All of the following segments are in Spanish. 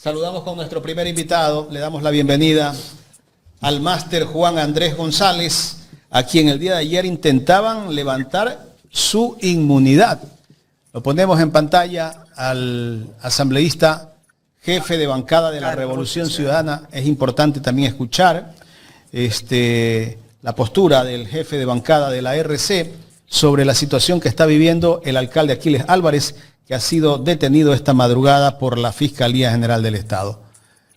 Saludamos con nuestro primer invitado, le damos la bienvenida al máster Juan Andrés González, a quien el día de ayer intentaban levantar su inmunidad. Lo ponemos en pantalla al asambleísta jefe de bancada de la Revolución Ciudadana. Es importante también escuchar la postura del jefe de bancada de la RC sobre la situación que está viviendo el alcalde Aquiles Álvarez, que ha sido detenido esta madrugada por la Fiscalía General del Estado.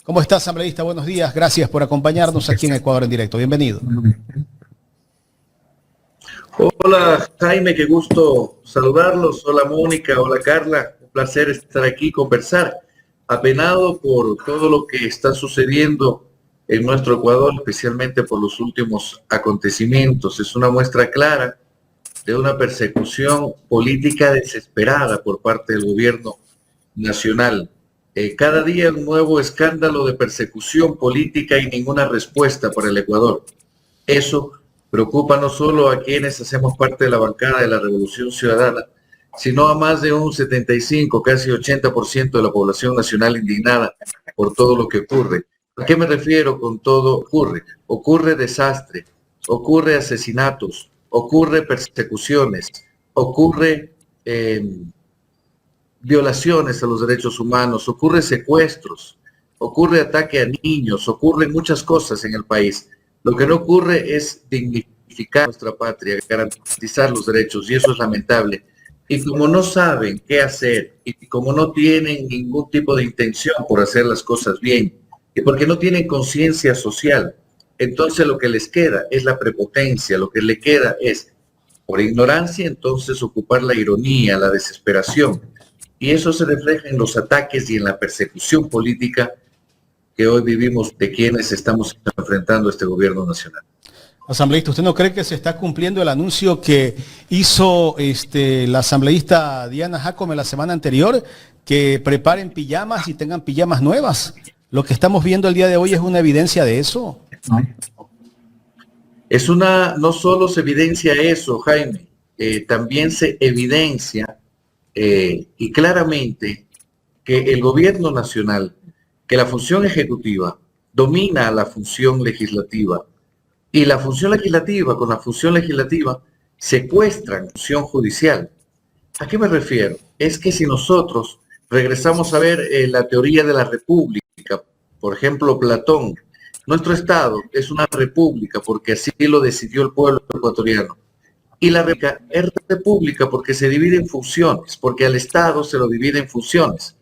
¿Cómo está, asambleísta? Buenos días. Gracias por acompañarnos aquí en Ecuador en Directo. Bienvenido. Hola, Jaime, qué gusto saludarlos. Hola, Mónica. Hola, Carla. Un placer estar aquí, conversar. Apenado por todo lo que está sucediendo en nuestro Ecuador, especialmente por los últimos acontecimientos. Es una muestra clara de una persecución política desesperada por parte del gobierno nacional. Cada día un nuevo escándalo de persecución política y ninguna respuesta para el Ecuador. Eso preocupa no solo a quienes hacemos parte de la bancada de la Revolución Ciudadana, sino a más de un 75, casi 80% de la población nacional indignada por todo lo que ocurre. ¿A qué me refiero con todo ocurre? Ocurre desastre, ocurre asesinatos, ocurre persecuciones, ocurre violaciones a los derechos humanos, ocurre secuestros, ocurre ataque a niños, ocurren muchas cosas en el país. Lo que no ocurre es dignificar nuestra patria, garantizar los derechos, y eso es lamentable. Y como no saben qué hacer, y como no tienen ningún tipo de intención por hacer las cosas bien, y porque no tienen conciencia social, entonces lo que les queda es la prepotencia, lo que le queda es, por ignorancia, entonces ocupar la ironía, la desesperación. Y eso se refleja en los ataques y en la persecución política que hoy vivimos de quienes estamos enfrentando a este gobierno nacional. Asambleísta, ¿usted no cree que se está cumpliendo el anuncio que hizo la asambleísta Diana Jacome la semana anterior, que preparen pijamas y tengan pijamas nuevas? Lo que estamos viendo el día de hoy es una evidencia de eso. No solo se evidencia eso, Jaime, también se evidencia y claramente que el gobierno nacional, que la función ejecutiva domina a la función legislativa, y la función legislativa con la función legislativa secuestran la función judicial. ¿A qué me refiero? Es que si nosotros regresamos a ver la teoría de la república, por ejemplo, Platón, nuestro Estado es una república porque así lo decidió el pueblo ecuatoriano. Y la república es república porque se divide en funciones, porque al Estado se lo divide en funciones.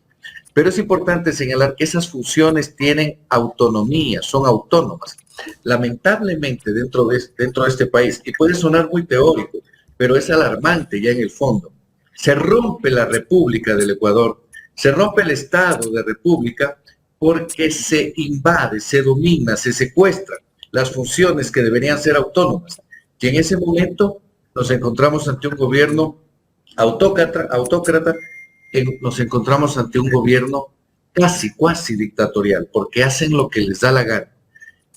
Pero es importante señalar que esas funciones tienen autonomía, son autónomas. Lamentablemente dentro de este país, y puede sonar muy teórico, pero es alarmante ya en el fondo, se rompe la República del Ecuador, se rompe el Estado de República porque se invade, se domina, se secuestran las funciones que deberían ser autónomas. Y en ese momento nos encontramos ante un gobierno autócrata, nos encontramos ante un gobierno cuasi dictatorial, porque hacen lo que les da la gana.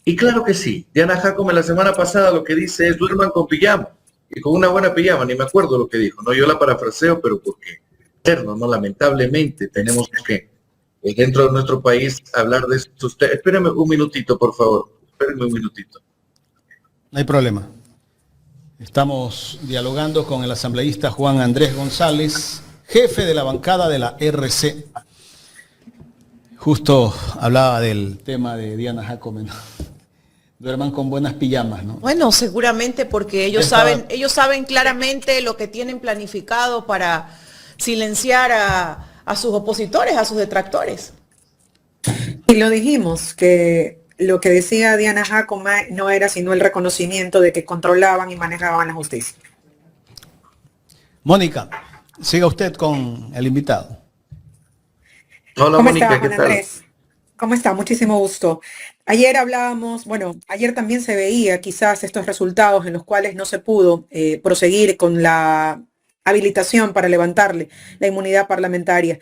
Y claro que sí, Diana Jacome la semana pasada lo que dice es duerman con pijama, y con una buena pijama, ni me acuerdo lo que dijo, no, yo la parafraseo, pero porque no, lamentablemente tenemos que, dentro de nuestro país, hablar de esto. Espérenme un minutito, por favor, espérenme un minutito. No hay problema. Estamos dialogando con el asambleísta Juan Andrés González, jefe de la bancada de la RC. Justo hablaba del tema de Diana Jacome, ¿no? Duerman con buenas pijamas, ¿no? Bueno, seguramente porque ellos saben claramente lo que tienen planificado para silenciar a sus opositores, a sus detractores. Y lo dijimos, que lo que decía Diana Jacome no era sino el reconocimiento de que controlaban y manejaban la justicia. Mónica, siga usted con el invitado. Hola, ¿Cómo Mónica, está, ¿qué Juan tal? Andrés? ¿Cómo está? Muchísimo gusto. Ayer hablábamos, ayer también se veía quizás estos resultados en los cuales no se pudo proseguir con la habilitación para levantarle la inmunidad parlamentaria.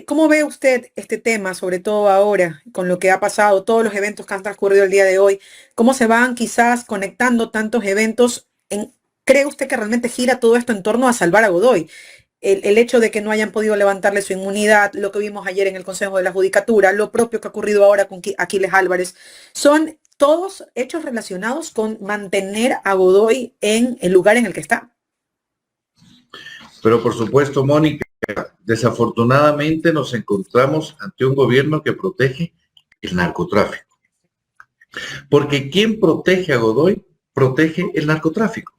¿Cómo ve usted este tema, sobre todo ahora, con lo que ha pasado, todos los eventos que han transcurrido el día de hoy? ¿Cómo se van quizás conectando tantos eventos? ¿Cree usted que realmente gira todo esto en torno a salvar a Godoy? el hecho de que no hayan podido levantarle su inmunidad, lo que vimos ayer en el Consejo de la Judicatura, lo propio que ha ocurrido ahora con Aquiles Álvarez, son todos hechos relacionados con mantener a Godoy en el lugar en el que está. Pero por supuesto, Mónica, desafortunadamente nos encontramos ante un gobierno que protege el narcotráfico. Porque quien protege a Godoy, protege el narcotráfico.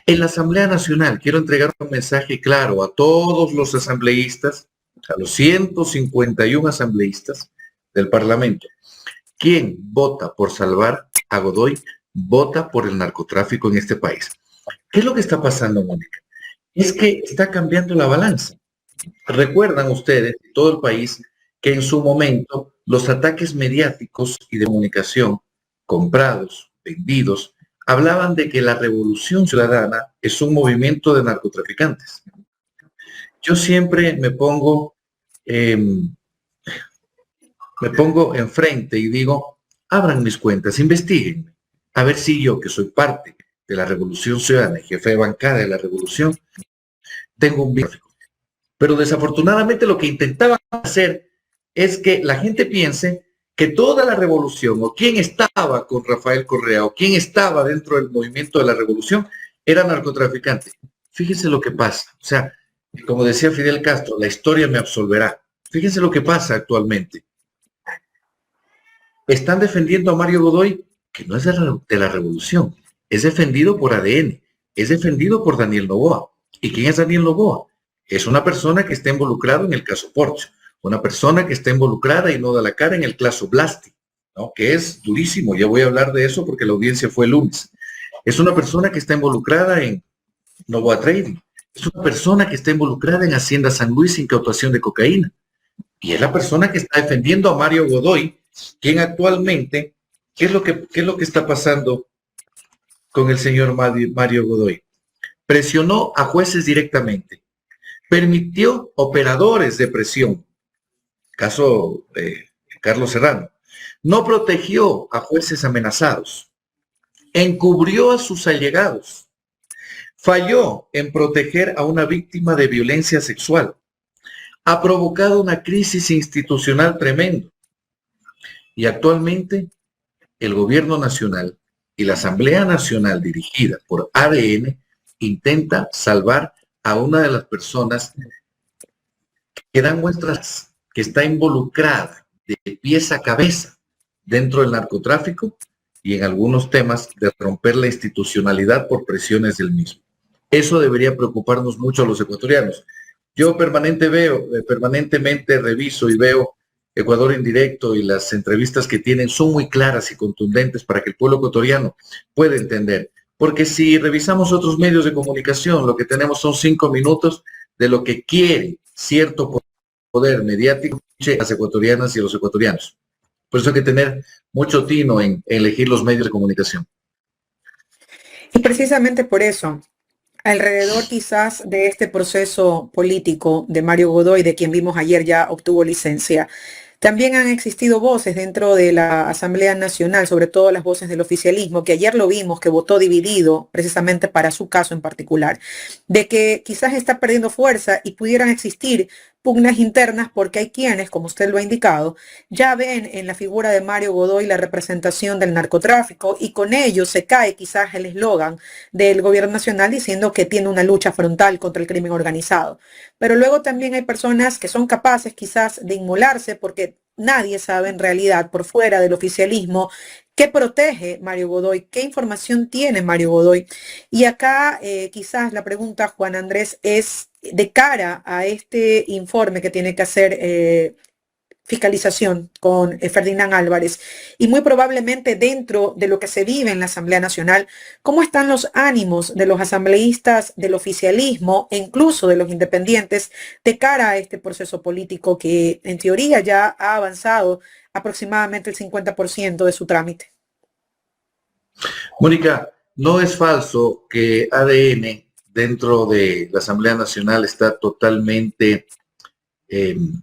En la Asamblea Nacional quiero entregar un mensaje claro a todos los asambleístas, a los 151 asambleístas del Parlamento. Quien vota por salvar a Godoy, vota por el narcotráfico en este país. ¿Qué es lo que está pasando, Mónica? Es que está cambiando la balanza. Recuerdan ustedes, todo el país, que en su momento los ataques mediáticos y de comunicación, comprados, vendidos, hablaban de que la Revolución Ciudadana es un movimiento de narcotraficantes. Yo siempre me pongo enfrente y digo, abran mis cuentas, investiguen, a ver si yo, que soy parte de la Revolución Ciudadana y jefe de bancada de la Revolución, tengo un vínculo. Pero desafortunadamente lo que intentaban hacer es que la gente piense que toda la revolución, o quien estaba con Rafael Correa, o quien estaba dentro del movimiento de la revolución, era narcotraficante. Fíjense lo que pasa. O sea, como decía Fidel Castro, la historia me absolverá. Fíjense lo que pasa actualmente. Están defendiendo a Mario Godoy, que no es de la revolución, es defendido por ADN, es defendido por Daniel Noboa. ¿Y quién es Daniel Noboa? Es una persona que está involucrada en el caso Porcho, una persona que está involucrada y no da la cara en el caso Blasti, ¿no? Que es durísimo. Ya voy a hablar de eso porque la audiencia fue el lunes. Es una persona que está involucrada en Novoa Trading. Es una persona que está involucrada en Hacienda San Luis, incautación de cocaína. Y es la persona que está defendiendo a Mario Godoy, quien actualmente, ¿qué es lo que está pasando con el señor Mario Godoy? Presionó a jueces directamente. Permitió operadores de presión. Caso Carlos Serrano. No protegió a jueces amenazados. Encubrió a sus allegados. Falló en proteger a una víctima de violencia sexual. Ha provocado una crisis institucional tremenda. Y actualmente el gobierno nacional y la Asamblea Nacional dirigida por ADN intenta salvar a una de las personas que dan muestras que está involucrada de pies a cabeza dentro del narcotráfico y en algunos temas de romper la institucionalidad por presiones del mismo. Eso debería preocuparnos mucho a los ecuatorianos. Yo permanentemente reviso y veo Ecuador en directo, y las entrevistas que tienen son muy claras y contundentes para que el pueblo ecuatoriano pueda entender. Porque si revisamos otros medios de comunicación, lo que tenemos son 5 minutos de lo que quiere cierto poder mediático a las ecuatorianas y a los ecuatorianos. Por eso hay que tener mucho tino en elegir los medios de comunicación. Y precisamente por eso, alrededor quizás de este proceso político de Mario Godoy, de quien vimos ayer ya obtuvo licencia, también han existido voces dentro de la Asamblea Nacional, sobre todo las voces del oficialismo, que ayer lo vimos, que votó dividido precisamente para su caso en particular, de que quizás está perdiendo fuerza y pudieran existir pugnas internas porque hay quienes, como usted lo ha indicado, ya ven en la figura de Mario Godoy la representación del narcotráfico, y con ello se cae quizás el eslogan del gobierno nacional diciendo que tiene una lucha frontal contra el crimen organizado. Pero luego también hay personas que son capaces quizás de inmolarse porque nadie sabe en realidad por fuera del oficialismo qué protege Mario Godoy, qué información tiene Mario Godoy. Y acá quizás la pregunta, Juan Andrés, es de cara a este informe que tiene que hacer fiscalización con Ferdinand Álvarez, y muy probablemente dentro de lo que se vive en la Asamblea Nacional, ¿cómo están los ánimos de los asambleístas del oficialismo e incluso de los independientes de cara a este proceso político que en teoría ya ha avanzado aproximadamente el 50% de su trámite? Mónica, no es falso que ADN dentro de la Asamblea Nacional está totalmente,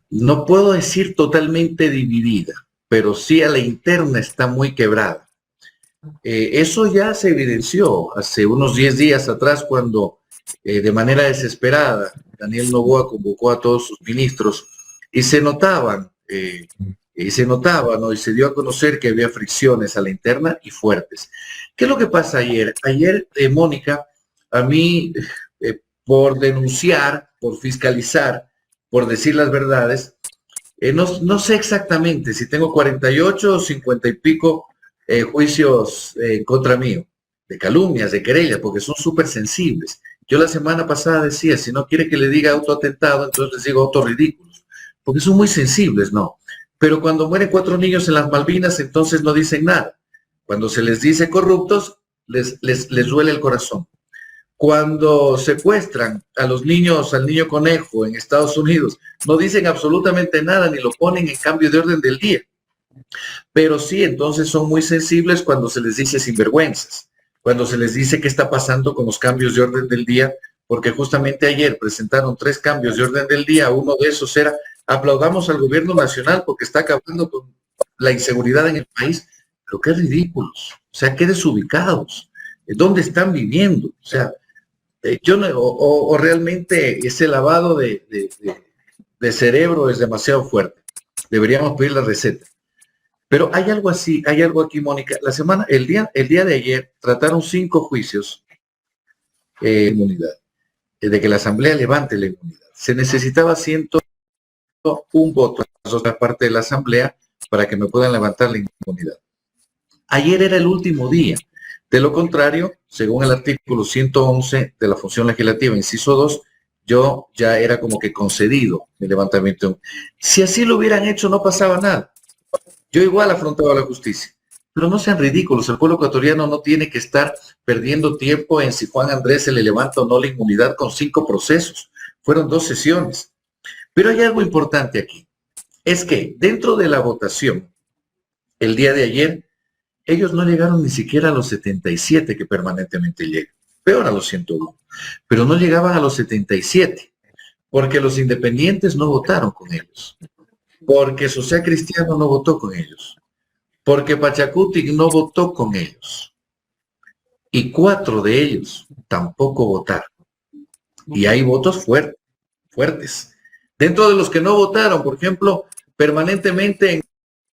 no puedo decir totalmente dividida, pero sí a la interna está muy quebrada. Eso ya se evidenció hace unos 10 días atrás cuando de manera desesperada Daniel Noboa convocó a todos sus ministros y se notaban, ¿no? Y se dio a conocer que había fricciones a la interna y fuertes. ¿Qué es lo que pasa ayer? Ayer, Mónica, a mí, por denunciar, por fiscalizar, por decir las verdades, no sé exactamente si tengo 48 o 50 y pico juicios contra mío, de calumnias, de querellas, porque son súper sensibles. Yo la semana pasada decía, si no quiere que le diga autoatentado, entonces les digo autorridículos, porque son muy sensibles, ¿no? Pero cuando mueren 4 niños en las Malvinas, entonces no dicen nada. Cuando se les dice corruptos, les duele el corazón. Cuando secuestran a los niños, al niño conejo en Estados Unidos, no dicen absolutamente nada ni lo ponen en cambio de orden del día. Pero sí, entonces son muy sensibles cuando se les dice sinvergüenzas, cuando se les dice qué está pasando con los cambios de orden del día, porque justamente ayer presentaron 3 cambios de orden del día. Uno de esos era aplaudamos al gobierno nacional porque está acabando con la inseguridad en el país. Pero qué ridículos, o sea, qué desubicados, ¿dónde están viviendo? O sea, yo no, o realmente ese lavado de cerebro es demasiado fuerte. Deberíamos pedir la receta. Pero hay algo así, hay algo aquí, Mónica. El día de ayer trataron 5 juicios de inmunidad, de que la Asamblea levante la inmunidad. Se necesitaba 101 votos en la otra parte de la Asamblea para que me puedan levantar la inmunidad. Ayer era el último día. De lo contrario, según el artículo 111 de la función legislativa, inciso 2, yo ya era como que concedido el levantamiento. Si así lo hubieran hecho, no pasaba nada. Yo igual afrontaba la justicia. Pero no sean ridículos, el pueblo ecuatoriano no tiene que estar perdiendo tiempo en si Juan Andrés se le levanta o no la inmunidad con 5 procesos. Fueron 2 sesiones. Pero hay algo importante aquí. Es que dentro de la votación, el día de ayer, ellos no llegaron ni siquiera a los 77 que permanentemente llegan. Peor a los 101. Pero no llegaban a los 77. Porque los independientes no votaron con ellos. Porque Social Cristiano no votó con ellos. Porque Pachacutic no votó con ellos. Y 4 de ellos tampoco votaron. Y hay votos fuertes. Dentro de los que no votaron, por ejemplo, permanentemente en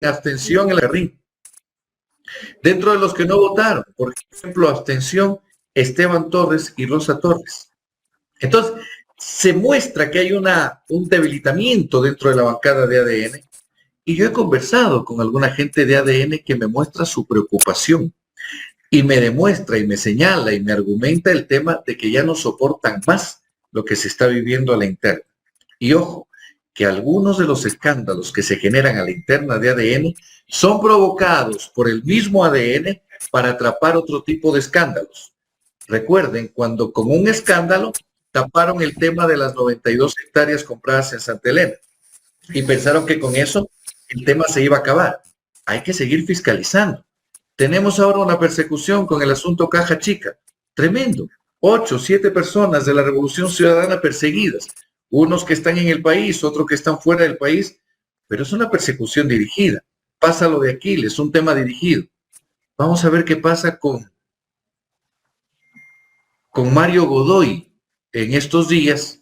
abstención en el ring. Dentro de los que no votaron, por ejemplo, abstención, Esteban Torres y Rosa Torres. Entonces, se muestra que hay un debilitamiento dentro de la bancada de ADN. Y yo he conversado con alguna gente de ADN que me muestra su preocupación. Y me demuestra y me señala y me argumenta el tema de que ya no soportan más lo que se está viviendo a la interna. Y ojo, que algunos de los escándalos que se generan a la interna de ADN son provocados por el mismo ADN para atrapar otro tipo de escándalos. Recuerden, cuando con un escándalo taparon el tema de las 92 hectáreas compradas en Santa Elena y pensaron que con eso el tema se iba a acabar. Hay que seguir fiscalizando. Tenemos ahora una persecución con el asunto Caja Chica. Tremendo. 8, 7 personas de la Revolución Ciudadana perseguidas. Unos que están en el país, otros que están fuera del país. Pero es una persecución dirigida. Pasa lo de Aquiles, un tema dirigido. Vamos a ver qué pasa con Mario Godoy en estos días,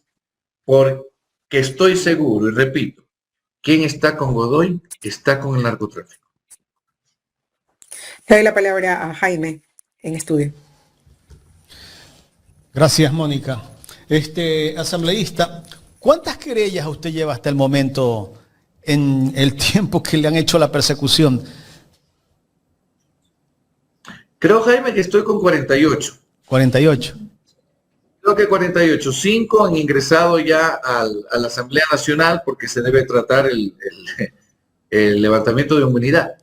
porque estoy seguro, y repito, ¿quién está con Godoy? Está con el narcotráfico. Le doy la palabra a Jaime en estudio. Gracias, Mónica. Asambleísta, ¿cuántas querellas usted lleva hasta el momento en el tiempo que le han hecho la persecución? Creo, Jaime, que estoy con 48. 48. Creo que 48. 5 han ingresado ya a la Asamblea Nacional porque se debe tratar el levantamiento de inmunidad.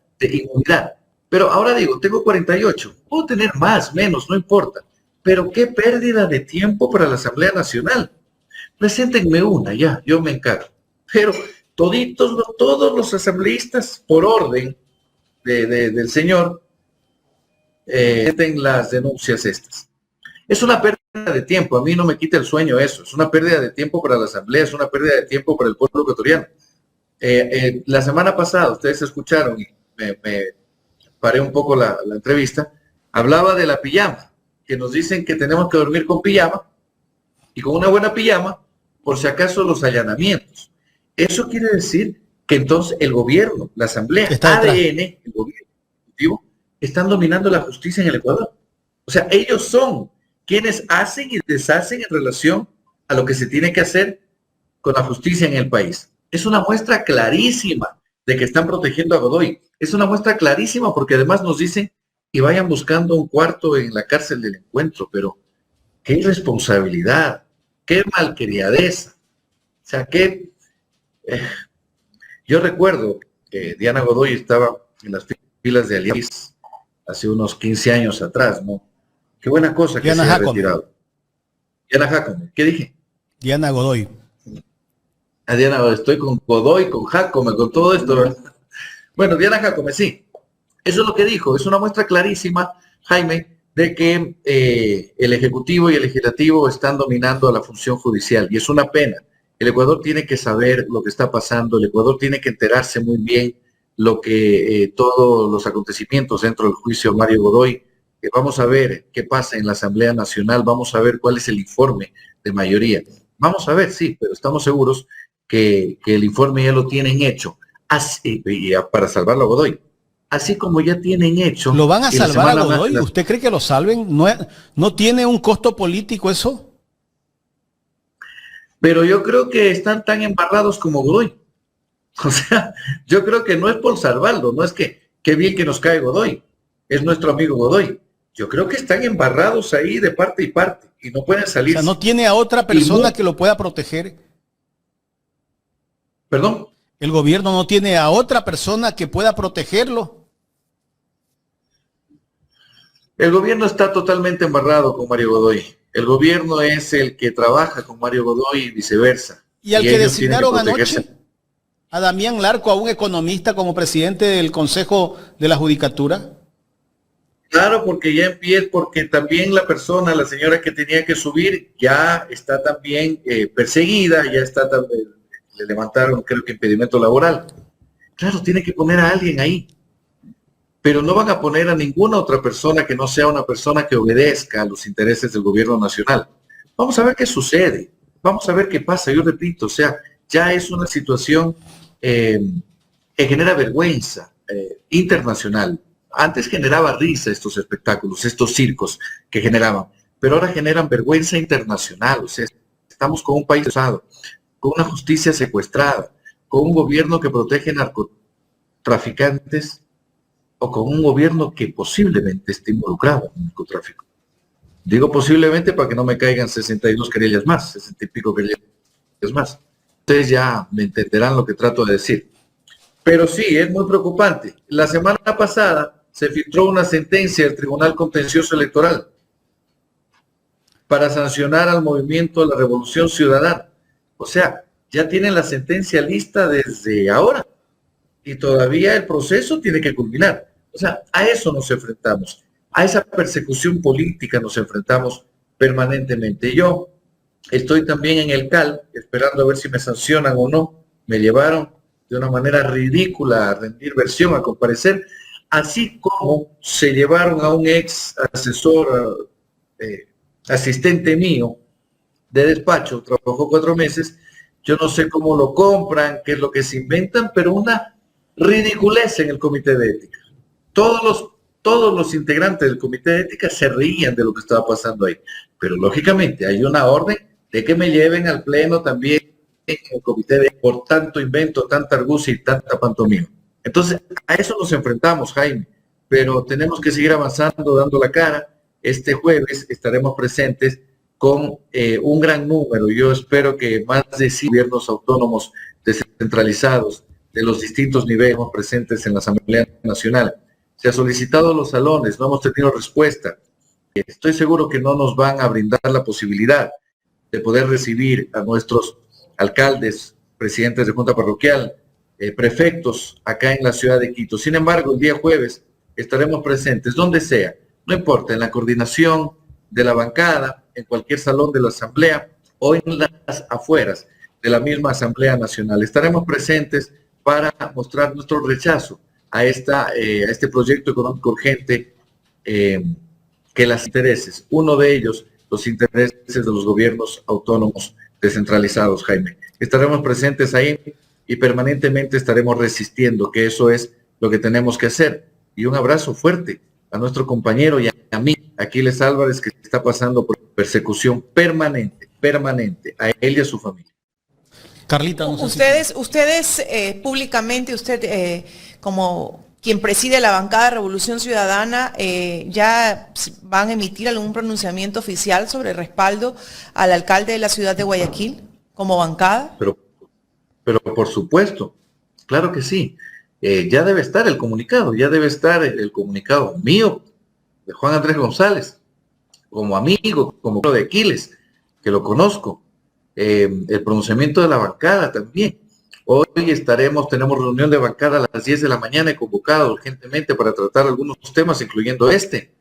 Pero ahora digo, tengo 48. Puedo tener más, menos, no importa. Pero qué pérdida de tiempo para la Asamblea Nacional. Preséntenme una, ya, yo me encargo. Pero todos los asambleístas, por orden del señor, presenten las denuncias estas. Es una pérdida de tiempo, a mí no me quita el sueño eso. Es una pérdida de tiempo para la Asamblea, es una pérdida de tiempo para el pueblo ecuatoriano. La semana pasada, ustedes escucharon, y me paré un poco la entrevista, hablaba de la pijama, que nos dicen que tenemos que dormir con pijama, y con una buena pijama por si acaso los allanamientos. Eso quiere decir que entonces el gobierno, la asamblea, ADN, el gobierno ejecutivo, están dominando la justicia en el Ecuador. O sea, ellos son quienes hacen y deshacen en relación a lo que se tiene que hacer con la justicia en el país. Es una muestra clarísima de que están protegiendo a Godoy. Es una muestra clarísima porque además nos dicen que vayan buscando un cuarto en la cárcel del Encuentro, pero qué irresponsabilidad, qué malcriadeza. O sea, qué... yo recuerdo que Diana Godoy estaba en las filas de Alianza hace unos 15 años atrás, ¿no? Qué buena cosa que Diana se ha Jacome. retirado. Diana Jacome, ¿qué dije? Diana Godoy. A Diana, estoy con Godoy, con Jacome, con todo esto, ¿verdad? Bueno, Diana Jacome, sí. Eso es lo que dijo. Es una muestra clarísima, Jaime, de que el Ejecutivo y el Legislativo están dominando la función judicial. Y es una pena. El Ecuador tiene que saber lo que está pasando. El Ecuador tiene que enterarse muy bien lo que todos los acontecimientos dentro del juicio Mario Godoy. Vamos a ver qué pasa en la Asamblea Nacional. Vamos a ver cuál es el informe de mayoría. Vamos a ver, sí, pero estamos seguros que el informe ya lo tienen hecho para salvarlo a Godoy. Así como ya tienen hecho... ¿Lo van a salvar a Godoy? ¿Usted cree que lo salven? ¿No tiene un costo político eso? Pero yo creo que están tan embarrados como Godoy. O sea, yo creo que no es por salvarlo, no es que qué bien que nos cae Godoy, es nuestro amigo Godoy. Yo creo que están embarrados ahí de parte y parte y no pueden salir. O sea, no tiene a otra persona que lo pueda proteger. ¿Perdón? El gobierno no tiene a otra persona que pueda protegerlo. El gobierno está totalmente embarrado con Mario Godoy. El gobierno es el que trabaja con Mario Godoy y viceversa. ¿Y al que designaron anoche? A Damián Larco, a un economista como presidente del Consejo de la Judicatura. Claro, porque ya empieza, porque también la persona, la señora que tenía que subir, ya está también perseguida, ya está también, le levantaron, creo que impedimento laboral. Claro, tiene que poner a alguien ahí. Pero no van a poner a ninguna otra persona que no sea una persona que obedezca a los intereses del gobierno nacional. Vamos a ver qué sucede. Vamos a ver qué pasa. Yo repito, o sea, ya es una situación que genera vergüenza internacional. Antes generaba risa estos espectáculos, estos circos que generaban, pero ahora generan vergüenza internacional. O sea, estamos con un país usado, con una justicia secuestrada, con un gobierno que protege narcotraficantes o con un gobierno que posiblemente esté involucrado en el narcotráfico. Digo posiblemente para que no me caigan 62 querellas más, 60 y pico querellas más. Ustedes ya me entenderán lo que trato de decir. Pero sí, es muy preocupante. La semana pasada se filtró una sentencia del Tribunal Contencioso Electoral para sancionar al movimiento de la Revolución Ciudadana. O sea, ya tienen la sentencia lista desde ahora y todavía el proceso tiene que culminar. O sea, a eso nos enfrentamos, a esa persecución política nos enfrentamos permanentemente. Yo estoy también en el CAL, esperando a ver si me sancionan o no. Me llevaron de una manera ridícula a rendir versión, a comparecer, así como se llevaron a un ex asesor, asistente mío de despacho, trabajó 4 meses, yo no sé cómo lo compran, qué es lo que se inventan, pero una ridiculez en el comité de ética. Todos los integrantes del comité de ética se reían de lo que estaba pasando ahí, pero lógicamente hay una orden de que me lleven al pleno también en el comité de por tanto invento, tanta argucia y tanta pantomima. Entonces, a eso nos enfrentamos, Jaime, pero tenemos que seguir avanzando, dando la cara. Este jueves estaremos presentes con un gran número. Yo espero que más de 100 gobiernos autónomos descentralizados de los distintos niveles presentes en la Asamblea Nacional. Se ha solicitado los salones, no hemos tenido respuesta. Estoy seguro que no nos van a brindar la posibilidad de poder recibir a nuestros alcaldes, presidentes de junta parroquial, prefectos acá en la ciudad de Quito. Sin embargo, el día jueves estaremos presentes donde sea, no importa, en la coordinación de la bancada, en cualquier salón de la Asamblea o en las afueras de la misma Asamblea Nacional. Estaremos presentes para mostrar nuestro rechazo a este proyecto económico urgente que las intereses, uno de ellos, los intereses de los gobiernos autónomos descentralizados, Jaime. Estaremos presentes ahí y permanentemente estaremos resistiendo, que eso es lo que tenemos que hacer. Y un abrazo fuerte a nuestro compañero y a mí, Aquiles Álvarez, que está pasando por persecución permanente, a él y a su familia. Carlita, no sé ustedes públicamente, como quien preside la bancada de Revolución Ciudadana, ya van a emitir algún pronunciamiento oficial sobre respaldo al alcalde de la ciudad de Guayaquil como bancada. Pero por supuesto, claro que sí. Ya debe estar el comunicado, el comunicado mío, de Juan Andrés González, como amigo, como de Aquiles, que lo conozco, el pronunciamiento de la bancada también. Hoy tenemos reunión de bancada a las 10 de la mañana, convocado urgentemente para tratar algunos temas, incluyendo este.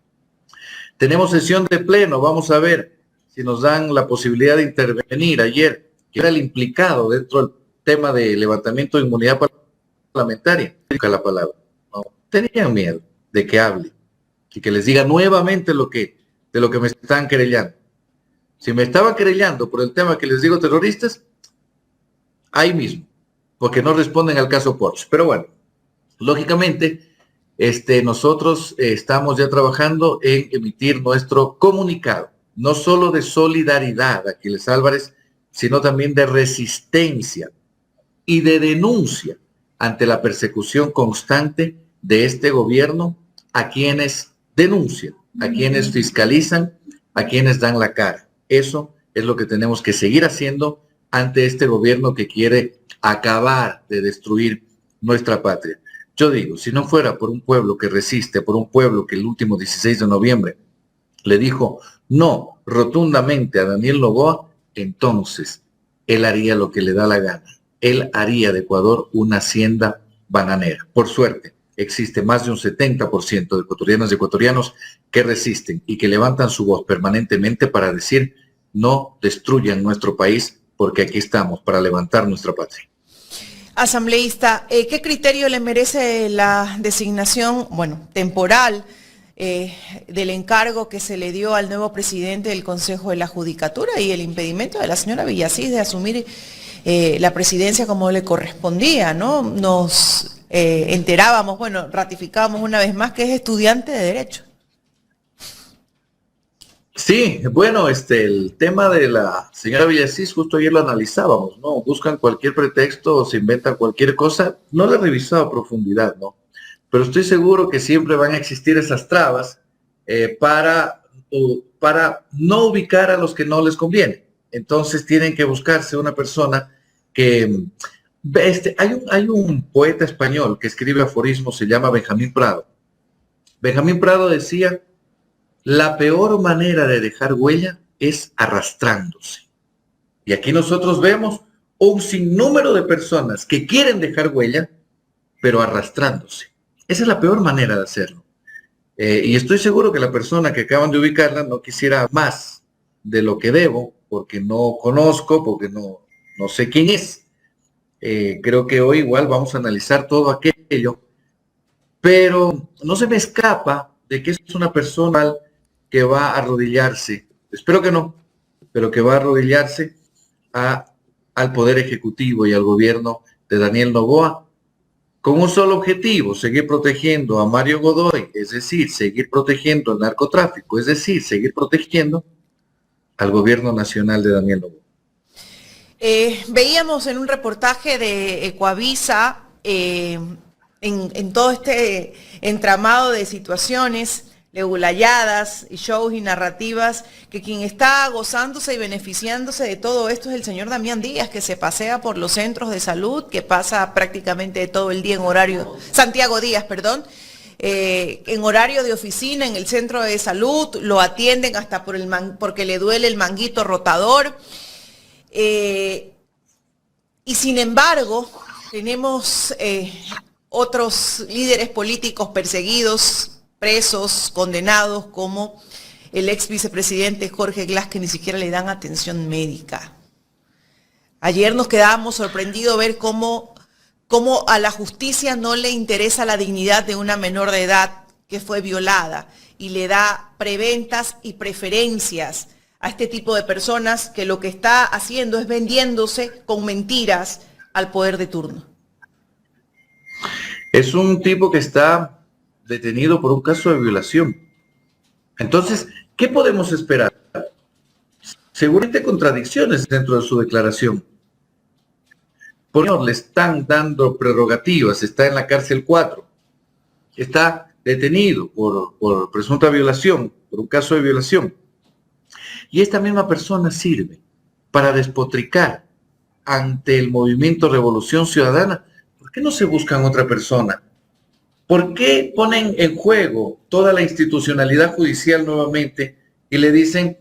Tenemos sesión de pleno, vamos a ver si nos dan la posibilidad de intervenir. Ayer, que era el implicado dentro del tema de levantamiento de inmunidad parlamentaria, la palabra, no, tenían miedo de que hable y que les diga nuevamente de lo que me están querellando. Si me estaban querellando por el tema que les digo terroristas, ahí mismo, porque no responden al caso Porsche. Pero bueno, lógicamente, nosotros estamos ya trabajando en emitir nuestro comunicado, no solo de solidaridad, Aquiles Álvarez, sino también de resistencia y de denuncia ante la persecución constante de este gobierno a quienes denuncian, a quienes fiscalizan, a quienes dan la cara. Eso es lo que tenemos que seguir haciendo ante este gobierno que quiere acabar de destruir nuestra patria. Yo digo, si no fuera por un pueblo que resiste, por un pueblo que el último 16 de noviembre le dijo no rotundamente a Daniel Noboa, entonces él haría lo que le da la gana. Él haría de Ecuador una hacienda bananera. Por suerte, existe más de un 70% de ecuatorianas y ecuatorianos que resisten y que levantan su voz permanentemente para decir no destruyan nuestro país, porque aquí estamos para levantar nuestra patria. Asambleísta, ¿qué criterio le merece la designación, temporal, del encargo que se le dio al nuevo presidente del Consejo de la Judicatura y el impedimento de la señora Villasís de asumir la presidencia como le correspondía, ¿no? Nos enterábamos, ratificábamos una vez más que es estudiante de Derecho. Sí, el tema de la señora Villasís, justo ayer lo analizábamos, ¿no? Buscan cualquier pretexto o se inventan cualquier cosa. No lo he revisado a profundidad, ¿no? Pero estoy seguro que siempre van a existir esas trabas para no ubicar a los que no les conviene. Entonces tienen que buscarse una persona que... hay un poeta español que escribe aforismos, se llama Benjamín Prado. Benjamín Prado decía: la peor manera de dejar huella es arrastrándose. Y aquí nosotros vemos un sinnúmero de personas que quieren dejar huella, pero arrastrándose. Esa es la peor manera de hacerlo. Y estoy seguro que la persona que acaban de ubicarla no quisiera más de lo que debo, porque no conozco, porque no sé quién es. Creo que hoy igual vamos a analizar todo aquello, pero no se me escapa de que es una persona que va a arrodillarse, espero que no, pero que va a arrodillarse al Poder Ejecutivo y al gobierno de Daniel Noboa con un solo objetivo: seguir protegiendo a Mario Godoy, es decir, seguir protegiendo el narcotráfico, es decir, seguir protegiendo al gobierno nacional de Daniel Noboa. Veíamos en un reportaje de Ecuavisa, en todo este entramado de situaciones, legulayadas y shows y narrativas, que quien está gozándose y beneficiándose de todo esto es el señor Damián Díaz, que se pasea por los centros de salud, que pasa prácticamente todo el día en horario, Santiago Díaz, perdón, en horario de oficina en el centro de salud, lo atienden hasta porque le duele el manguito rotador. Y sin embargo, tenemos otros líderes políticos perseguidos, presos, condenados, como el ex vicepresidente Jorge Glass, que ni siquiera le dan atención médica. Ayer nos quedábamos sorprendidos ver cómo a la justicia no le interesa la dignidad de una menor de edad que fue violada y le da preventas y preferencias a este tipo de personas que lo que está haciendo es vendiéndose con mentiras al poder de turno? Es un tipo que está detenido por un caso de violación. Entonces, ¿qué podemos esperar? Seguramente contradicciones dentro de su declaración. Porque le están dando prerrogativas, está en la cárcel 4, está detenido por presunta violación, por un caso de violación. Y esta misma persona sirve para despotricar ante el movimiento Revolución Ciudadana. ¿Por qué no se buscan otra persona? ¿Por qué ponen en juego toda la institucionalidad judicial nuevamente y le dicen,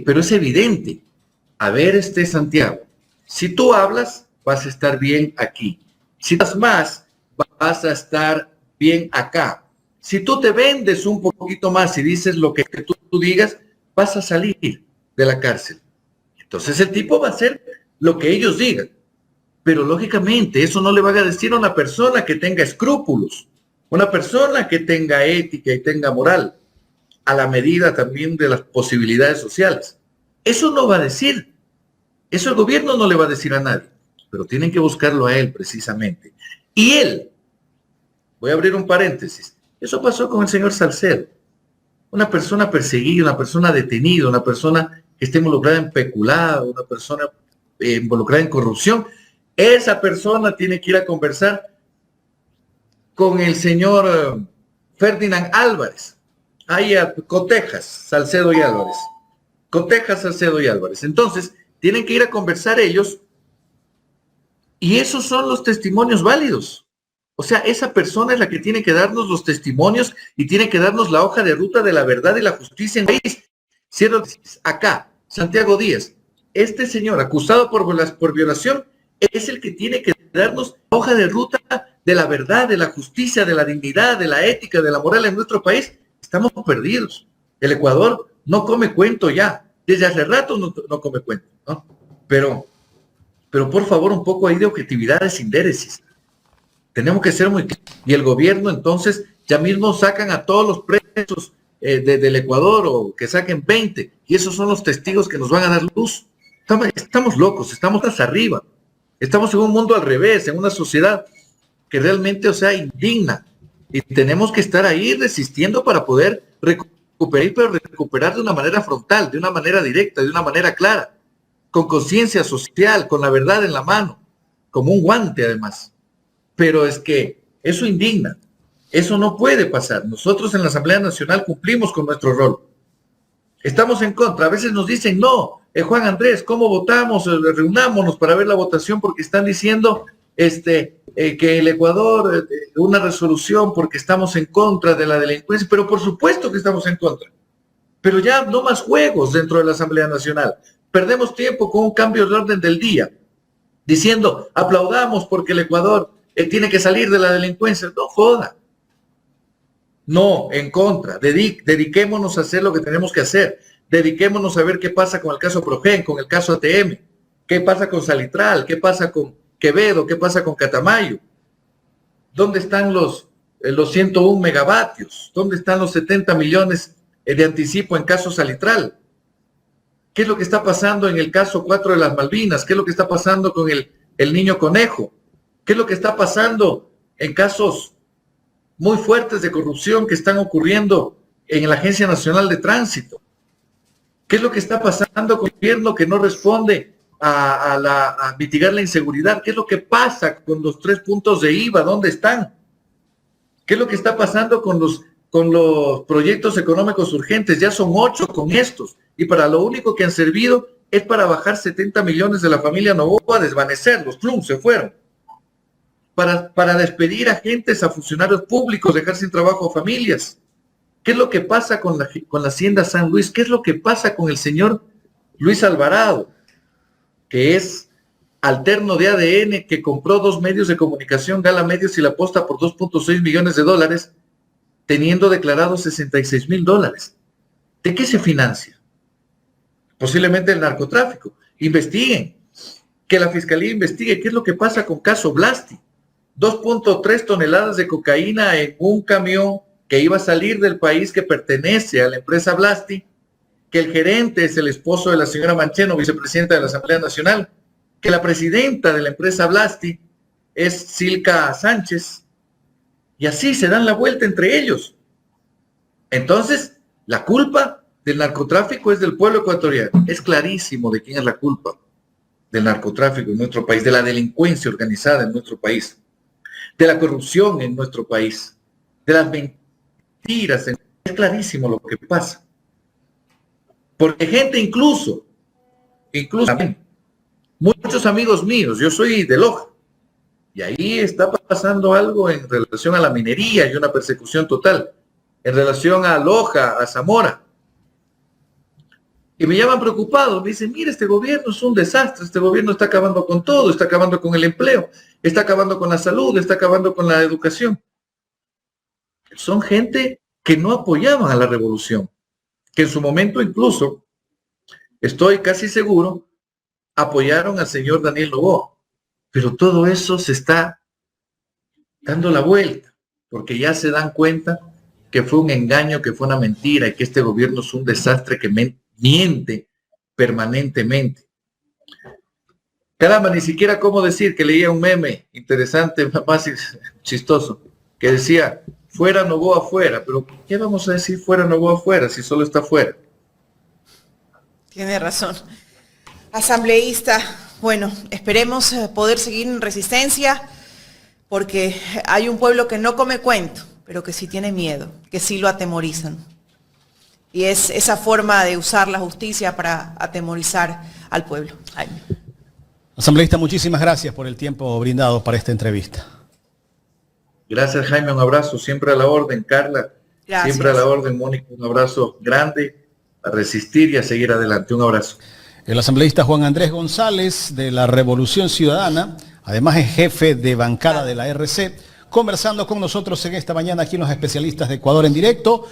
pero es evidente, a ver, Santiago, si tú hablas, vas a estar bien aquí. Si hablas más, vas a estar bien acá. Si tú te vendes un poquito más y dices lo que tú digas, vas a salir de la cárcel. Entonces el tipo va a hacer lo que ellos digan. Pero lógicamente eso no le va a decir a una persona que tenga escrúpulos, una persona que tenga ética y tenga moral, a la medida también de las posibilidades sociales. Eso no va a decir. Eso el gobierno no le va a decir a nadie, pero tienen que buscarlo a él precisamente. Y él, voy a abrir un paréntesis, eso pasó con el señor Salcedo, una persona perseguida, una persona detenida, una persona que está involucrada en peculado, una persona involucrada en corrupción. Esa persona tiene que ir a conversar con el señor Ferdinand Álvarez, ahí a Cotejas, Salcedo y Álvarez. Cotejas, Salcedo y Álvarez. Entonces, tienen que ir a conversar ellos y esos son los testimonios válidos. O sea, esa persona es la que tiene que darnos los testimonios y tiene que darnos la hoja de ruta de la verdad y la justicia en el país. Cierro acá, Santiago Díaz, este señor acusado por violación es el que tiene que darnos la hoja de ruta de la verdad, de la justicia, de la dignidad, de la ética, de la moral en nuestro país. Estamos perdidos. El Ecuador no come cuento ya. Desde hace rato no come cuento, ¿no? Pero por favor, un poco ahí de objetividad, de sindéresis. Tenemos que ser muy claros. Y el gobierno entonces ya mismo sacan a todos los presos del Ecuador o que saquen 20. Y esos son los testigos que nos van a dar luz. Estamos locos, estamos hasta arriba. Estamos en un mundo al revés, en una sociedad que realmente, indigna. Y tenemos que estar ahí resistiendo para poder recuperar, pero recuperar de una manera frontal, de una manera directa, de una manera clara, con conciencia social, con la verdad en la mano, como un guante además. Pero es que eso indigna, eso no puede pasar. Nosotros en la Asamblea Nacional cumplimos con nuestro rol. Estamos en contra, a veces nos dicen, no, Juan Andrés, ¿cómo votamos? Reunámonos para ver la votación porque están diciendo que el Ecuador, una resolución porque estamos en contra de la delincuencia, pero por supuesto que estamos en contra. Pero ya no más juegos dentro de la Asamblea Nacional. Perdemos tiempo con un cambio de orden del día, diciendo, aplaudamos porque el Ecuador tiene que salir de la delincuencia. No joda. No, en contra. Dediquémonos a hacer lo que tenemos que hacer. Dediquémonos a ver qué pasa con el caso Progen, con el caso ATM, qué pasa con Salitral, qué pasa con Quevedo, qué pasa con Catamayo. ¿Dónde están los 101 megavatios? ¿Dónde están los 70 millones de anticipo en caso Salitral? ¿Qué es lo que está pasando en el caso 4 de las Malvinas? ¿Qué es lo que está pasando con el niño conejo? ¿Qué es lo que está pasando en casos muy fuertes de corrupción que están ocurriendo en la Agencia Nacional de Tránsito? ¿Qué es lo que está pasando con el gobierno que no responde a mitigar la inseguridad? ¿Qué es lo que pasa con los 3 puntos de IVA? ¿Dónde están? ¿Qué es lo que está pasando con los proyectos económicos urgentes? Ya son 8 con estos. Y para lo único que han servido es para bajar 70 millones de la familia Novoa, desvanecerlos. ¡Plum! Se fueron. Para despedir a agentes, a funcionarios públicos, dejar sin trabajo a familias. ¿Qué es lo que pasa con la Hacienda San Luis? ¿Qué es lo que pasa con el señor Luis Alvarado, que es alterno de ADN, que compró 2 medios de comunicación, Gala Medios y La Posta, por $2.6 millones, teniendo declarados $66,000? ¿De qué se financia? Posiblemente el narcotráfico. Investiguen. Que la Fiscalía investigue qué es lo que pasa con caso Blasti. 2.3 toneladas de cocaína en un camión que iba a salir del país que pertenece a la empresa Blasti que el gerente es el esposo de la señora Mancheno, vicepresidenta de la Asamblea Nacional, que la presidenta de la empresa Blasti es Silka Sánchez, y así se dan la vuelta entre ellos. Entonces, la culpa del narcotráfico es del pueblo ecuatoriano. Es clarísimo de quién es la culpa del narcotráfico en nuestro país, de la delincuencia organizada en nuestro país, de la corrupción en nuestro país, de las mentiras. Es clarísimo lo que pasa. Porque gente incluso muchos amigos míos, yo soy de Loja, y ahí está pasando algo en relación a la minería y una persecución total, en relación a Loja, a Zamora. Y me llaman preocupado, me dicen, mira, este gobierno es un desastre, este gobierno está acabando con todo, está acabando con el empleo, está acabando con la salud, está acabando con la educación. Son gente que no apoyaban a la revolución, que en su momento incluso, estoy casi seguro, apoyaron al señor Daniel Noboa. Pero todo eso se está dando la vuelta, porque ya se dan cuenta que fue un engaño, que fue una mentira y que este gobierno es un desastre que miente permanentemente. Caramba, ni siquiera cómo decir, que leía un meme interesante, más chistoso, que decía, fuera Noboa fuera, pero ¿qué vamos a decir fuera Noboa fuera si solo está fuera? Tiene razón. Asambleísta, bueno, esperemos poder seguir en resistencia, porque hay un pueblo que no come cuento, pero que sí tiene miedo, que sí lo atemorizan. Y es esa forma de usar la justicia para atemorizar al pueblo. Jaime. Asambleísta, muchísimas gracias por el tiempo brindado para esta entrevista. Gracias, Jaime, un abrazo, siempre a la orden. Carla, gracias. Siempre a la orden. Mónica, un abrazo grande, a resistir y a seguir adelante. Un abrazo. El asambleísta Juan Andrés González, de la Revolución Ciudadana, además es jefe de bancada de la RC, conversando con nosotros en esta mañana aquí en Los Especialistas de Ecuador en Directo.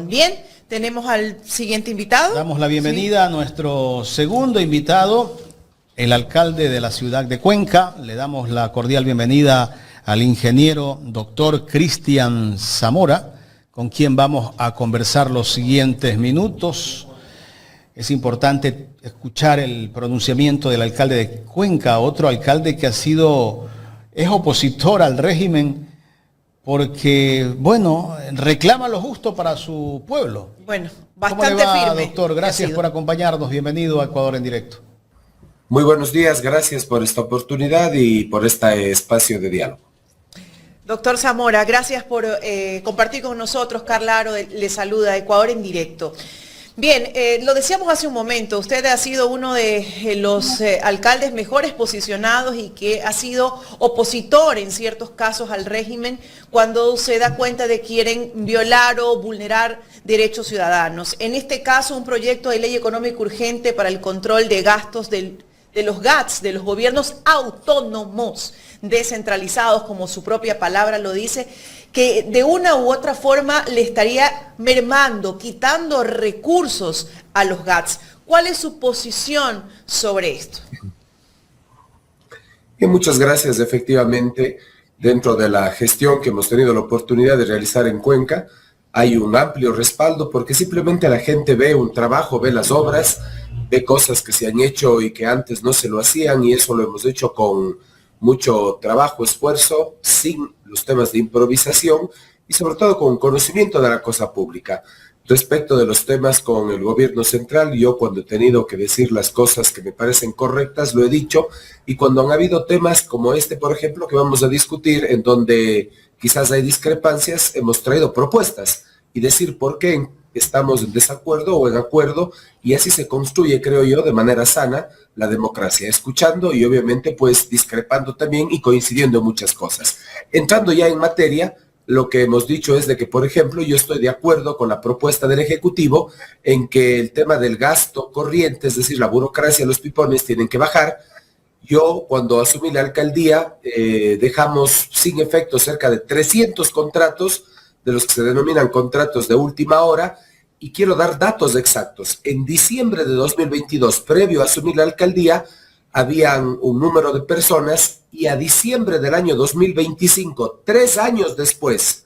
Bien, tenemos al siguiente invitado. Damos la bienvenida a nuestro segundo invitado, el alcalde de la ciudad de Cuenca. Le damos la cordial bienvenida al ingeniero doctor Cristian Zamora, con quien vamos a conversar los siguientes minutos. Es importante escuchar el pronunciamiento del alcalde de Cuenca, otro alcalde que es opositor al régimen, porque, bueno, reclama lo justo para su pueblo. Bueno, bastante ¿Cómo le va, firme. doctor? Gracias por acompañarnos. Bienvenido a Ecuador en Directo. Muy buenos días, gracias por esta oportunidad y por este espacio de diálogo. Doctor Zamora, gracias por compartir con nosotros. Carla Aro le saluda, Ecuador en Directo. Bien, lo decíamos hace un momento, usted ha sido uno de los alcaldes mejores posicionados y que ha sido opositor en ciertos casos al régimen cuando se da cuenta de que quieren violar o vulnerar derechos ciudadanos. En este caso, un proyecto de ley económica urgente para el control de gastos de los GATS, de los gobiernos autónomos descentralizados, como su propia palabra lo dice, que de una u otra forma le estaría mermando, quitando recursos a los GATS. ¿Cuál es su posición sobre esto? Y muchas gracias. Efectivamente, dentro de la gestión que hemos tenido la oportunidad de realizar en Cuenca, hay un amplio respaldo porque simplemente la gente ve un trabajo, ve las obras, ve cosas que se han hecho y que antes no se lo hacían, y eso lo hemos hecho con mucho trabajo, esfuerzo, sin los temas de improvisación y sobre todo con conocimiento de la cosa pública. Respecto de los temas con el gobierno central, yo cuando he tenido que decir las cosas que me parecen correctas, lo he dicho, y cuando han habido temas como este, por ejemplo, que vamos a discutir, en donde quizás hay discrepancias, hemos traído propuestas y decir por qué estamos en desacuerdo o en acuerdo, y así se construye, creo yo, de manera sana la democracia, escuchando y obviamente pues discrepando también y coincidiendo en muchas cosas. Entrando ya en materia, lo que hemos dicho es de que, por ejemplo, yo estoy de acuerdo con la propuesta del Ejecutivo en que el tema del gasto corriente, es decir, la burocracia, los pipones tienen que bajar. Yo, cuando asumí la alcaldía, dejamos sin efecto cerca de 300 contratos, de los que se denominan contratos de última hora, y quiero dar datos exactos. En diciembre de 2022, previo a asumir la alcaldía, habían un número de personas, y a diciembre del año 2025, 3 años después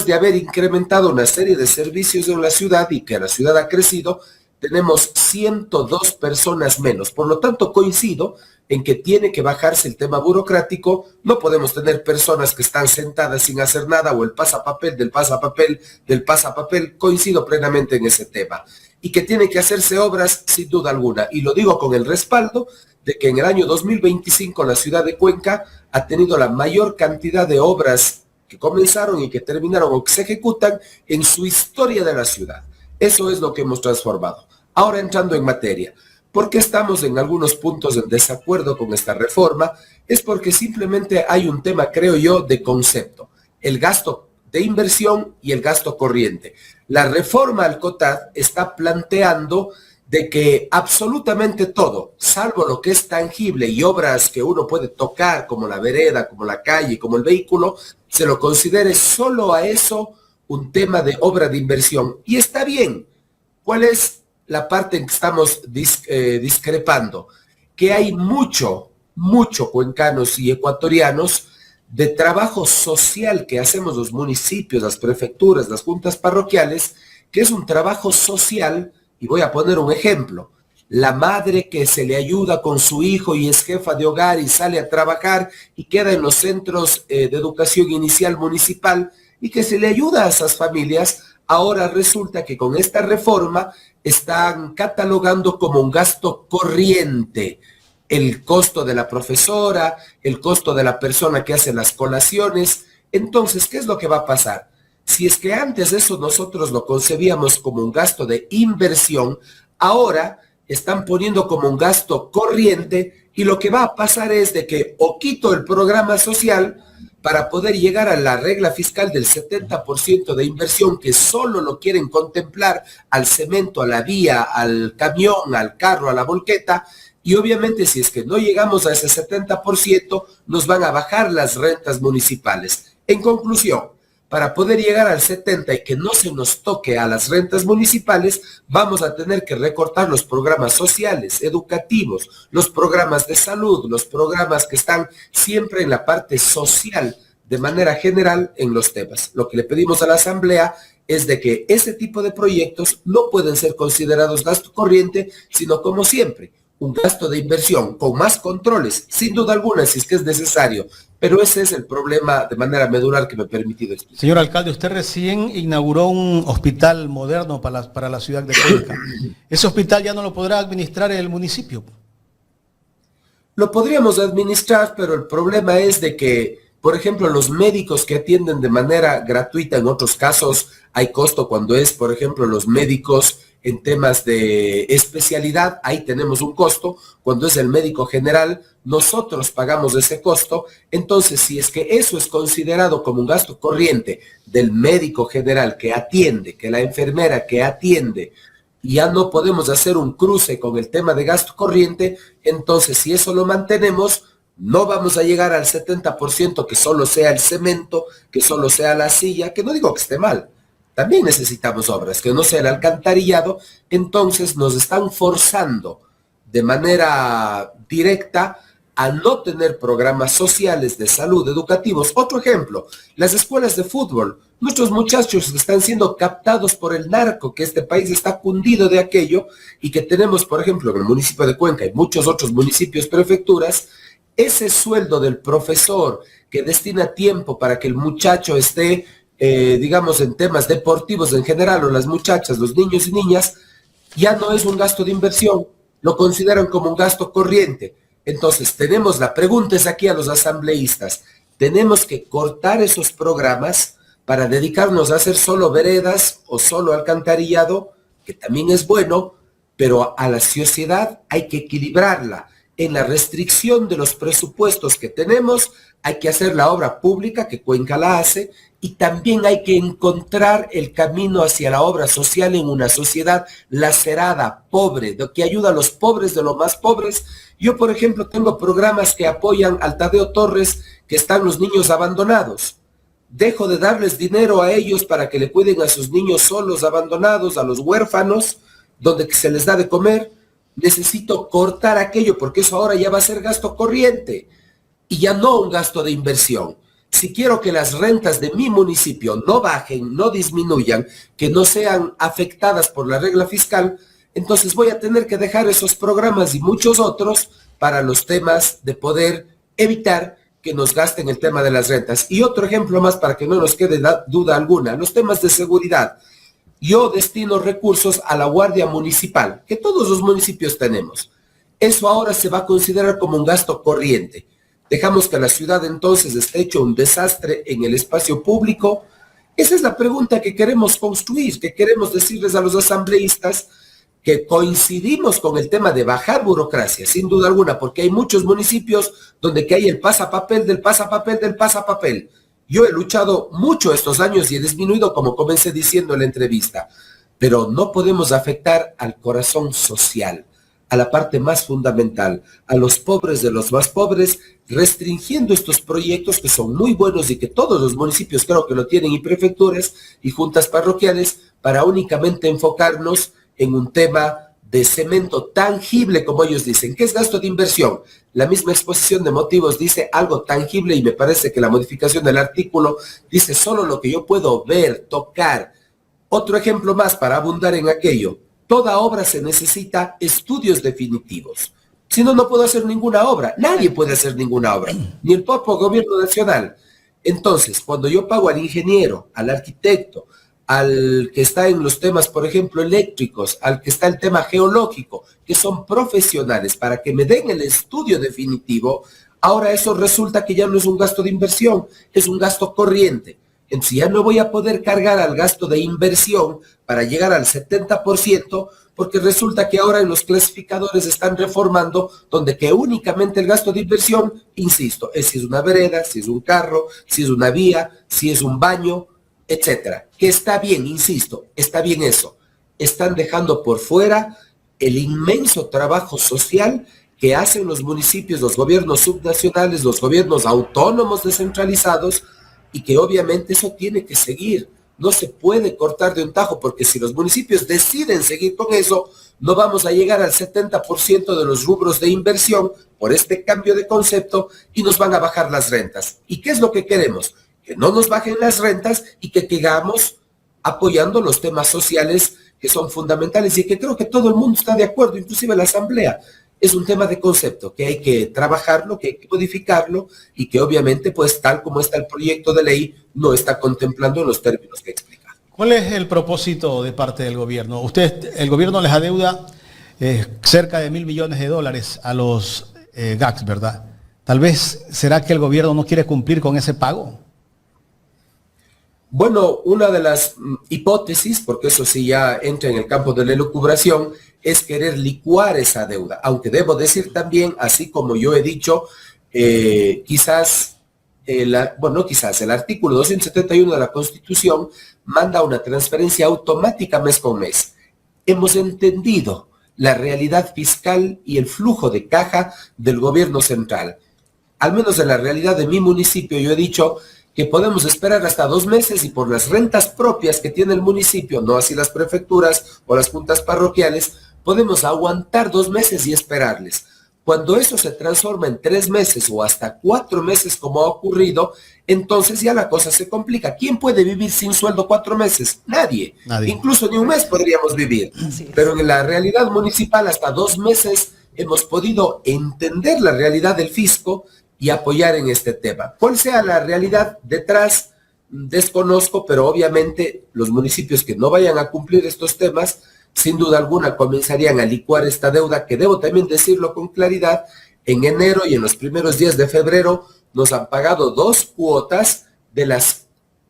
de haber incrementado una serie de servicios en la ciudad y que la ciudad ha crecido, tenemos 102 personas menos. Por lo tanto, coincido en que tiene que bajarse el tema burocrático. No podemos tener personas que están sentadas sin hacer nada, o el pasapapel del pasapapel del pasapapel. Coincido plenamente en ese tema. Y que tiene que hacerse obras sin duda alguna. Y lo digo con el respaldo de que en el año 2025 la ciudad de Cuenca ha tenido la mayor cantidad de obras que comenzaron y que terminaron o que se ejecutan en su historia de la ciudad. Eso es lo que hemos transformado. Ahora, entrando en materia, ¿por qué estamos en algunos puntos en desacuerdo con esta reforma? Es porque simplemente hay un tema, creo yo, de concepto. El gasto de inversión y el gasto corriente. La reforma al COTAD está planteando de que absolutamente todo, salvo lo que es tangible y obras que uno puede tocar, como la vereda, como la calle, como el vehículo, se lo considere solo a eso un tema de obra de inversión. Y está bien. ¿Cuál es la parte en que estamos discrepando? Que hay mucho cuencanos y ecuatorianos de trabajo social que hacemos los municipios, las prefecturas, las juntas parroquiales, que es un trabajo social. Y voy a poner un ejemplo. La madre que se le ayuda con su hijo y es jefa de hogar y sale a trabajar y queda en los centros de educación inicial municipal y que se le ayuda a esas familias, ahora resulta que con esta reforma están catalogando como un gasto corriente el costo de la profesora, el costo de la persona que hace las colaciones. Entonces, ¿qué es lo que va a pasar? Si es que antes eso nosotros lo concebíamos como un gasto de inversión, ahora están poniendo como un gasto corriente, y lo que va a pasar es de que o quito el programa social para poder llegar a la regla fiscal del 70% de inversión, que solo lo quieren contemplar al cemento, a la vía, al camión, al carro, a la volqueta, y obviamente si es que no llegamos a ese 70%, nos van a bajar las rentas municipales. En conclusión, para poder llegar al 70 y que no se nos toque a las rentas municipales, vamos a tener que recortar los programas sociales, educativos, los programas de salud, los programas que están siempre en la parte social, de manera general en los temas. Lo que le pedimos a la Asamblea es de que ese tipo de proyectos no pueden ser considerados gasto corriente, sino como siempre, un gasto de inversión con más controles, sin duda alguna, si es que es necesario. Pero ese es el problema de manera medular que me he permitido explicar. Señor alcalde, usted recién inauguró un hospital moderno para la ciudad de Cuenca. ¿Ese hospital ya no lo podrá administrar el municipio? Lo podríamos administrar, pero el problema es de que, por ejemplo, los médicos que atienden de manera gratuita, en otros casos hay costo cuando es, por ejemplo, los médicos en temas de especialidad, ahí tenemos un costo. Cuando es el médico general, nosotros pagamos ese costo. Entonces, si es que eso es considerado como un gasto corriente del médico general que atiende, que la enfermera que atiende, y ya no podemos hacer un cruce con el tema de gasto corriente, entonces si eso lo mantenemos, no vamos a llegar al 70% que solo sea el cemento, que solo sea la silla, que no digo que esté mal. También necesitamos obras, que no sea el alcantarillado. Entonces nos están forzando de manera directa a no tener programas sociales de salud, educativos. Otro ejemplo, las escuelas de fútbol. Nuestros muchachos están siendo captados por el narco, que este país está cundido de aquello, y que tenemos, por ejemplo, en el municipio de Cuenca y muchos otros municipios, prefecturas, ese sueldo del profesor que destina tiempo para que el muchacho esté digamos, en temas deportivos en general, o las muchachas, los niños y niñas, ya no es un gasto de inversión, lo consideran como un gasto corriente. Entonces, la pregunta es aquí a los asambleístas, tenemos que cortar esos programas para dedicarnos a hacer solo veredas o solo alcantarillado, que también es bueno, pero a la sociedad hay que equilibrarla. en la restricción de los presupuestos que tenemos, hay que hacer la obra pública, que Cuenca la hace, y también hay que encontrar el camino hacia la obra social en una sociedad lacerada, pobre, que ayuda a los pobres de los más pobres. Yo, por ejemplo, tengo programas que apoyan al Tadeo Torres, que están los niños abandonados. Dejo de darles dinero a ellos para que le cuiden a sus niños solos, abandonados, a los huérfanos, donde se les da de comer. Necesito cortar aquello, porque eso ahora ya va a ser gasto corriente y ya no un gasto de inversión. Si quiero que las rentas de mi municipio no bajen, no disminuyan, que no sean afectadas por la regla fiscal, entonces voy a tener que dejar esos programas y muchos otros para los temas de poder evitar que nos gasten el tema de las rentas. Y otro ejemplo más para que no nos quede duda alguna, los temas de seguridad. Yo destino recursos a la Guardia Municipal, que todos los municipios tenemos. Eso ahora se va a considerar como un gasto corriente. Dejamos que la ciudad entonces esté hecho un desastre en el espacio público. Esa es la pregunta que queremos construir, que queremos decirles a los asambleístas, que coincidimos con el tema de bajar burocracia, sin duda alguna, porque hay muchos municipios donde que hay el pasapapel del pasapapel del pasapapel. Yo he luchado mucho estos años y he disminuido, como comencé diciendo en la entrevista, pero no podemos afectar al corazón social, a la parte más fundamental, a los pobres de los más pobres, restringiendo estos proyectos que son muy buenos y que todos los municipios creo que lo tienen, y prefecturas y juntas parroquiales, para únicamente enfocarnos en un tema de cemento tangible, como ellos dicen. ¿Qué es gasto de inversión? La misma exposición de motivos dice algo tangible, y me parece que la modificación del artículo dice solo lo que yo puedo ver, tocar. Otro ejemplo más para abundar en aquello. Toda obra se necesita estudios definitivos. Si no, no puedo hacer ninguna obra. Nadie puede hacer ninguna obra, ni el propio gobierno nacional. Entonces, cuando yo pago al ingeniero, al arquitecto, al que está en los temas, por ejemplo, eléctricos, al que está el tema geológico, que son profesionales para que me den el estudio definitivo, ahora eso resulta que ya no es un gasto de inversión, es un gasto corriente. Entonces ya no voy a poder cargar al gasto de inversión para llegar al 70%, porque resulta que ahora en los clasificadores están reformando donde que únicamente el gasto de inversión, insisto, es si es una vereda, si es un carro, si es una vía, si es un baño, etcétera. Que está bien, insisto, está bien eso. Están dejando por fuera el inmenso trabajo social que hacen los municipios, los gobiernos subnacionales, los gobiernos autónomos descentralizados, y que obviamente eso tiene que seguir. No se puede cortar de un tajo, porque si los municipios deciden seguir con eso, no vamos a llegar al 70% de los rubros de inversión por este cambio de concepto, y nos van a bajar las rentas. ¿Y qué es lo que queremos? Que no nos bajen las rentas y que sigamos apoyando los temas sociales que son fundamentales, y que creo que todo el mundo está de acuerdo, inclusive la Asamblea. Es un tema de concepto que hay que trabajarlo, que hay que modificarlo, y que obviamente, pues tal como está el proyecto de ley, no está contemplando en los términos que explica. ¿Cuál es el propósito de parte del gobierno? El gobierno les adeuda cerca de $1.000 millones a los GACs, ¿verdad? Tal vez, ¿será que el gobierno no quiere cumplir con ese pago? Bueno, una de las hipótesis, porque eso sí ya entra en el campo de la elucubración, es querer licuar esa deuda. Aunque debo decir también, así como yo he dicho, el artículo 271 de la Constitución manda una transferencia automática mes con mes. Hemos entendido la realidad fiscal y el flujo de caja del gobierno central. Al menos en la realidad de mi municipio, yo he dicho que podemos esperar hasta 2 meses, y por las rentas propias que tiene el municipio, no así las prefecturas o las juntas parroquiales, podemos aguantar 2 meses y esperarles. Cuando eso se transforma en 3 meses o hasta 4 meses, como ha ocurrido, entonces ya la cosa se complica. ¿Quién puede vivir sin sueldo 4 meses? Nadie. Incluso ni un mes podríamos vivir. Pero en la realidad municipal, hasta 2 meses hemos podido entender la realidad del fisco y apoyar en este tema. ¿Cuál sea la realidad detrás? Desconozco, pero obviamente los municipios que no vayan a cumplir estos temas, sin duda alguna comenzarían a licuar esta deuda, que debo también decirlo con claridad, en enero y en los primeros días de febrero nos han pagado 2 cuotas de las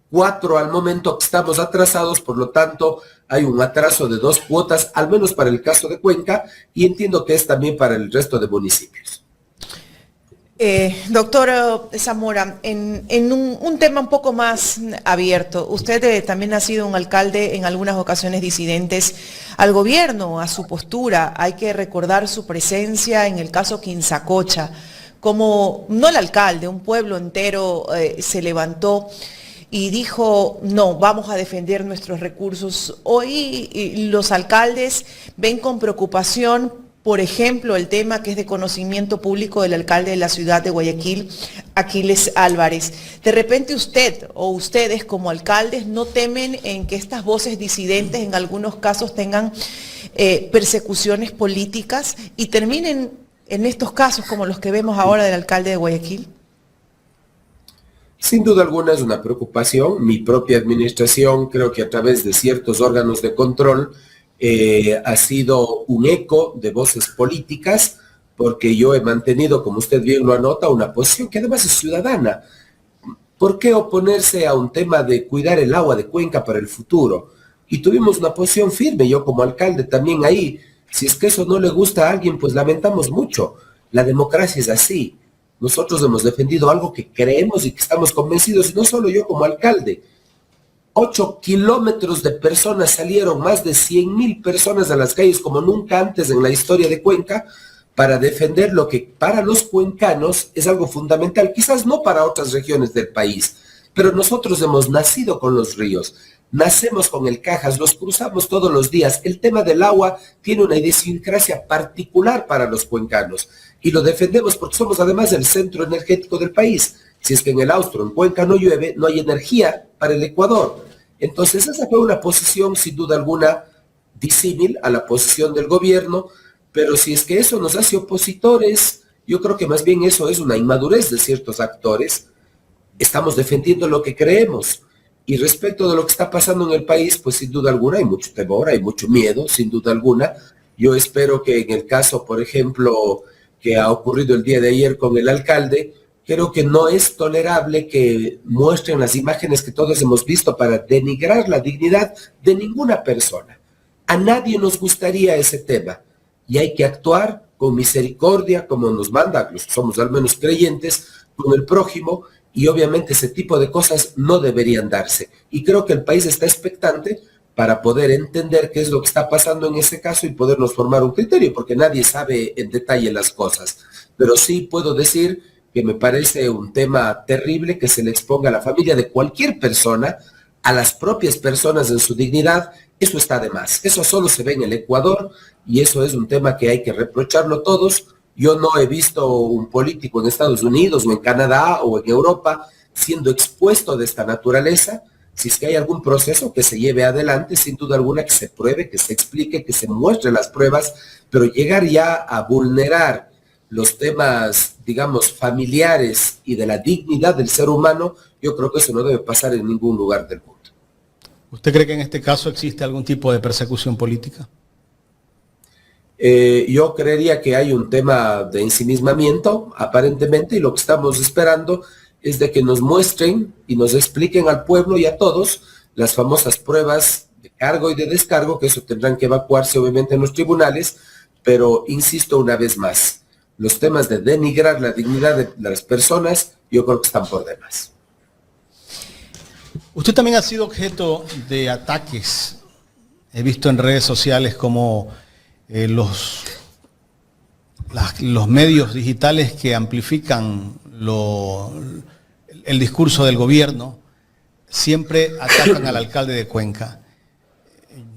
4 al momento, estamos atrasados, por lo tanto hay un atraso de 2 cuotas, al menos para el caso de Cuenca, y entiendo que es también para el resto de municipios. Doctor Zamora, en un tema un poco más abierto, usted también ha sido un alcalde en algunas ocasiones disidentes al gobierno, a su postura. Hay que recordar su presencia en el caso Quinzacocha, como no el alcalde, un pueblo entero se levantó y dijo, no, vamos a defender nuestros recursos. Hoy los alcaldes ven con preocupación, por ejemplo, el tema que es de conocimiento público del alcalde de la ciudad de Guayaquil, Aquiles Álvarez. De repente usted o ustedes como alcaldes no temen en que estas voces disidentes en algunos casos tengan persecuciones políticas y terminen en estos casos como los que vemos ahora del alcalde de Guayaquil. Sin duda alguna es una preocupación. Mi propia administración, creo que a través de ciertos órganos de control, ha sido un eco de voces políticas, porque yo he mantenido, como usted bien lo anota, una posición que además es ciudadana. ¿Por qué oponerse a un tema de cuidar el agua de Cuenca para el futuro? Y tuvimos una posición firme, yo como alcalde también ahí. Si es que eso no le gusta a alguien, pues lamentamos mucho. La democracia es así. Nosotros hemos defendido algo que creemos y que estamos convencidos, y no solo yo como alcalde. 8 kilómetros de personas salieron, más de 100,000 personas a las calles como nunca antes en la historia de Cuenca, para defender lo que para los cuencanos es algo fundamental, quizás no para otras regiones del país, pero nosotros hemos nacido con los ríos, nacemos con el Cajas, los cruzamos todos los días. El tema del agua tiene una idiosincrasia particular para los cuencanos y lo defendemos porque somos además el centro energético del país. Si es que en el Austro, en Cuenca, no llueve, no hay energía para el Ecuador. Entonces esa fue una posición sin duda alguna disímil a la posición del gobierno, pero si es que eso nos hace opositores, yo creo que más bien eso es una inmadurez de ciertos actores. Estamos defendiendo lo que creemos. Y respecto de lo que está pasando en el país, pues sin duda alguna hay mucho temor, hay mucho miedo, sin duda alguna. Yo espero que en el caso, por ejemplo, que ha ocurrido el día de ayer con el alcalde, creo que no es tolerable que muestren las imágenes que todos hemos visto para denigrar la dignidad de ninguna persona. A nadie nos gustaría ese tema y hay que actuar con misericordia, como nos manda, los que somos al menos creyentes, con el prójimo, y obviamente ese tipo de cosas no deberían darse. Y creo que el país está expectante para poder entender qué es lo que está pasando en ese caso y podernos formar un criterio, porque nadie sabe en detalle las cosas. Pero sí puedo decir que me parece un tema terrible que se le exponga a la familia de cualquier persona, a las propias personas en su dignidad. Eso está de más. Eso solo se ve en el Ecuador y eso es un tema que hay que reprocharlo todos. Yo no he visto un político en Estados Unidos o en Canadá o en Europa siendo expuesto de esta naturaleza. Si es que hay algún proceso que se lleve adelante, sin duda alguna que se pruebe, que se explique, que se muestren las pruebas, pero llegar ya a vulnerar los temas, digamos, familiares y de la dignidad del ser humano, yo creo que eso no debe pasar en ningún lugar del mundo. ¿Usted cree que en este caso existe algún tipo de persecución política? Yo creería que hay un tema de ensimismamiento, aparentemente, y lo que estamos esperando es de que nos muestren y nos expliquen al pueblo y a todos las famosas pruebas de cargo y de descargo, que eso tendrán que evacuarse obviamente en los tribunales, pero insisto una vez más, los temas de denigrar la dignidad de las personas, yo creo que están por demás. Usted también ha sido objeto de ataques. He visto en redes sociales como los medios digitales que amplifican el discurso del gobierno siempre atacan al alcalde de Cuenca.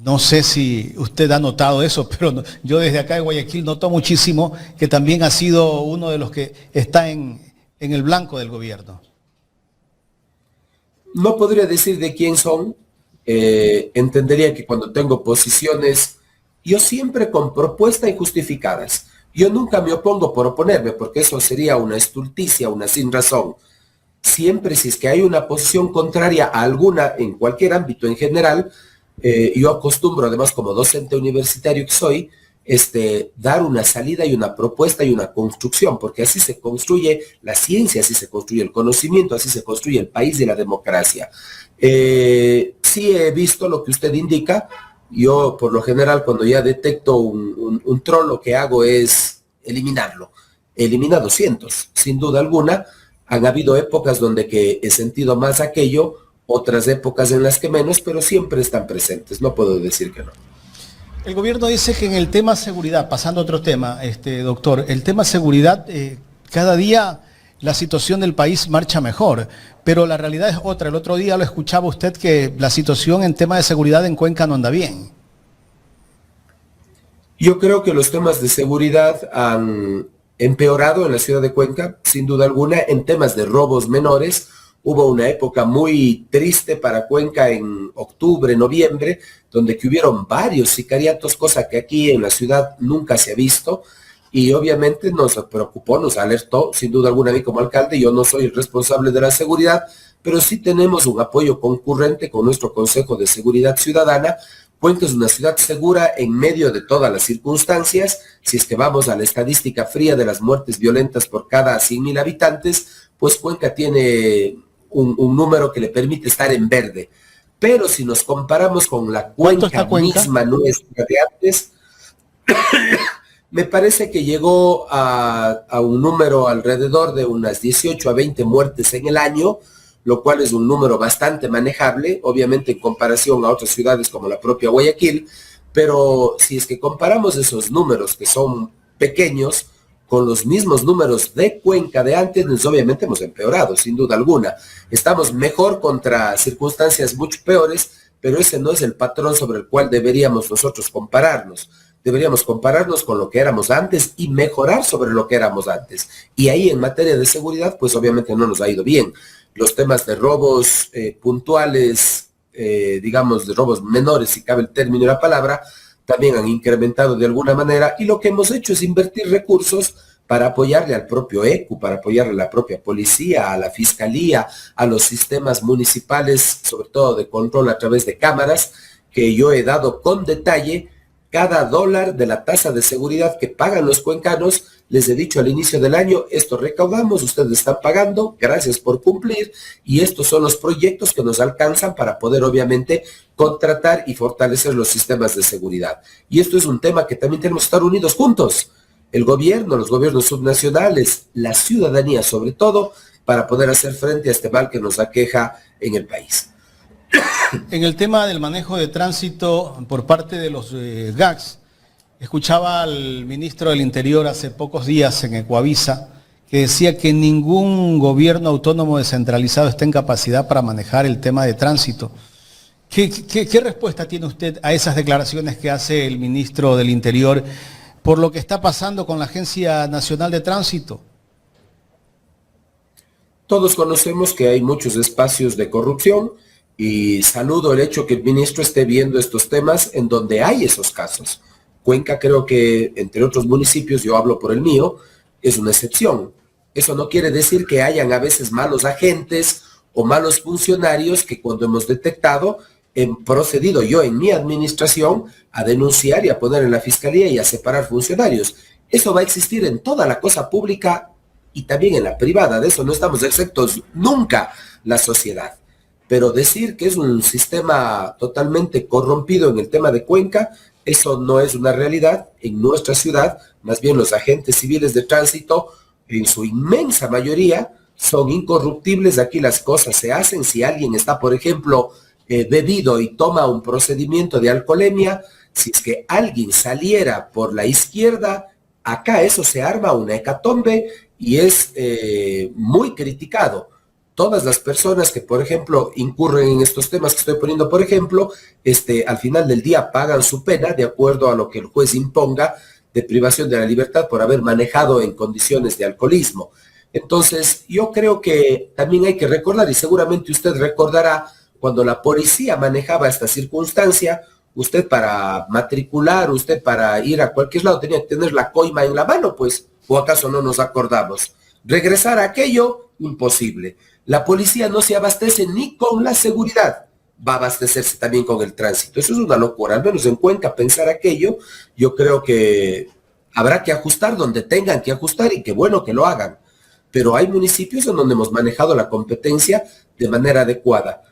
No sé si usted ha notado eso, pero yo desde acá de Guayaquil noto muchísimo que también ha sido uno de los que está en el blanco del gobierno. No podría decir de quién son. Entendería que cuando tengo posiciones, yo siempre con propuestas injustificadas. Yo nunca me opongo por oponerme, porque eso sería una estulticia, una sin razón. Siempre si es que hay una posición contraria a alguna en cualquier ámbito en general, yo acostumbro, además como docente universitario que soy, dar una salida y una propuesta y una construcción, porque así se construye la ciencia, así se construye el conocimiento, así se construye el país y la democracia. Sí he visto lo que usted indica. Yo, por lo general, cuando ya detecto un troll, lo que hago es eliminarlo. He eliminado cientos, sin duda alguna. Han habido épocas donde que he sentido más aquello, otras épocas en las que menos, pero siempre están presentes. No puedo decir que no. El gobierno dice que en el tema seguridad, pasando a otro tema, doctor, el tema seguridad, cada día la situación del país marcha mejor, pero la realidad es otra. El otro día lo escuchaba usted que la situación en tema de seguridad en Cuenca no anda bien. Yo creo que los temas de seguridad han empeorado en la ciudad de Cuenca, sin duda alguna. En temas de robos menores, hubo una época muy triste para Cuenca en octubre, noviembre, donde que hubieron varios sicariatos, cosa que aquí en la ciudad nunca se ha visto. Y obviamente nos preocupó, nos alertó, sin duda alguna a mí como alcalde. Yo no soy el responsable de la seguridad, pero sí tenemos un apoyo concurrente con nuestro Consejo de Seguridad Ciudadana. Cuenca es una ciudad segura en medio de todas las circunstancias. Si es que vamos a la estadística fría de las muertes violentas por cada 100.000 habitantes, pues Cuenca tiene un número que le permite estar en verde. Pero si nos comparamos con la Cuenca misma nuestra de antes, me parece que llegó a un número alrededor de unas 18 a 20 muertes en el año, lo cual es un número bastante manejable, obviamente en comparación a otras ciudades como la propia Guayaquil, pero si es que comparamos esos números que son pequeños con los mismos números de Cuenca de antes, pues obviamente hemos empeorado, sin duda alguna. Estamos mejor contra circunstancias mucho peores, pero ese no es el patrón sobre el cual deberíamos nosotros compararnos. Deberíamos compararnos con lo que éramos antes y mejorar sobre lo que éramos antes. Y ahí en materia de seguridad, pues obviamente no nos ha ido bien. Los temas de robos puntuales, digamos de robos menores, si cabe el término y la palabra, también han incrementado de alguna manera. Y lo que hemos hecho es invertir recursos para apoyarle al propio ECU, para apoyarle a la propia policía, a la fiscalía, a los sistemas municipales, sobre todo de control a través de cámaras, que yo he dado con detalle. Cada dólar de la tasa de seguridad que pagan los cuencanos, les he dicho al inicio del año, esto recaudamos, ustedes están pagando, gracias por cumplir, y estos son los proyectos que nos alcanzan para poder obviamente contratar y fortalecer los sistemas de seguridad. Y esto es un tema que también tenemos que estar unidos juntos, el gobierno, los gobiernos subnacionales, la ciudadanía sobre todo, para poder hacer frente a este mal que nos aqueja en el país. En el tema del manejo de tránsito por parte de los GACS, escuchaba al ministro del Interior hace pocos días en Ecuavisa que decía que ningún gobierno autónomo descentralizado está en capacidad para manejar el tema de tránsito. ¿Qué respuesta tiene usted a esas declaraciones que hace el ministro del Interior por lo que está pasando con la Agencia Nacional de Tránsito? Todos conocemos que hay muchos espacios de corrupción. Y saludo el hecho que el ministro esté viendo estos temas en donde hay esos casos. Cuenca creo que, entre otros municipios, yo hablo por el mío, es una excepción. Eso no quiere decir que hayan a veces malos agentes o malos funcionarios que cuando hemos detectado, he procedido yo en mi administración a denunciar y a poner en la fiscalía y a separar funcionarios. Eso va a existir en toda la cosa pública y también en la privada. De eso no estamos exentos nunca la sociedad. Pero decir que es un sistema totalmente corrompido en el tema de Cuenca, eso no es una realidad en nuestra ciudad. Más bien los agentes civiles de tránsito, en su inmensa mayoría, son incorruptibles. Aquí las cosas se hacen. Si alguien está, por ejemplo, bebido y toma un procedimiento de alcoholemia, si es que alguien saliera por la izquierda, acá eso se arma una hecatombe y es muy criticado. Todas las personas que, por ejemplo, incurren en estos temas que estoy poniendo, por ejemplo, al final del día pagan su pena de acuerdo a lo que el juez imponga de privación de la libertad por haber manejado en condiciones de alcoholismo. Entonces, yo creo que también hay que recordar, y seguramente usted recordará, cuando la policía manejaba esta circunstancia, usted para matricular, usted para ir a cualquier lado tenía que tener la coima en la mano, pues, ¿o acaso no nos acordamos? Regresar a aquello, imposible. La policía no se abastece ni con la seguridad, va a abastecerse también con el tránsito. Eso es una locura, al menos en Cuenca pensar aquello, yo creo que habrá que ajustar donde tengan que ajustar y qué bueno que lo hagan. Pero hay municipios en donde hemos manejado la competencia de manera adecuada.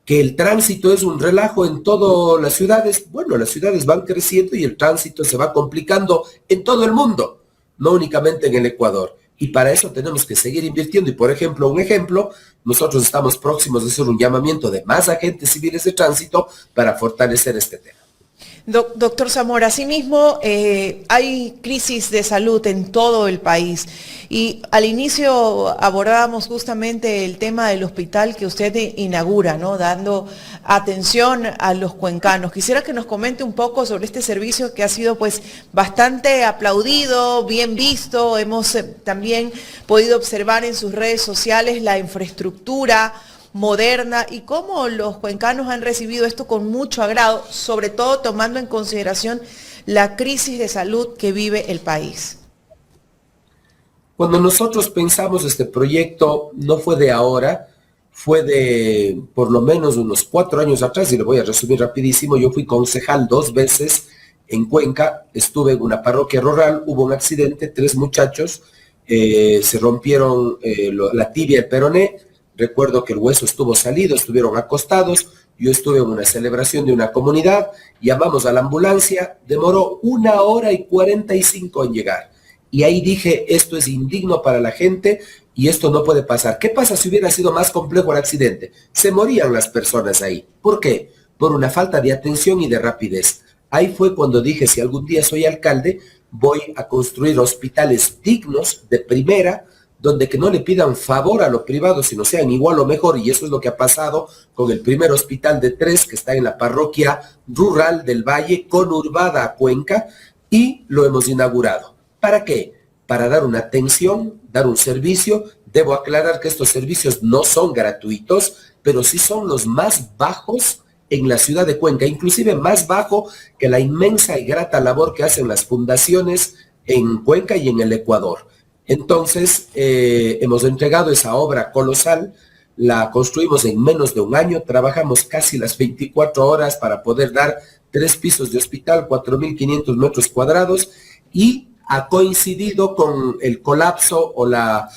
Que el tránsito es un relajo en todas las ciudades, bueno, las ciudades van creciendo y el tránsito se va complicando en todo el mundo, no únicamente en el Ecuador. Y para eso tenemos que seguir invirtiendo. Y por ejemplo, nosotros estamos próximos de hacer un llamamiento de más agentes civiles de tránsito para fortalecer este tema. Doctor Zamora, asimismo hay crisis de salud en todo el país y al inicio abordábamos justamente el tema del hospital que usted inaugura, ¿no? Dando atención a los cuencanos. Quisiera que nos comente un poco sobre este servicio que ha sido pues bastante aplaudido, bien visto. Hemos también podido observar en sus redes sociales la infraestructura moderna y cómo los cuencanos han recibido esto con mucho agrado, sobre todo tomando en consideración la crisis de salud que vive el país. Cuando nosotros pensamos este proyecto, no fue de ahora, fue de por lo menos unos 4 años atrás, y lo voy a resumir rapidísimo. Yo fui concejal 2 veces en Cuenca, estuve en una parroquia rural, hubo un accidente, 3 muchachos, se rompieron la tibia y el peroné. Recuerdo que el hueso estuvo salido, estuvieron acostados, yo estuve en una celebración de una comunidad, llamamos a la ambulancia, demoró 1 hora y 45 en llegar. Y ahí dije, esto es indigno para la gente y esto no puede pasar. ¿Qué pasa si hubiera sido más complejo el accidente? Se morían las personas ahí. ¿Por qué? Por una falta de atención y de rapidez. Ahí fue cuando dije, si algún día soy alcalde, voy a construir hospitales dignos, de primera, donde que no le pidan favor a lo privado, sino sean igual o mejor, y eso es lo que ha pasado con el primer hospital de 3 que está en la parroquia rural del Valle, conurbada a Cuenca, y lo hemos inaugurado. ¿Para qué? Para dar una atención, dar un servicio. Debo aclarar que estos servicios no son gratuitos, pero sí son los más bajos en la ciudad de Cuenca, inclusive más bajo que la inmensa y grata labor que hacen las fundaciones en Cuenca y en el Ecuador. Entonces, hemos entregado esa obra colosal, la construimos en menos de 1 año, trabajamos casi las 24 horas para poder dar 3 pisos de hospital, 4.500 metros cuadrados, y ha coincidido con el colapso o la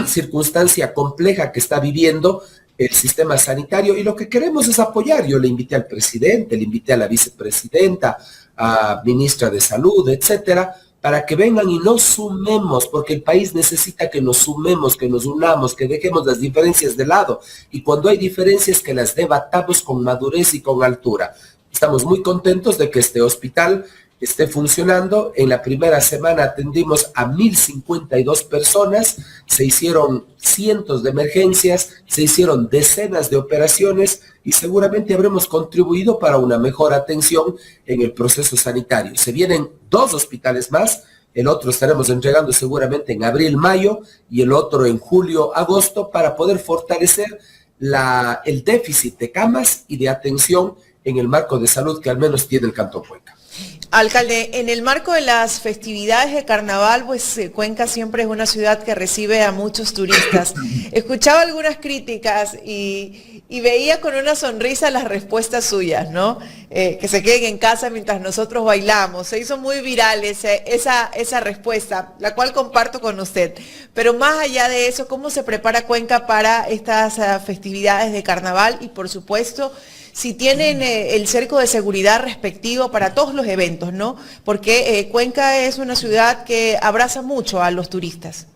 circunstancia compleja que está viviendo el sistema sanitario, y lo que queremos es apoyar. Yo le invité al presidente, le invité a la vicepresidenta, a ministra de Salud, etcétera, para que vengan y nos sumemos, porque el país necesita que nos sumemos, que nos unamos, que dejemos las diferencias de lado, y cuando hay diferencias que las debatamos con madurez y con altura. Estamos muy contentos de que este hospital esté funcionando. En la primera semana atendimos a 1.052 personas, se hicieron cientos de emergencias, se hicieron decenas de operaciones y seguramente habremos contribuido para una mejor atención en el proceso sanitario. Se vienen 2 hospitales más, el otro estaremos entregando seguramente en abril, mayo y el otro en julio, agosto, para poder fortalecer el déficit de camas y de atención en el marco de salud que al menos tiene el Cantón Cuenca. Alcalde, en el marco de las festividades de carnaval, pues Cuenca siempre es una ciudad que recibe a muchos turistas. Escuchaba algunas críticas y veía con una sonrisa las respuestas suyas, ¿no? Que se queden en casa mientras nosotros bailamos. Se hizo muy viral esa respuesta, la cual comparto con usted. Pero más allá de eso, ¿cómo se prepara Cuenca para estas festividades de carnaval? Y por supuesto, si tienen el cerco de seguridad respectivo para todos los eventos, ¿no? Porque Cuenca es una ciudad que abraza mucho a los turistas.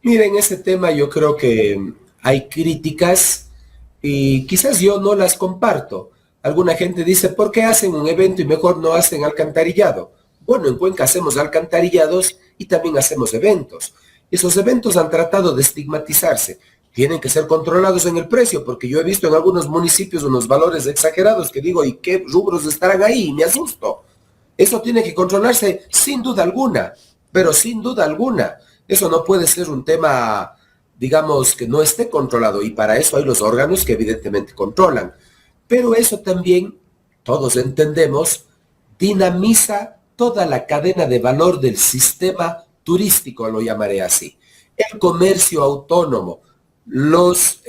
Miren, ese tema yo creo que hay críticas y quizás yo no las comparto. Alguna gente dice, ¿por qué hacen un evento y mejor no hacen alcantarillado? Bueno, en Cuenca hacemos alcantarillados y también hacemos eventos. Esos eventos han tratado de estigmatizarse. Tienen que ser controlados en el precio, porque yo he visto en algunos municipios unos valores exagerados que digo, ¿y qué rubros estarán ahí? Y me asusto. Eso tiene que controlarse sin duda alguna, pero sin duda alguna. Eso no puede ser un tema, digamos, que no esté controlado, y para eso hay los órganos que evidentemente controlan. Pero eso también, todos entendemos, dinamiza toda la cadena de valor del sistema turístico, lo llamaré así. El comercio autónomo. los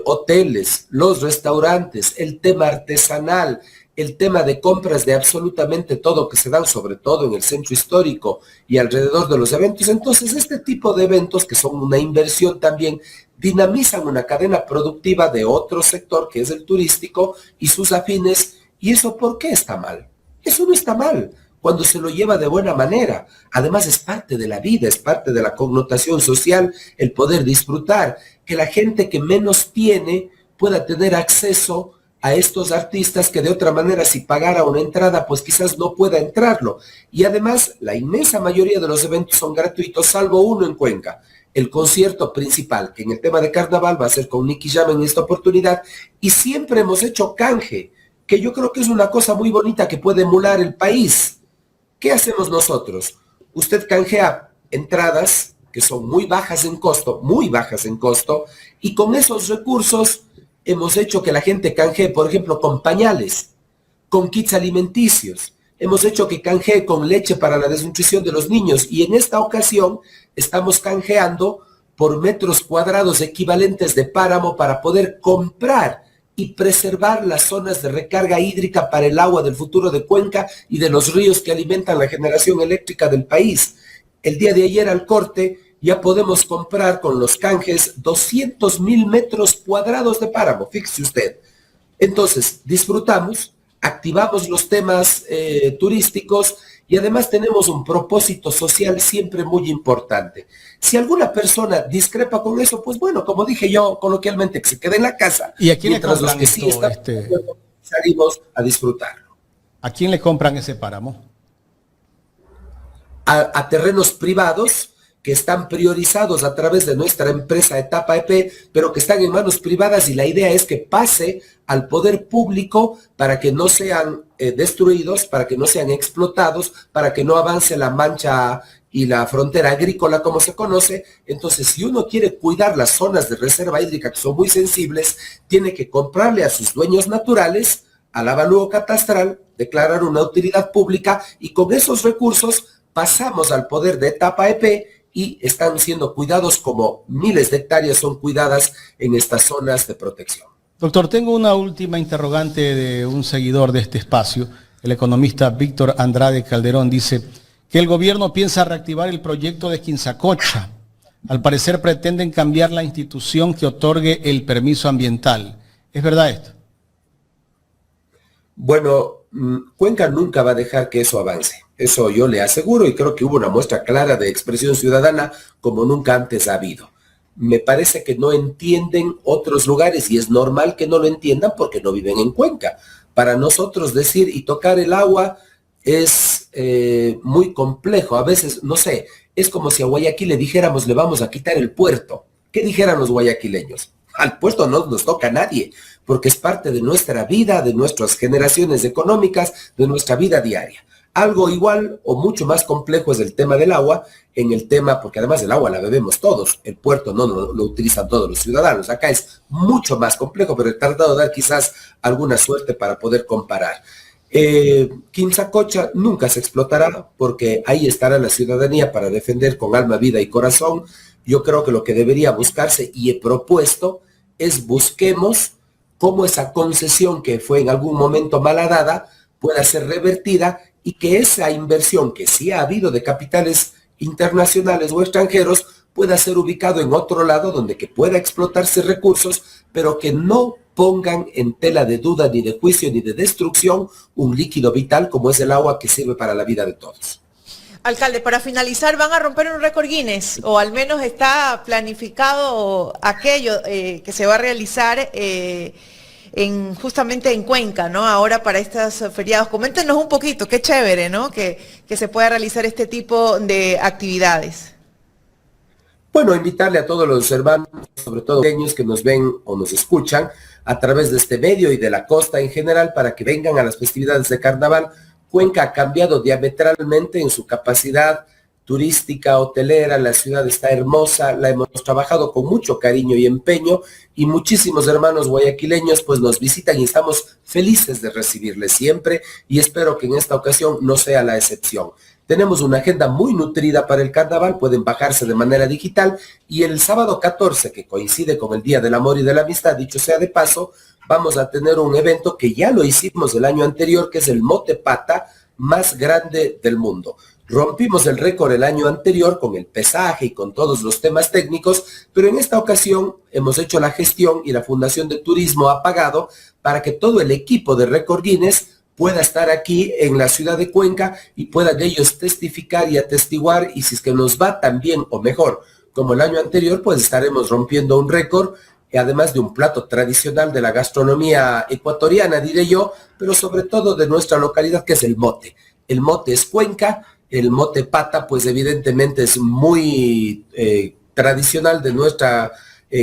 hoteles, los restaurantes, el tema artesanal, el tema de compras de absolutamente todo que se dan, sobre todo en el centro histórico y alrededor de los eventos. Entonces, este tipo de eventos, que son una inversión también, dinamizan una cadena productiva de otro sector, que es el turístico, y sus afines. ¿Y eso por qué está mal? Eso no está mal cuando se lo lleva de buena manera. Además, es parte de la vida, es parte de la connotación social, el poder disfrutar, que la gente que menos tiene pueda tener acceso a estos artistas que de otra manera, si pagara una entrada, pues quizás no pueda entrarlo. Y además, la inmensa mayoría de los eventos son gratuitos, salvo uno en Cuenca, el concierto principal, que en el tema de carnaval va a ser con Nicky Jam en esta oportunidad, y siempre hemos hecho canje, que yo creo que es una cosa muy bonita que puede emular el país. ¿Qué hacemos nosotros? Usted canjea entradas que son muy bajas en costo, y con esos recursos hemos hecho que la gente canjee, por ejemplo, con pañales, con kits alimenticios. Hemos hecho que canjee con leche para la desnutrición de los niños. Y en esta ocasión estamos canjeando por metros cuadrados equivalentes de páramo para poder comprar y preservar las zonas de recarga hídrica para el agua del futuro de Cuenca y de los ríos que alimentan la generación eléctrica del país. El día de ayer al corte ya podemos comprar con los canjes 200,000 metros cuadrados de páramo, fíjese usted. Entonces, disfrutamos, activamos los temas turísticos y además tenemos un propósito social siempre muy importante. Si alguna persona discrepa con eso, pues bueno, como dije yo coloquialmente, que se quede en la casa. ¿Y a quién le mientras compran los que sí están salimos a disfrutarlo. ¿A quién le compran ese páramo? A terrenos privados que están priorizados a través de nuestra empresa Etapa EP, pero que están en manos privadas, y la idea es que pase al poder público para que no sean destruidos, para que no sean explotados, para que no avance la mancha y la frontera agrícola como se conoce. Entonces, si uno quiere cuidar las zonas de reserva hídrica que son muy sensibles, tiene que comprarle a sus dueños naturales, al avalúo catastral, declarar una utilidad pública, y con esos recursos pasamos al poder de Etapa EP y están siendo cuidados como miles de hectáreas son cuidadas en estas zonas de protección. Doctor, tengo una última interrogante de un seguidor de este espacio. El economista Víctor Andrade Calderón dice que el gobierno piensa reactivar el proyecto de Quinzacocha. Al parecer pretenden cambiar la institución que otorgue el permiso ambiental. ¿Es verdad esto? Bueno, Cuenca nunca va a dejar que eso avance. Eso yo le aseguro, y creo que hubo una muestra clara de expresión ciudadana como nunca antes ha habido. Me parece que no entienden otros lugares, y es normal que no lo entiendan porque no viven en Cuenca. Para nosotros decir y tocar el agua es muy complejo. A veces, no sé, es como si a Guayaquil le dijéramos le vamos a quitar el puerto. ¿Qué dijeran los guayaquileños? Al puerto no nos toca a nadie, porque es parte de nuestra vida, de nuestras generaciones económicas, de nuestra vida diaria. Algo igual o mucho más complejo es el tema del agua, en el tema, porque además el agua la bebemos todos, el puerto no lo utilizan todos los ciudadanos. Acá es mucho más complejo, pero he tratado de dar quizás alguna suerte para poder comparar. Quinzacocha nunca se explotará porque ahí estará la ciudadanía para defender con alma, vida y corazón. Yo creo que lo que debería buscarse, y he propuesto, es busquemos cómo esa concesión que fue en algún momento mala dada pueda ser revertida, y que esa inversión que sí ha habido de capitales internacionales o extranjeros pueda ser ubicado en otro lado donde que pueda explotarse recursos, pero que no pongan en tela de duda, ni de juicio, ni de destrucción un líquido vital como es el agua, que sirve para la vida de todos. Alcalde, para finalizar, ¿van a romper un récord Guinness? O al menos está planificado aquello que se va a realizar justamente en Cuenca, ¿no? Ahora para estos feriados. Coméntenos un poquito, qué chévere, ¿no? Que se pueda realizar este tipo de actividades. Bueno, invitarle a todos los hermanos, sobre todo pequeños que nos ven o nos escuchan a través de este medio y de la costa en general, para que vengan a las festividades de carnaval. Cuenca ha cambiado diametralmente en su capacidad turística, hotelera, la ciudad está hermosa, la hemos trabajado con mucho cariño y empeño, y muchísimos hermanos guayaquileños pues nos visitan y estamos felices de recibirles siempre, y espero que en esta ocasión no sea la excepción. Tenemos una agenda muy nutrida para el carnaval, pueden bajarse de manera digital, y el sábado 14, que coincide con el Día del Amor y de la Amistad, dicho sea de paso, vamos a tener un evento que ya lo hicimos el año anterior, que es el Mote Pata más grande del mundo. Rompimos el récord el año anterior con el pesaje y con todos los temas técnicos, pero en esta ocasión hemos hecho la gestión y la Fundación de Turismo ha pagado para que todo el equipo de Récord Guinness pueda estar aquí en la ciudad de Cuenca y puedan ellos testificar y atestiguar, y si es que nos va tan bien o mejor como el año anterior, pues estaremos rompiendo un récord, además de un plato tradicional de la gastronomía ecuatoriana, diré yo, pero sobre todo de nuestra localidad, que es el mote. El mote es Cuenca, el mote pata, pues evidentemente es muy tradicional de nuestra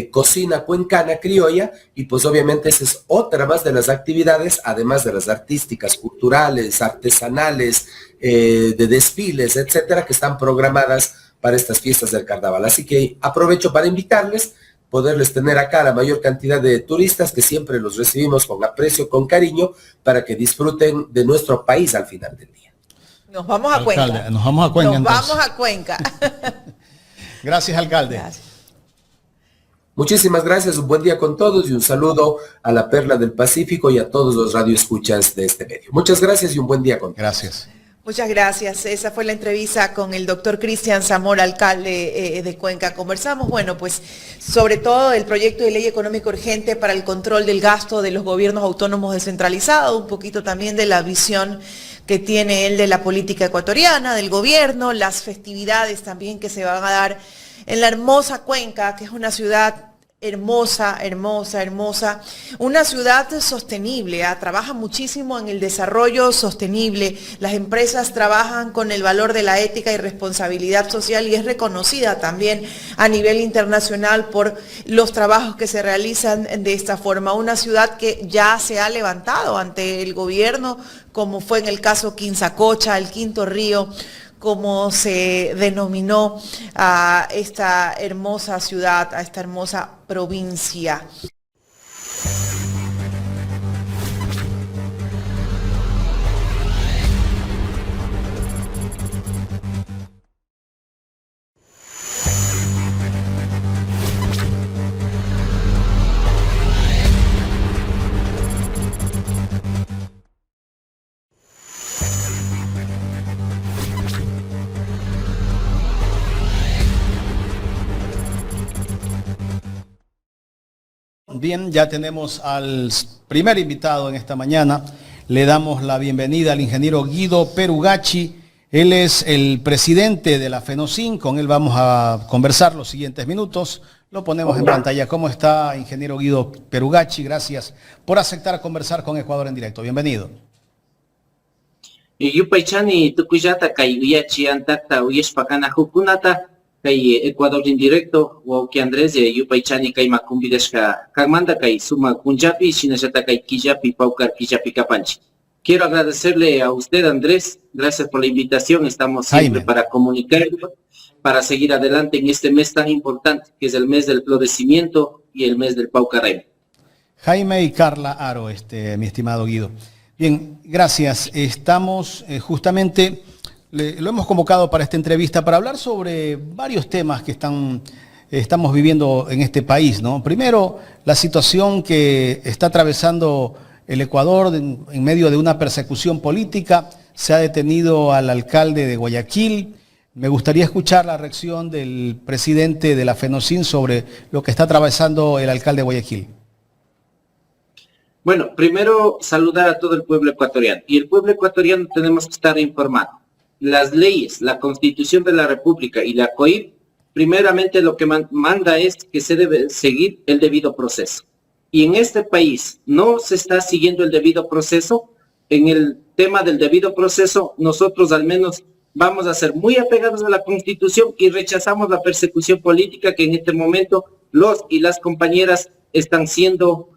cocina cuencana criolla, y pues obviamente esa es otra más de las actividades, además de las artísticas, culturales, artesanales, de desfiles, etcétera, que están programadas para estas fiestas del carnaval. Así que aprovecho para invitarles, poderles tener acá la mayor cantidad de turistas, que siempre los recibimos con aprecio, con cariño, para que disfruten de nuestro país al final del día. Nos vamos a Cuenca. Alcalde, nos vamos a Cuenca. Nos vamos a Cuenca. Gracias, alcalde. Gracias. Muchísimas gracias, un buen día con todos y un saludo a la Perla del Pacífico y a todos los radioescuchas de este medio. Muchas gracias y un buen día con todos. Gracias. Muchas gracias. Esa fue la entrevista con el doctor Cristian Zamora, alcalde de Cuenca. Conversamos, bueno, pues sobre todo el proyecto de ley económica urgente para el control del gasto de los gobiernos autónomos descentralizados, un poquito también de la visión que tiene él de la política ecuatoriana, del gobierno, las festividades también que se van a dar en la hermosa Cuenca, que es una ciudad hermosa, hermosa, hermosa, una ciudad sostenible, trabaja muchísimo en el desarrollo sostenible, las empresas trabajan con el valor de la ética y responsabilidad social y es reconocida también a nivel internacional por los trabajos que se realizan de esta forma, una ciudad que ya se ha levantado ante el gobierno, como fue en el caso Quinzacocha, el Quinto Río, como se denominó a esta hermosa ciudad, a esta hermosa provincia. Bien, ya tenemos al primer invitado en esta mañana. Le damos la bienvenida al ingeniero Guido Perugacci. Él es el presidente de la FENOCIN. Con él vamos a conversar los siguientes minutos. Lo ponemos en pantalla. ¿Cómo está, ingeniero Guido Perugacci? Gracias por aceptar conversar con Ecuador en directo. Bienvenido. Yupaychani tukuyata kay uyachi antata uyashpakana hukunata kay Ecuador en directo Wauki Andrés Yupaychani kay makumbideshka kagmanda kay suma kunjapi shinashata kay kijapi paukar kijapi kapanchi. Quiero agradecerle a usted, Andrés, gracias por la invitación, estamos siempre para comunicar, para seguir adelante en este mes tan importante que es el mes del florecimiento y el mes del Paucarrey. Jaime y Carla Aro, mi estimado Guido. Bien, gracias. Estamos justamente, lo hemos convocado para esta entrevista para hablar sobre varios temas que estamos viviendo en este país, ¿no? Primero, la situación que está atravesando el Ecuador en medio de una persecución política. Se ha detenido al alcalde de Guayaquil. Me gustaría escuchar la reacción del presidente de la FENOCIN sobre lo que está atravesando el alcalde de Guayaquil. Bueno, primero saludar a todo el pueblo ecuatoriano. Y el pueblo ecuatoriano tenemos que estar informado. Las leyes, la Constitución de la República y la COIP, primeramente lo que manda es que se debe seguir el debido proceso. Y en este país no se está siguiendo el debido proceso. En el tema del debido proceso, nosotros al menos vamos a ser muy apegados a la Constitución y rechazamos la persecución política que en este momento los y las compañeras están siendo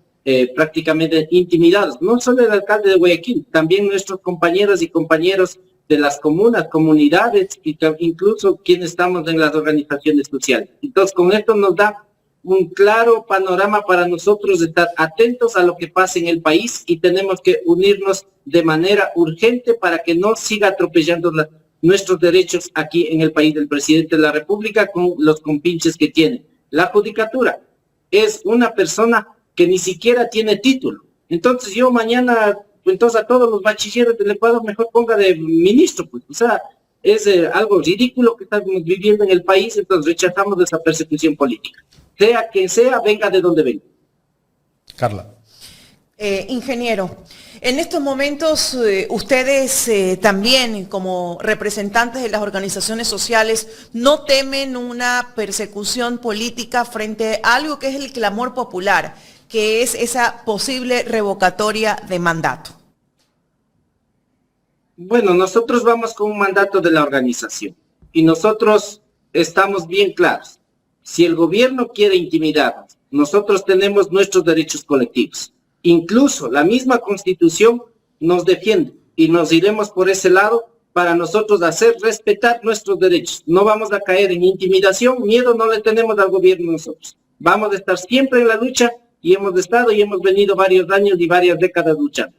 prácticamente intimidados. No solo el alcalde de Guayaquil, también nuestros compañeros y compañeros de las comunas, comunidades, y incluso quienes estamos en las organizaciones sociales. Entonces, con esto nos da un claro panorama para nosotros estar atentos a lo que pasa en el país y tenemos que unirnos de manera urgente para que no siga atropellando nuestros derechos aquí en el país del presidente de la República con los compinches que tiene. La judicatura es una persona que ni siquiera tiene título. Entonces yo mañana, entonces a todos los bachilleros del Ecuador mejor ponga de ministro, pues. O sea, es algo ridículo que estamos viviendo en el país, entonces rechazamos esa persecución política. Sea quien sea, venga de donde venga. Carla. Ingeniero, en estos momentos ustedes también como representantes de las organizaciones sociales no temen una persecución política frente a algo que es el clamor popular, que es esa posible revocatoria de mandato. Bueno, nosotros vamos con un mandato de la organización y nosotros estamos bien claros. Si el gobierno quiere intimidarnos, nosotros tenemos nuestros derechos colectivos. Incluso la misma Constitución nos defiende y nos iremos por ese lado para nosotros hacer respetar nuestros derechos. No vamos a caer en intimidación, miedo no le tenemos al gobierno nosotros. Vamos a estar siempre en la lucha y hemos estado y hemos venido varios años y varias décadas luchando.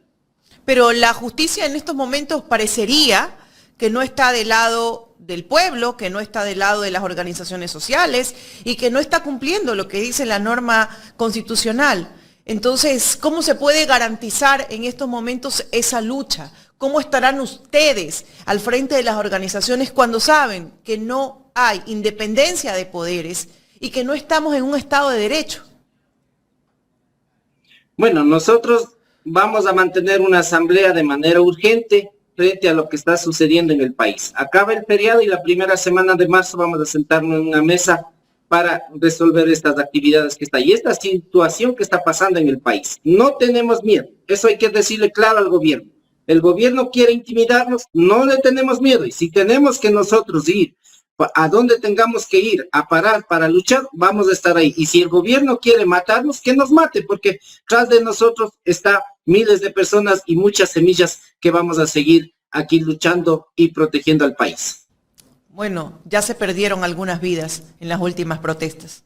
Pero la justicia en estos momentos parecería que no está del lado del pueblo, que no está del lado de las organizaciones sociales y que no está cumpliendo lo que dice la norma constitucional. Entonces, ¿cómo se puede garantizar en estos momentos esa lucha? ¿Cómo estarán ustedes al frente de las organizaciones cuando saben que no hay independencia de poderes y que no estamos en un Estado de Derecho? Bueno, nosotros vamos a mantener una asamblea de manera urgente frente a lo que está sucediendo en el país. Acaba el feriado y la primera semana de marzo vamos a sentarnos en una mesa para resolver estas actividades que está y esta situación que está pasando en el país. No tenemos miedo, eso hay que decirle claro al gobierno. El gobierno quiere intimidarnos, no le tenemos miedo y si tenemos que nosotros ir a donde tengamos que ir a parar para luchar, vamos a estar ahí. Y si el gobierno quiere matarnos, que nos mate, porque tras de nosotros está miles de personas y muchas semillas que vamos a seguir aquí luchando y protegiendo al país. Bueno, ya se perdieron algunas vidas en las últimas protestas.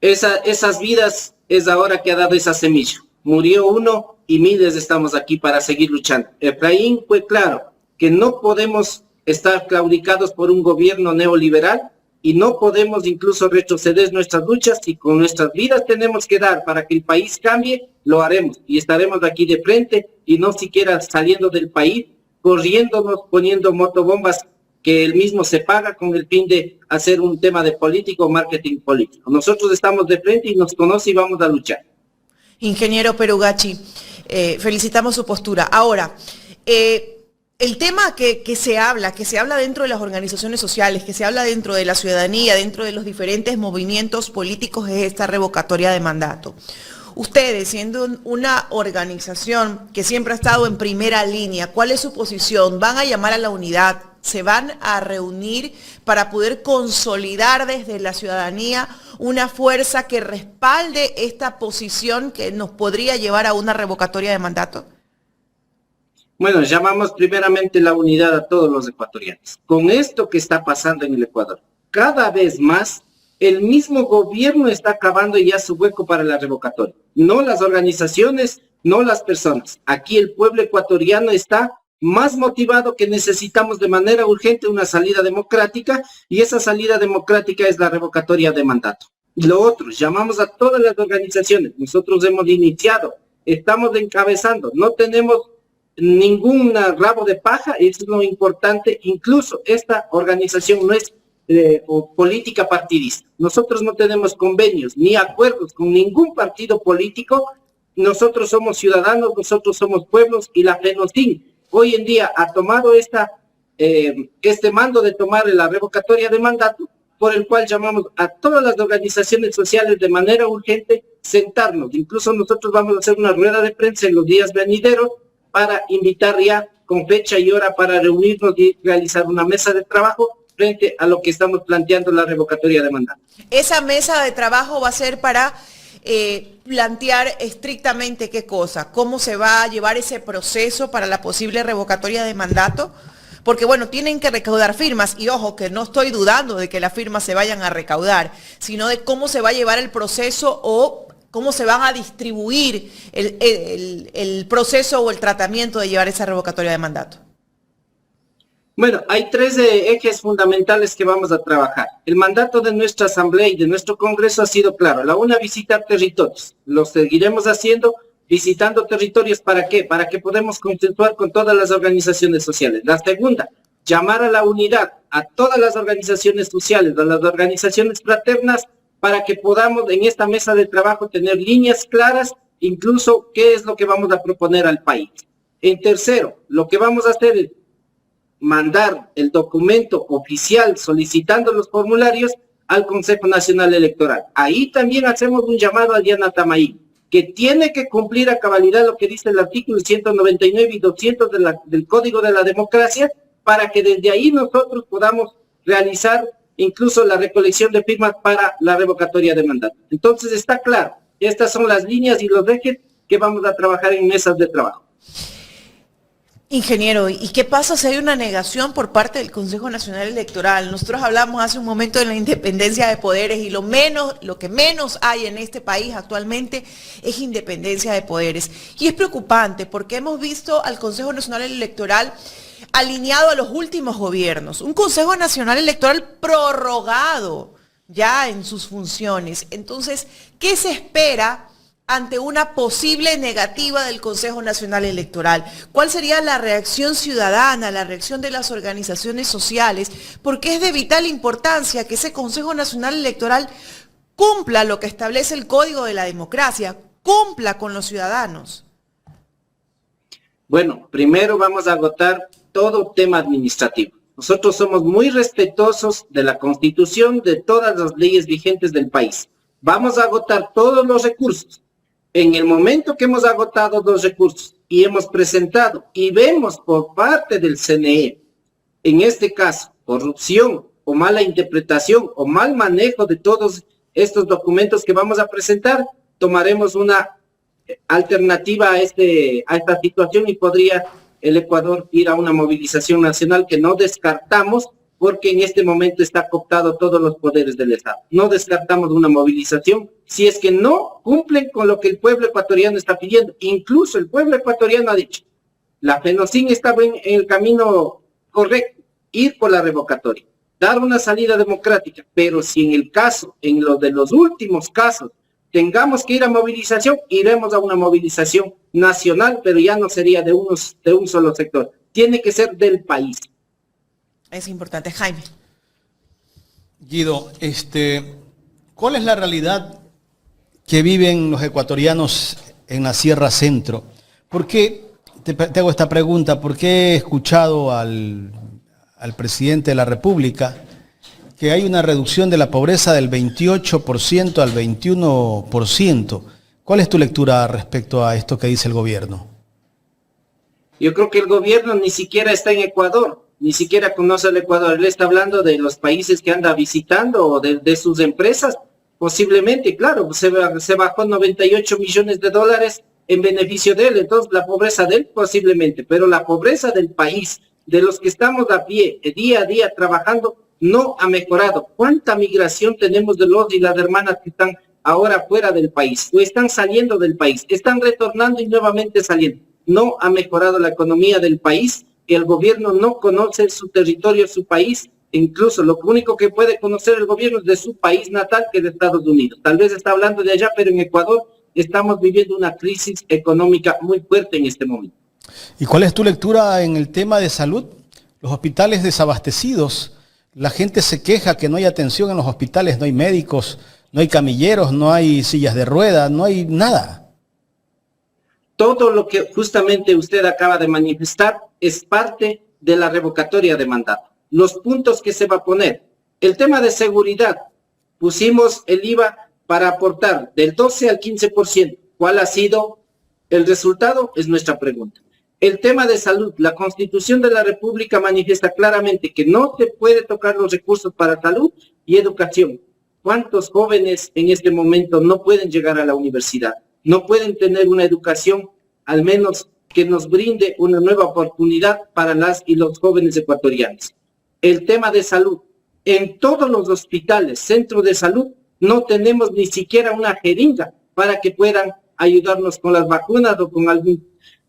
Esas vidas es ahora que ha dado esa semilla. Murió uno y miles estamos aquí para seguir luchando. Efraín fue claro que no podemos estar claudicados por un gobierno neoliberal y no podemos incluso retroceder nuestras luchas y con nuestras vidas tenemos que dar para que el país cambie, lo haremos y estaremos aquí de frente y no siquiera saliendo del país, corriéndonos, poniendo motobombas que él mismo se paga con el fin de hacer un tema de político o marketing político. Nosotros estamos de frente y nos conoce y vamos a luchar. Ingeniero Perugachi, felicitamos su postura. Ahora, el tema que se habla dentro de las organizaciones sociales, que se habla dentro de la ciudadanía, dentro de los diferentes movimientos políticos, es esta revocatoria de mandato. Ustedes, siendo una organización que siempre ha estado en primera línea, ¿cuál es su posición? ¿Van a llamar a la unidad? ¿Se van a reunir para poder consolidar desde la ciudadanía una fuerza que respalde esta posición que nos podría llevar a una revocatoria de mandato? Bueno, llamamos primeramente la unidad a todos los ecuatorianos. Con esto que está pasando en el Ecuador, cada vez más el mismo gobierno está acabando ya su hueco para la revocatoria. No las organizaciones, no las personas. Aquí el pueblo ecuatoriano está más motivado que necesitamos de manera urgente una salida democrática y esa salida democrática es la revocatoria de mandato. Y lo otro, llamamos a todas las organizaciones. Nosotros hemos iniciado, estamos encabezando, no tenemos ningún rabo de paja, eso es lo importante. Incluso esta organización no es política partidista. Nosotros no tenemos convenios ni acuerdos con ningún partido político. Nosotros somos ciudadanos, nosotros somos pueblos y la FENOCIN hoy en día ha tomado este mando de tomar la revocatoria de mandato, por el cual llamamos a todas las organizaciones sociales de manera urgente sentarnos. Incluso nosotros vamos a hacer una rueda de prensa en los días venideros para invitar ya con fecha y hora para reunirnos y realizar una mesa de trabajo frente a lo que estamos planteando la revocatoria de mandato. Esa mesa de trabajo va a ser para plantear estrictamente qué cosa, cómo se va a llevar ese proceso para la posible revocatoria de mandato, porque bueno, tienen que recaudar firmas y ojo que no estoy dudando de que las firmas se vayan a recaudar, sino de cómo se va a llevar el proceso o cómo se van a distribuir el proceso o el tratamiento de llevar esa revocatoria de mandato. Bueno, hay tres ejes fundamentales que vamos a trabajar. El mandato de nuestra Asamblea y de nuestro Congreso ha sido claro. La una, visitar territorios. Lo seguiremos haciendo, visitando territorios. ¿Para qué? Para que podamos consensuar con todas las organizaciones sociales. La segunda, llamar a la unidad a todas las organizaciones sociales, a las organizaciones fraternas, para que podamos en esta mesa de trabajo tener líneas claras, incluso qué es lo que vamos a proponer al país. En tercero, lo que vamos a hacer es mandar el documento oficial solicitando los formularios al Consejo Nacional Electoral. Ahí también hacemos un llamado a Diana Tamaí, que tiene que cumplir a cabalidad lo que dice el artículo 199 y 200 del Código de la Democracia, para que desde ahí nosotros podamos realizar incluso la recolección de firmas para la revocatoria de mandato. Entonces está claro, estas son las líneas y los ejes que vamos a trabajar en mesas de trabajo. Ingeniero, ¿y qué pasa si hay una negación por parte del Consejo Nacional Electoral? Nosotros hablamos hace un momento de la independencia de poderes y lo que menos hay en este país actualmente es independencia de poderes. Y es preocupante porque hemos visto al Consejo Nacional Electoral alineado a los últimos gobiernos, un Consejo Nacional Electoral prorrogado ya en sus funciones. Entonces, ¿qué se espera ante una posible negativa del Consejo Nacional Electoral? ¿Cuál sería la reacción ciudadana, la reacción de las organizaciones sociales? Porque es de vital importancia que ese Consejo Nacional Electoral cumpla lo que establece el Código de la Democracia, cumpla con los ciudadanos. Bueno, primero vamos a agotar todo tema administrativo. Nosotros somos muy respetuosos de la Constitución, de todas las leyes vigentes del país. Vamos a agotar todos los recursos. En el momento que hemos agotado los recursos y hemos presentado y vemos por parte del CNE, en este caso, corrupción o mala interpretación o mal manejo de todos estos documentos que vamos a presentar, tomaremos una alternativa a esta situación y podría el Ecuador ir a una movilización nacional que no descartamos, porque en este momento está cooptado todos los poderes del Estado. No descartamos una movilización si es que no cumplen con lo que el pueblo ecuatoriano está pidiendo. Incluso el pueblo ecuatoriano ha dicho, la FENOCIN estaba en el camino correcto, ir por la revocatoria, dar una salida democrática, pero si en el caso, en lo de los últimos casos, tengamos que ir a movilización, iremos a una movilización nacional, pero ya no sería de un solo sector. Tiene que ser del país. Es importante. Jaime. Guido, ¿cuál es la realidad que viven los ecuatorianos en la Sierra Centro? ¿Por qué, te hago esta pregunta, porque he escuchado al presidente de la República que hay una reducción de la pobreza del 28% al 21%. ¿Cuál es tu lectura respecto a esto que dice el gobierno? Yo creo que el gobierno ni siquiera está en Ecuador, ni siquiera conoce el Ecuador. Él está hablando de los países que anda visitando o de sus empresas. Posiblemente, claro, se bajó 98 millones de dólares en beneficio de él. Entonces, la pobreza de él posiblemente, pero la pobreza del país, de los que estamos a pie, día a día trabajando, no ha mejorado. ¿Cuánta migración tenemos de los y las hermanas que están ahora fuera del país o están saliendo del país? Están retornando y nuevamente saliendo. No ha mejorado la economía del país. El gobierno no conoce su territorio, su país. Incluso lo único que puede conocer el gobierno es de su país natal, que es de Estados Unidos. Tal vez está hablando de allá, pero en Ecuador estamos viviendo una crisis económica muy fuerte en este momento. ¿Y cuál es tu lectura en el tema de salud? Los hospitales desabastecidos. La gente se queja que no hay atención en los hospitales, no hay médicos, no hay camilleros, no hay sillas de ruedas, no hay nada. Todo lo que justamente usted acaba de manifestar es parte de la revocatoria de mandato. Los puntos que se va a poner. El tema de seguridad. Pusimos el IVA para aportar del 12 al 15%. ¿Cuál ha sido el resultado? Es nuestra pregunta. El tema de salud. La Constitución de la República manifiesta claramente que no se puede tocar los recursos para salud y educación. ¿Cuántos jóvenes en este momento no pueden llegar a la universidad? No pueden tener una educación, al menos que nos brinde una nueva oportunidad para las y los jóvenes ecuatorianos. El tema de salud. En todos los hospitales, centros de salud, no tenemos ni siquiera una jeringa para que puedan ayudarnos con las vacunas o con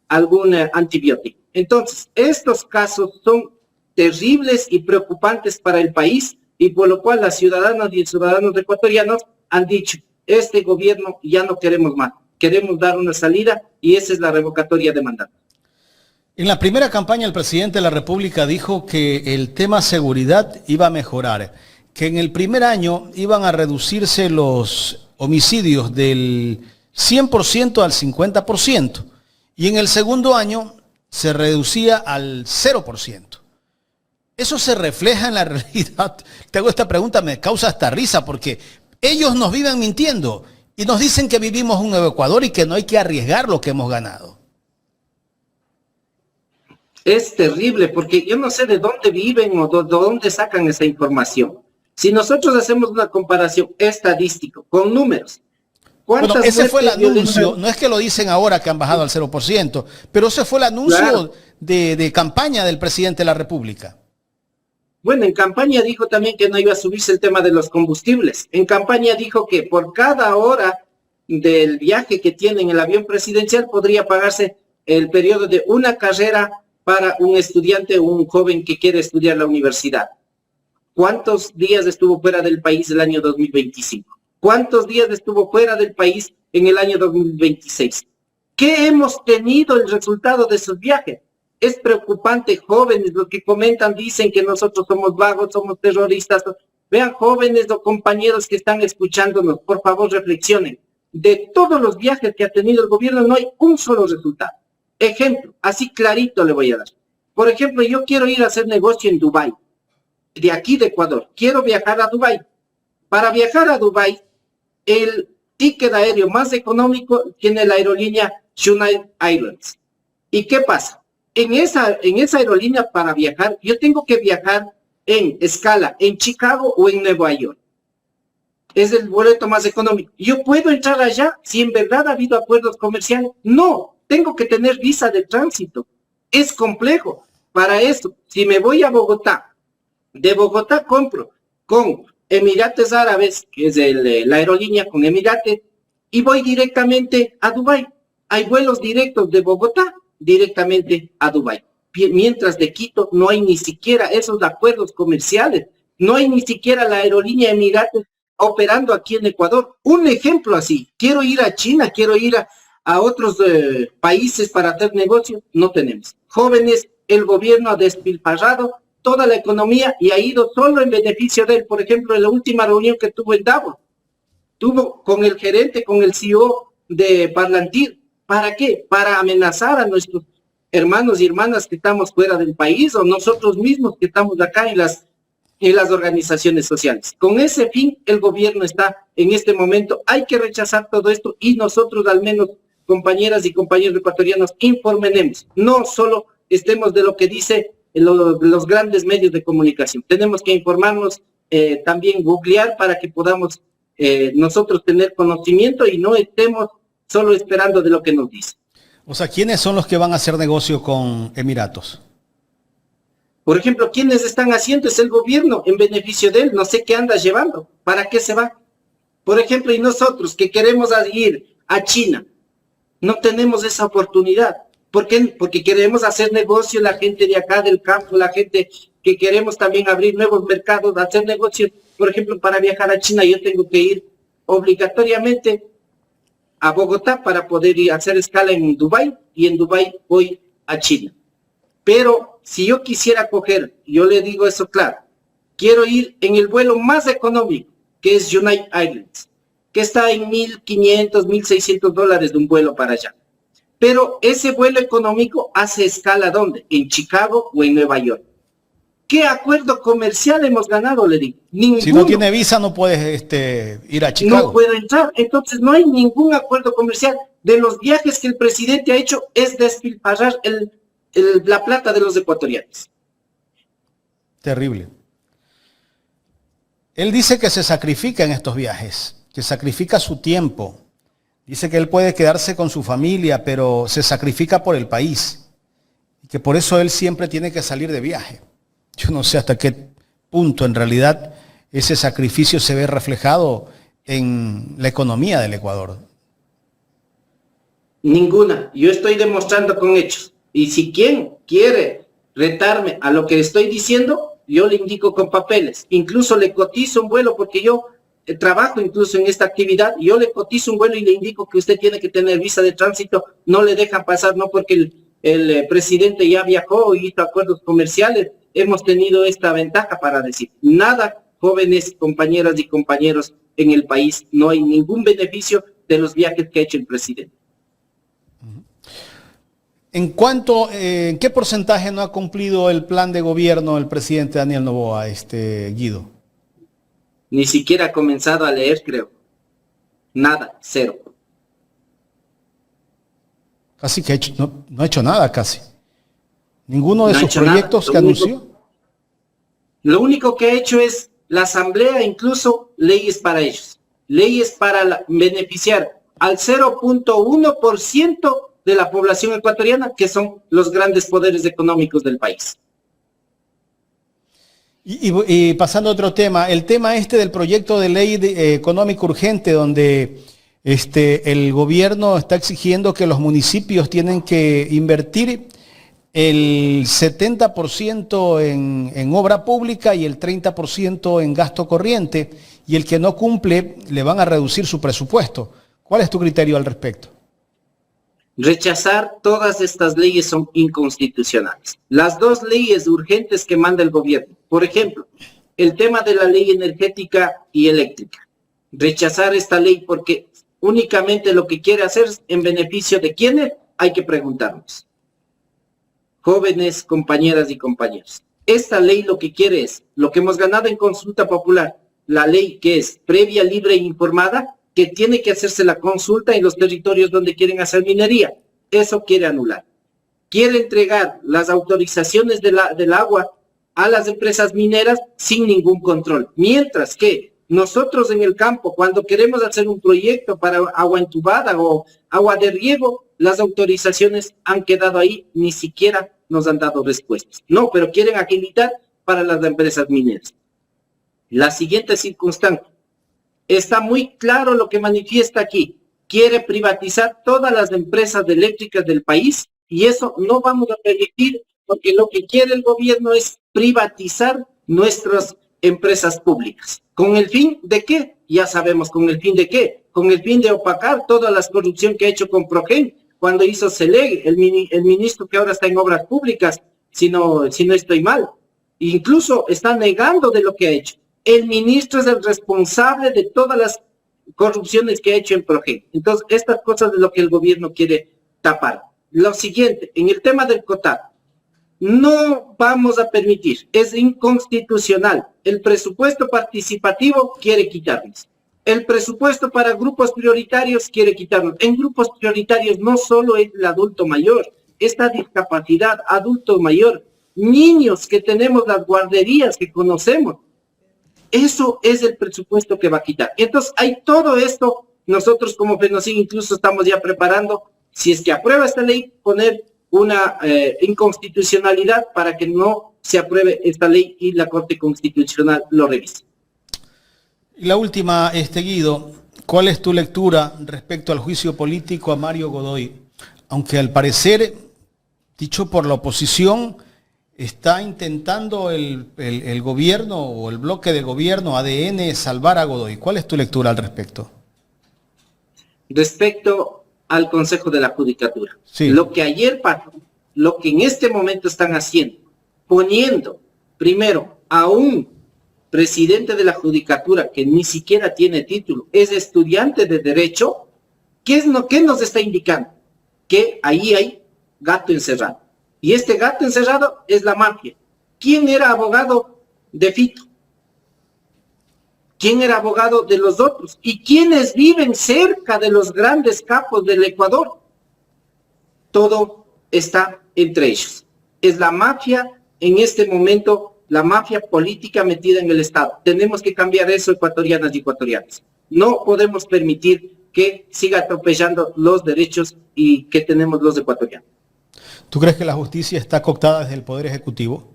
algún antibiótico. Entonces, estos casos son terribles y preocupantes para el país, y por lo cual las ciudadanas y ciudadanos ecuatorianos han dicho, este gobierno ya no queremos más, queremos dar una salida, y esa es la revocatoria de mandato. En la primera campaña el presidente de la República dijo que el tema seguridad iba a mejorar, que en el primer año iban a reducirse los homicidios del 100% al 50%, y en el segundo año se reducía al 0%. Eso se refleja en la realidad. Te hago esta pregunta, me causa hasta risa, porque ellos nos viven mintiendo y nos dicen que vivimos un nuevo Ecuador y que no hay que arriesgar lo que hemos ganado. Es terrible, porque yo no sé de dónde viven o de dónde sacan esa información. Si nosotros hacemos una comparación estadística con números, bueno, ese fue el anuncio, violentas? no es que lo dicen ahora que han bajado al 0%, pero ese fue el anuncio, claro, de campaña del presidente de la República. Bueno, en campaña dijo también que no iba a subirse el tema de los combustibles. En campaña dijo que por cada hora del viaje que tiene en el avión presidencial podría pagarse el periodo de una carrera para un estudiante o un joven que quiere estudiar la universidad. ¿Cuántos días estuvo fuera del país el año 2025? ¿Cuántos días estuvo fuera del país en el año 2026? ¿Qué hemos tenido el resultado de esos viajes? Es preocupante, jóvenes, los que comentan, dicen que nosotros somos vagos, somos terroristas. Vean, jóvenes o compañeros que están escuchándonos, por favor reflexionen. De todos los viajes que ha tenido el gobierno no hay un solo resultado. Ejemplo, así clarito le voy a dar. Por ejemplo, yo quiero ir a hacer negocio en Dubái, de aquí de Ecuador. Quiero viajar a Dubái. Para viajar a Dubái, el ticket aéreo más económico tiene la aerolínea United Airlines. ¿Y qué pasa? En esa aerolínea para viajar, yo tengo que viajar en escala en Chicago o en Nueva York. Es el boleto más económico. ¿Yo puedo entrar allá si en verdad ha habido acuerdos comerciales? No, tengo que tener visa de tránsito. Es complejo. Para eso, si me voy a Bogotá, de Bogotá compro con Emirates Árabes, que es la aerolínea con Emirates, y voy directamente a Dubái. Hay vuelos directos de Bogotá directamente a Dubái. Mientras de Quito no hay ni siquiera esos acuerdos comerciales, no hay ni siquiera la aerolínea Emirates operando aquí en Ecuador. Un ejemplo así, quiero ir a China, quiero ir a otros países para hacer negocio, no tenemos. Jóvenes, el gobierno ha despilfarrado toda la economía y ha ido solo en beneficio de él. Por ejemplo, en la última reunión que tuvo en Davos, tuvo con el gerente, con el CEO de Parlantir. ¿Para qué? Para amenazar a nuestros hermanos y hermanas que estamos fuera del país o nosotros mismos que estamos acá en las organizaciones sociales. Con ese fin, el gobierno está en este momento. Hay que rechazar todo esto y nosotros, al menos, compañeras y compañeros ecuatorianos, informemos. No solo estemos de lo que dice los grandes medios de comunicación. Tenemos que informarnos, también googlear para que podamos nosotros tener conocimiento y no estemos solo esperando de lo que nos dice. O sea, ¿quiénes son los que van a hacer negocio con Emiratos? Por ejemplo, ¿quiénes están haciendo? Es el gobierno en beneficio de él. No sé qué anda llevando. ¿Para qué se va? Por ejemplo, y nosotros que queremos ir a China, no tenemos esa oportunidad. ¿Por qué? Porque queremos hacer negocio, la gente de acá del campo, la gente que queremos también abrir nuevos mercados, hacer negocio. Por ejemplo, para viajar a China yo tengo que ir obligatoriamente a Bogotá para poder ir a hacer escala en Dubái, y en Dubái voy a China. Pero si yo quisiera coger, yo le digo eso claro, quiero ir en el vuelo más económico, que es United Airlines, que está en $1,500, $1,600 de un vuelo para allá. Pero ese vuelo económico hace escala ¿dónde? En Chicago o en Nueva York. ¿Qué acuerdo comercial hemos ganado, le digo? Ninguno. Si no tiene visa no puedes ir a Chicago. No puedo entrar. Entonces no hay ningún acuerdo comercial. De los viajes que el presidente ha hecho es despilfarrar la plata de los ecuatorianos. Terrible. Él dice que se sacrifica en estos viajes, que sacrifica su tiempo. Dice que él puede quedarse con su familia, pero se sacrifica por el país. Y que por eso él siempre tiene que salir de viaje. Yo no sé hasta qué punto en realidad ese sacrificio se ve reflejado en la economía del Ecuador. Ninguna. Yo estoy demostrando con hechos. Y si quien quiere retarme a lo que estoy diciendo, yo le indico con papeles. Incluso le cotizo un vuelo porque yo trabajo incluso en esta actividad. Yo le cotizo un vuelo y le indico que usted tiene que tener visa de tránsito. No le dejan pasar, no porque el presidente ya viajó y hizo acuerdos comerciales. Hemos tenido esta ventaja para decir, nada, jóvenes, compañeras y compañeros en el país, no hay ningún beneficio de los viajes que ha hecho el presidente. ¿En qué porcentaje no ha cumplido el plan de gobierno el presidente Daniel Noboa, Guido? Ni siquiera ha comenzado a leer, creo. Nada, cero. Casi que no ha hecho nada, casi. Ninguno de No ha sus hecho nada. proyectos que anunció. Lo único que ha hecho es la asamblea, incluso leyes para ellos. Leyes para beneficiar al 0.1% de la población ecuatoriana, que son los grandes poderes económicos del país. Y pasando a otro tema, el tema del proyecto de ley económico urgente, donde el gobierno está exigiendo que los municipios tienen que invertir el 70% en obra pública y el 30% en gasto corriente, y el que no cumple le van a reducir su presupuesto. ¿Cuál es tu criterio al respecto? Rechazar todas estas leyes son inconstitucionales. Las dos leyes urgentes que manda el gobierno, por ejemplo, el tema de la ley energética y eléctrica. Rechazar esta ley porque únicamente lo que quiere hacer es en beneficio de quiénes, hay que preguntarnos. Jóvenes, compañeras y compañeros. Esta ley lo que quiere es, lo que hemos ganado en consulta popular, la ley que es previa, libre e informada, que tiene que hacerse la consulta en los territorios donde quieren hacer minería. Eso quiere anular. Quiere entregar las autorizaciones del agua a las empresas mineras sin ningún control. Mientras que nosotros en el campo, cuando queremos hacer un proyecto para agua entubada o agua de riego, las autorizaciones han quedado ahí, ni siquiera nos han dado respuestas. No, pero quieren habilitar para las empresas mineras. La siguiente circunstancia. Está muy claro lo que manifiesta aquí. Quiere privatizar todas las empresas eléctricas del país y eso no vamos a permitir porque lo que quiere el gobierno es privatizar nuestras empresas públicas. ¿Con el fin de qué? Ya sabemos con el fin de qué. Con el fin de opacar toda la corrupción que ha hecho con Progen cuando hizo CELEG, el ministro que ahora está en obras públicas, si no estoy mal. Incluso está negando de lo que ha hecho. El ministro es el responsable de todas las corrupciones que ha hecho en Progen. Entonces, estas cosas de lo que el gobierno quiere tapar. Lo siguiente, en el tema del COTAD, no vamos a permitir, es inconstitucional. El presupuesto participativo quiere quitarnos. El presupuesto para grupos prioritarios quiere quitarnos. En grupos prioritarios no solo es el adulto mayor, esta discapacidad, adulto mayor, niños que tenemos, las guarderías que conocemos. Eso es el presupuesto que va a quitar. Entonces, hay todo esto, nosotros como FENOCIN incluso estamos ya preparando, si es que aprueba esta ley, poner una inconstitucionalidad para que no se apruebe esta ley y la Corte Constitucional lo revise. Y la última, Guido, ¿cuál es tu lectura respecto al juicio político a Mario Godoy? Aunque al parecer, dicho por la oposición, está intentando el gobierno o el bloque de gobierno ADN salvar a Godoy. ¿Cuál es tu lectura al respecto? Respecto al Consejo de la Judicatura. Sí. Lo que ayer pasó, lo que en este momento están haciendo, poniendo primero a un presidente de la Judicatura que ni siquiera tiene título, es estudiante de Derecho, ¿qué nos está indicando? Que ahí hay gato encerrado. Y este gato encerrado es la mafia. ¿Quién era abogado de Fito? ¿Quién era abogado de los otros? ¿Y quiénes viven cerca de los grandes capos del Ecuador? Todo está entre ellos. Es la mafia en este momento, la mafia política metida en el Estado. Tenemos que cambiar eso, ecuatorianas y ecuatorianos. No podemos permitir que siga atropellando los derechos y que tenemos los ecuatorianos. ¿Tú crees que la justicia está cooptada desde el Poder Ejecutivo?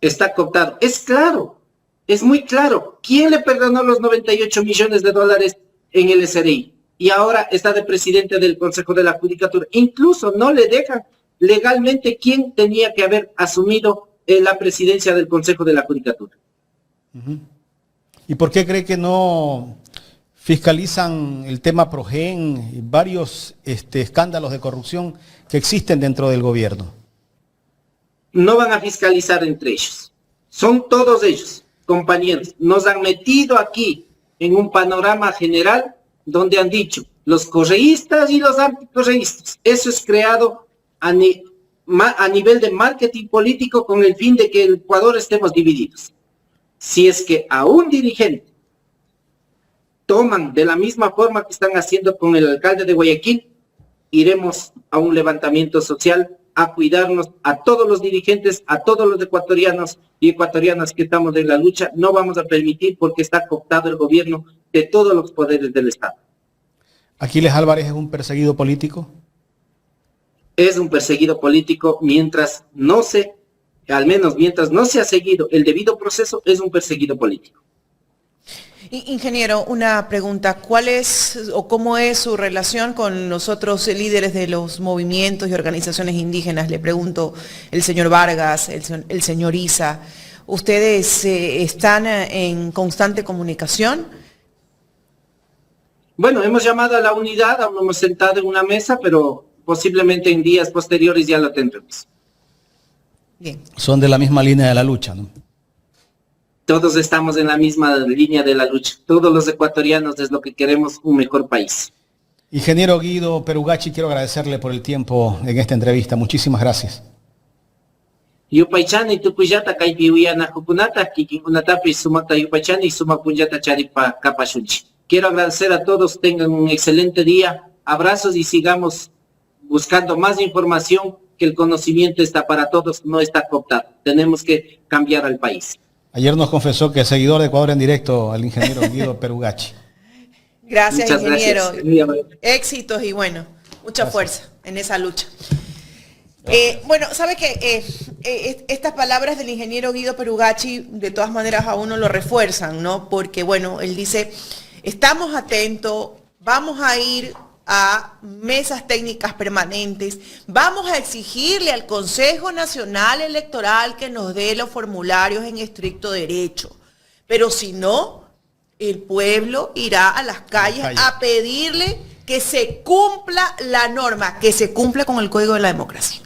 Está cooptado. Es claro, es muy claro. ¿Quién le perdonó los 98 millones de dólares en el SRI? Y ahora está de presidente del Consejo de la Judicatura. Incluso no le dejan legalmente quién tenía que haber asumido la presidencia del Consejo de la Judicatura. ¿Y por qué cree que no fiscalizan el tema Progen y varios escándalos de corrupción que existen dentro del gobierno? No van a fiscalizar entre ellos. Son todos ellos, compañeros. Nos han metido aquí en un panorama general donde han dicho los correístas y los anticorreístas. Eso es creado a nivel de marketing político con el fin de que el Ecuador estemos divididos. Si es que a un dirigente toman de la misma forma que están haciendo con el alcalde de Guayaquil, iremos a un levantamiento social, a cuidarnos a todos los dirigentes, a todos los ecuatorianos y ecuatorianas que estamos en la lucha. No vamos a permitir porque está cooptado el gobierno de todos los poderes del Estado. ¿Aquiles Álvarez es un perseguido político? Es un perseguido político al menos mientras no se ha seguido el debido proceso, es un perseguido político. Ingeniero, una pregunta. ¿Cuál es o cómo es su relación con los otros líderes de los movimientos y organizaciones indígenas? Le pregunto, el señor Vargas, el señor Isa. ¿Ustedes están en constante comunicación? Bueno, hemos llamado a la unidad, aún no hemos sentado en una mesa, pero posiblemente en días posteriores ya lo tendremos. Bien. Son de la misma línea de la lucha, ¿no? Todos estamos en la misma línea de la lucha. Todos los ecuatorianos es lo que queremos, un mejor país. Ingeniero Guido Perugachi, quiero agradecerle por el tiempo en esta entrevista. Muchísimas gracias. Yupaychani tukuyata kaypiuyana hukunata kikinkunatapi sumakta yupaychani sumakunyata charipa kapashunchi. Quiero agradecer a todos, tengan un excelente día, abrazos y sigamos buscando más información, que el conocimiento está para todos, no está cooptado. Tenemos que cambiar al país. Ayer nos confesó que es seguidor de Ecuador en directo, al ingeniero Guido Perugachi. Gracias, muchas ingeniero. Gracias. Éxitos y bueno, mucha fuerza en esa lucha. Bueno, sabe que estas palabras del ingeniero Guido Perugachi de todas maneras a uno lo refuerzan, ¿no? Porque bueno, él dice, estamos atentos, vamos a ir a mesas técnicas permanentes, vamos a exigirle al Consejo Nacional Electoral que nos dé los formularios en estricto derecho, pero si no, el pueblo irá a las calles a pedirle que se cumpla la norma, que se cumpla con el Código de la Democracia.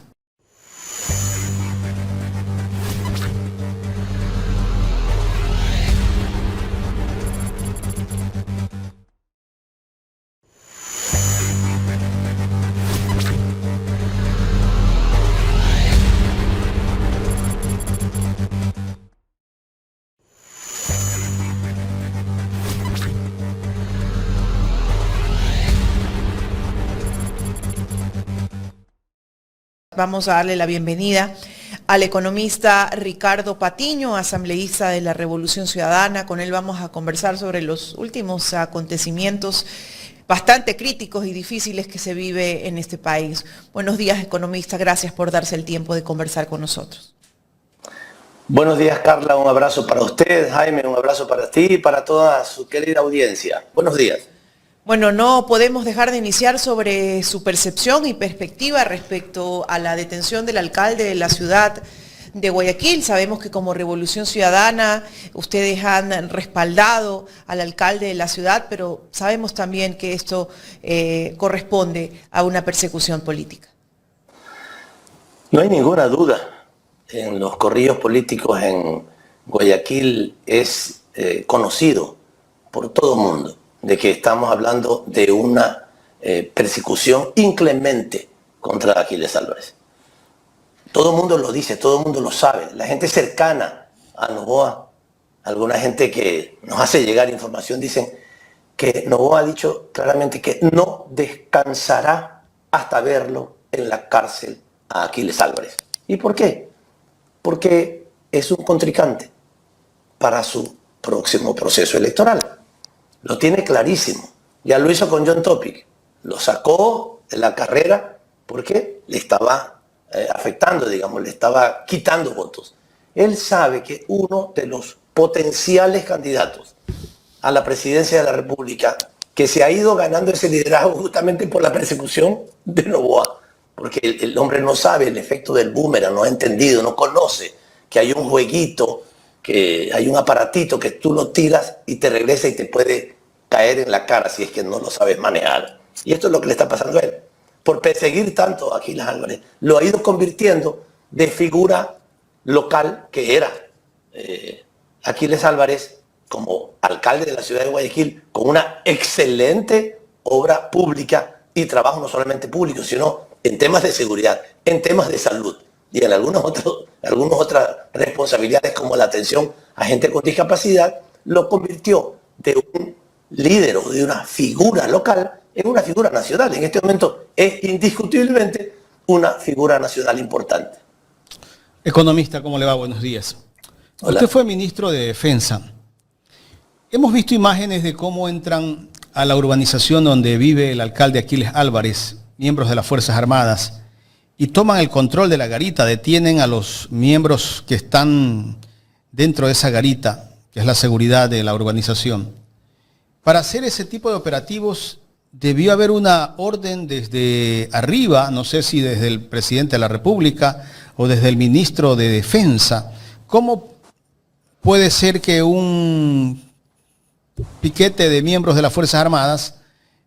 Vamos a darle la bienvenida al economista Ricardo Patiño, asambleísta de la Revolución Ciudadana. Con él vamos a conversar sobre los últimos acontecimientos bastante críticos y difíciles que se vive en este país. Buenos días, economista. Gracias por darse el tiempo de conversar con nosotros. Buenos días, Carla. Un abrazo para usted, Jaime. Un abrazo para ti y para toda su querida audiencia. Buenos días. Bueno, no podemos dejar de iniciar sobre su percepción y perspectiva respecto a la detención del alcalde de la ciudad de Guayaquil. Sabemos que como Revolución Ciudadana ustedes han respaldado al alcalde de la ciudad, pero sabemos también que esto corresponde a una persecución política. No hay ninguna duda. En los corrillos políticos en Guayaquil es conocido por todo el mundo de que estamos hablando de una persecución inclemente contra Aquiles Álvarez. Todo el mundo lo dice, todo el mundo lo sabe. La gente cercana a Noboa, alguna gente que nos hace llegar información, dicen que Noboa ha dicho claramente que no descansará hasta verlo en la cárcel a Aquiles Álvarez. ¿Y por qué? Porque es un contrincante para su próximo proceso electoral. Lo tiene clarísimo. Ya lo hizo con John Topic. Lo sacó de la carrera porque le estaba afectando, digamos, le estaba quitando votos. Él sabe que uno de los potenciales candidatos a la presidencia de la República, que se ha ido ganando ese liderazgo justamente por la persecución de Noboa, porque el hombre no sabe el efecto del boomerang, no ha entendido, no conoce que hay un jueguito, que hay un aparatito que tú lo tiras y te regresa y te puede caer en la cara si es que no lo sabes manejar. Y esto es lo que le está pasando a él. Por perseguir tanto a Aquiles Álvarez, lo ha ido convirtiendo de figura local que era Aquiles Álvarez como alcalde de la ciudad de Guayaquil, con una excelente obra pública y trabajo no solamente público, sino en temas de seguridad, en temas de salud y en algunas otras responsabilidades como la atención a gente con discapacidad, lo convirtió de un líder o de una figura local en una figura nacional. En este momento es indiscutiblemente una figura nacional importante. Economista, ¿cómo le va? Buenos días. Hola. Usted fue ministro de Defensa. Hemos visto imágenes de cómo entran a la urbanización donde vive el alcalde Aquiles Álvarez, miembros de las Fuerzas Armadas, y toman el control de la garita, detienen a los miembros que están dentro de esa garita, que es la seguridad de la urbanización. Para hacer ese tipo de operativos debió haber una orden desde arriba, no sé si desde el presidente de la República o desde el ministro de Defensa. ¿Cómo puede ser que un piquete de miembros de las Fuerzas Armadas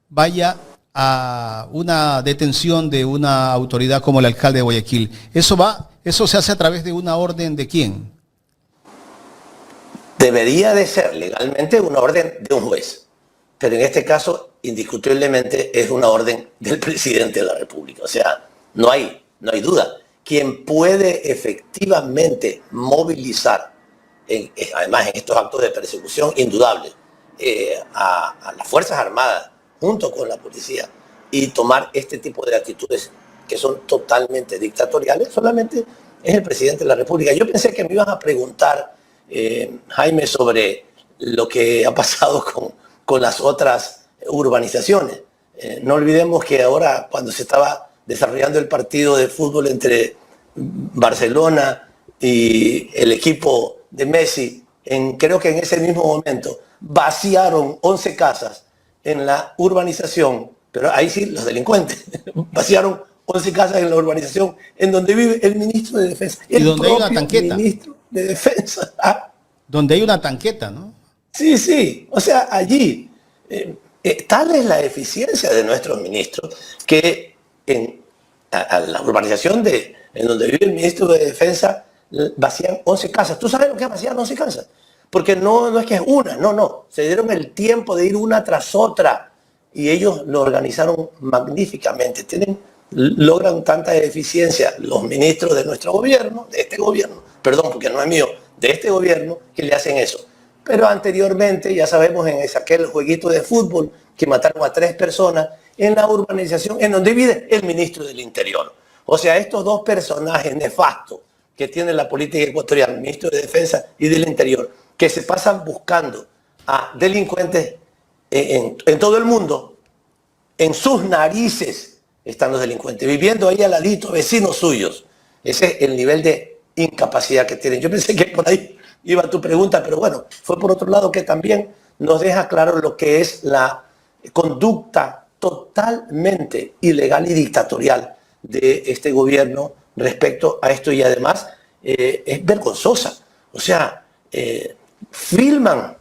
vaya a una detención de una autoridad como el alcalde de Guayaquil? ¿Eso se hace a través de una orden de quién? Debería de ser legalmente una orden de un juez, pero en este caso indiscutiblemente es una orden del presidente de la República. O sea, no hay duda. Quien puede efectivamente movilizar, además en estos actos de persecución indudable, a las Fuerzas Armadas junto con la policía y tomar este tipo de actitudes que son totalmente dictatoriales, solamente es el presidente de la República. Yo pensé que me iban a preguntar, Jaime, sobre lo que ha pasado con las otras urbanizaciones. No olvidemos que ahora, cuando se estaba desarrollando el partido de fútbol entre Barcelona y el equipo de Messi, creo que en ese mismo momento vaciaron 11 casas en la urbanización, pero ahí sí los delincuentes vaciaron 11 casas en la urbanización en donde vive el ministro de Defensa. Y donde hay una tanqueta. Ministro de Defensa. ¿Ah? Donde hay una tanqueta, ¿no? Sí, sí. O sea, allí tal es la eficiencia de nuestros ministros que a la urbanización en donde vive el ministro de Defensa vacían 11 casas. ¿Tú sabes lo que es vaciar 11 casas? Porque no es que es una, no. Se dieron el tiempo de ir una tras otra y ellos lo organizaron magníficamente. Logran tanta eficiencia los ministros de nuestro gobierno, de este gobierno, perdón, porque no es mío, de este gobierno, que le hacen eso. Pero anteriormente, ya sabemos, en aquel jueguito de fútbol que mataron a 3 personas en la urbanización en donde vive el ministro del Interior. O sea, estos dos personajes nefastos que tiene la política ecuatoriana, el ministro de Defensa y del Interior, que se pasan buscando a delincuentes en todo el mundo, en sus narices están los delincuentes, viviendo ahí al ladito, vecinos suyos. Ese es el nivel de incapacidad que tienen. Yo pensé que por ahí iba tu pregunta, pero bueno, fue por otro lado que también nos deja claro lo que es la conducta totalmente ilegal y dictatorial de este gobierno respecto a esto, y además es vergonzosa. O sea, filman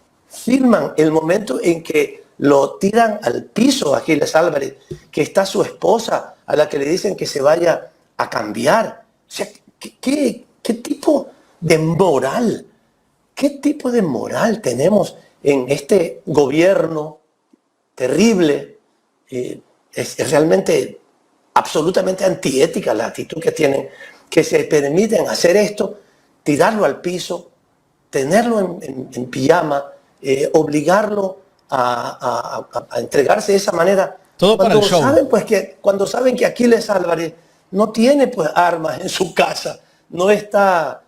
el momento en que lo tiran al piso a Aquiles Álvarez, que está su esposa, a la que le dicen que se vaya a cambiar. O sea, ¿qué tipo de moral? ¿Qué tipo de moral tenemos en este gobierno terrible? Es realmente absolutamente antiética la actitud que tienen, que se permiten hacer esto, tirarlo al piso, tenerlo en pijama, obligarlo a entregarse de esa manera. Todo para el show. Cuando saben que Aquiles Álvarez no tiene pues armas en su casa, no está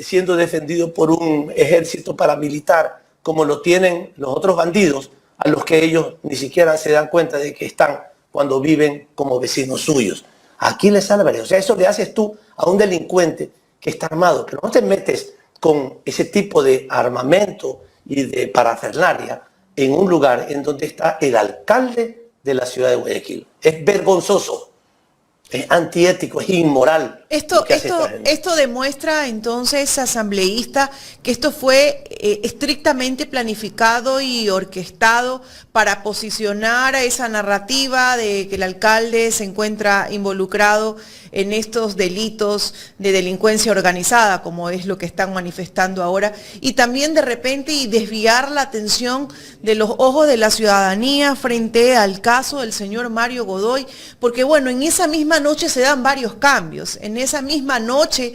siendo defendido por un ejército paramilitar como lo tienen los otros bandidos, a los que ellos ni siquiera se dan cuenta de que están cuando viven como vecinos suyos. Aquiles Álvarez, o sea, eso le haces tú a un delincuente que está armado, pero no te metes con ese tipo de armamento y de parafernalia en un lugar en donde está el alcalde de la ciudad de Guayaquil. Es vergonzoso. Es antiético, es inmoral. Esto demuestra entonces, asambleísta, que esto fue estrictamente planificado y orquestado para posicionar a esa narrativa de que el alcalde se encuentra involucrado en estos delitos de delincuencia organizada, como es lo que están manifestando ahora, y también de repente y desviar la atención de los ojos de la ciudadanía frente al caso del señor Mario Godoy, porque bueno, en esa misma noche se dan varios cambios. En esa misma noche,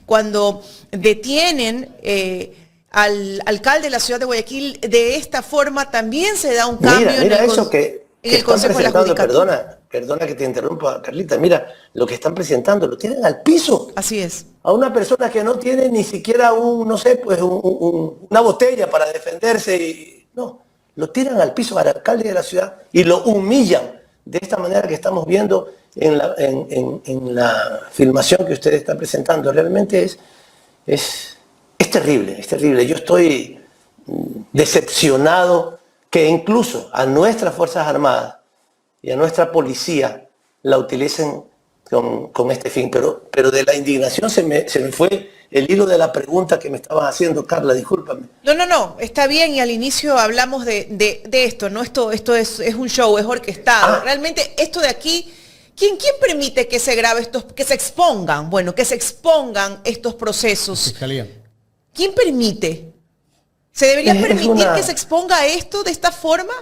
cuando detienen al alcalde de la ciudad de Guayaquil, de esta forma también se da un cambio en el Consejo de la Judicatura. Perdona que te interrumpa, Carlita. Mira, lo que están presentando lo tienen al piso. Así es. A una persona que no tiene ni siquiera una botella para defenderse. No, lo tiran al piso al alcalde de la ciudad y lo humillan de esta manera que estamos viendo en la filmación que usted está presentando. Realmente es terrible, es terrible. Yo estoy decepcionado que incluso a nuestras Fuerzas Armadas y a nuestra policía la utilicen con este fin. Pero de la indignación se me fue el hilo de la pregunta que me estabas haciendo, Carla, discúlpame. No, está bien, y al inicio hablamos de esto, ¿no? Esto es un show, es orquestado. Realmente esto de aquí, ¿quién permite que se grabe que se expongan estos procesos? Fiscalía. ¿Quién permite? ¿Se debería permitir que se exponga esto de esta forma?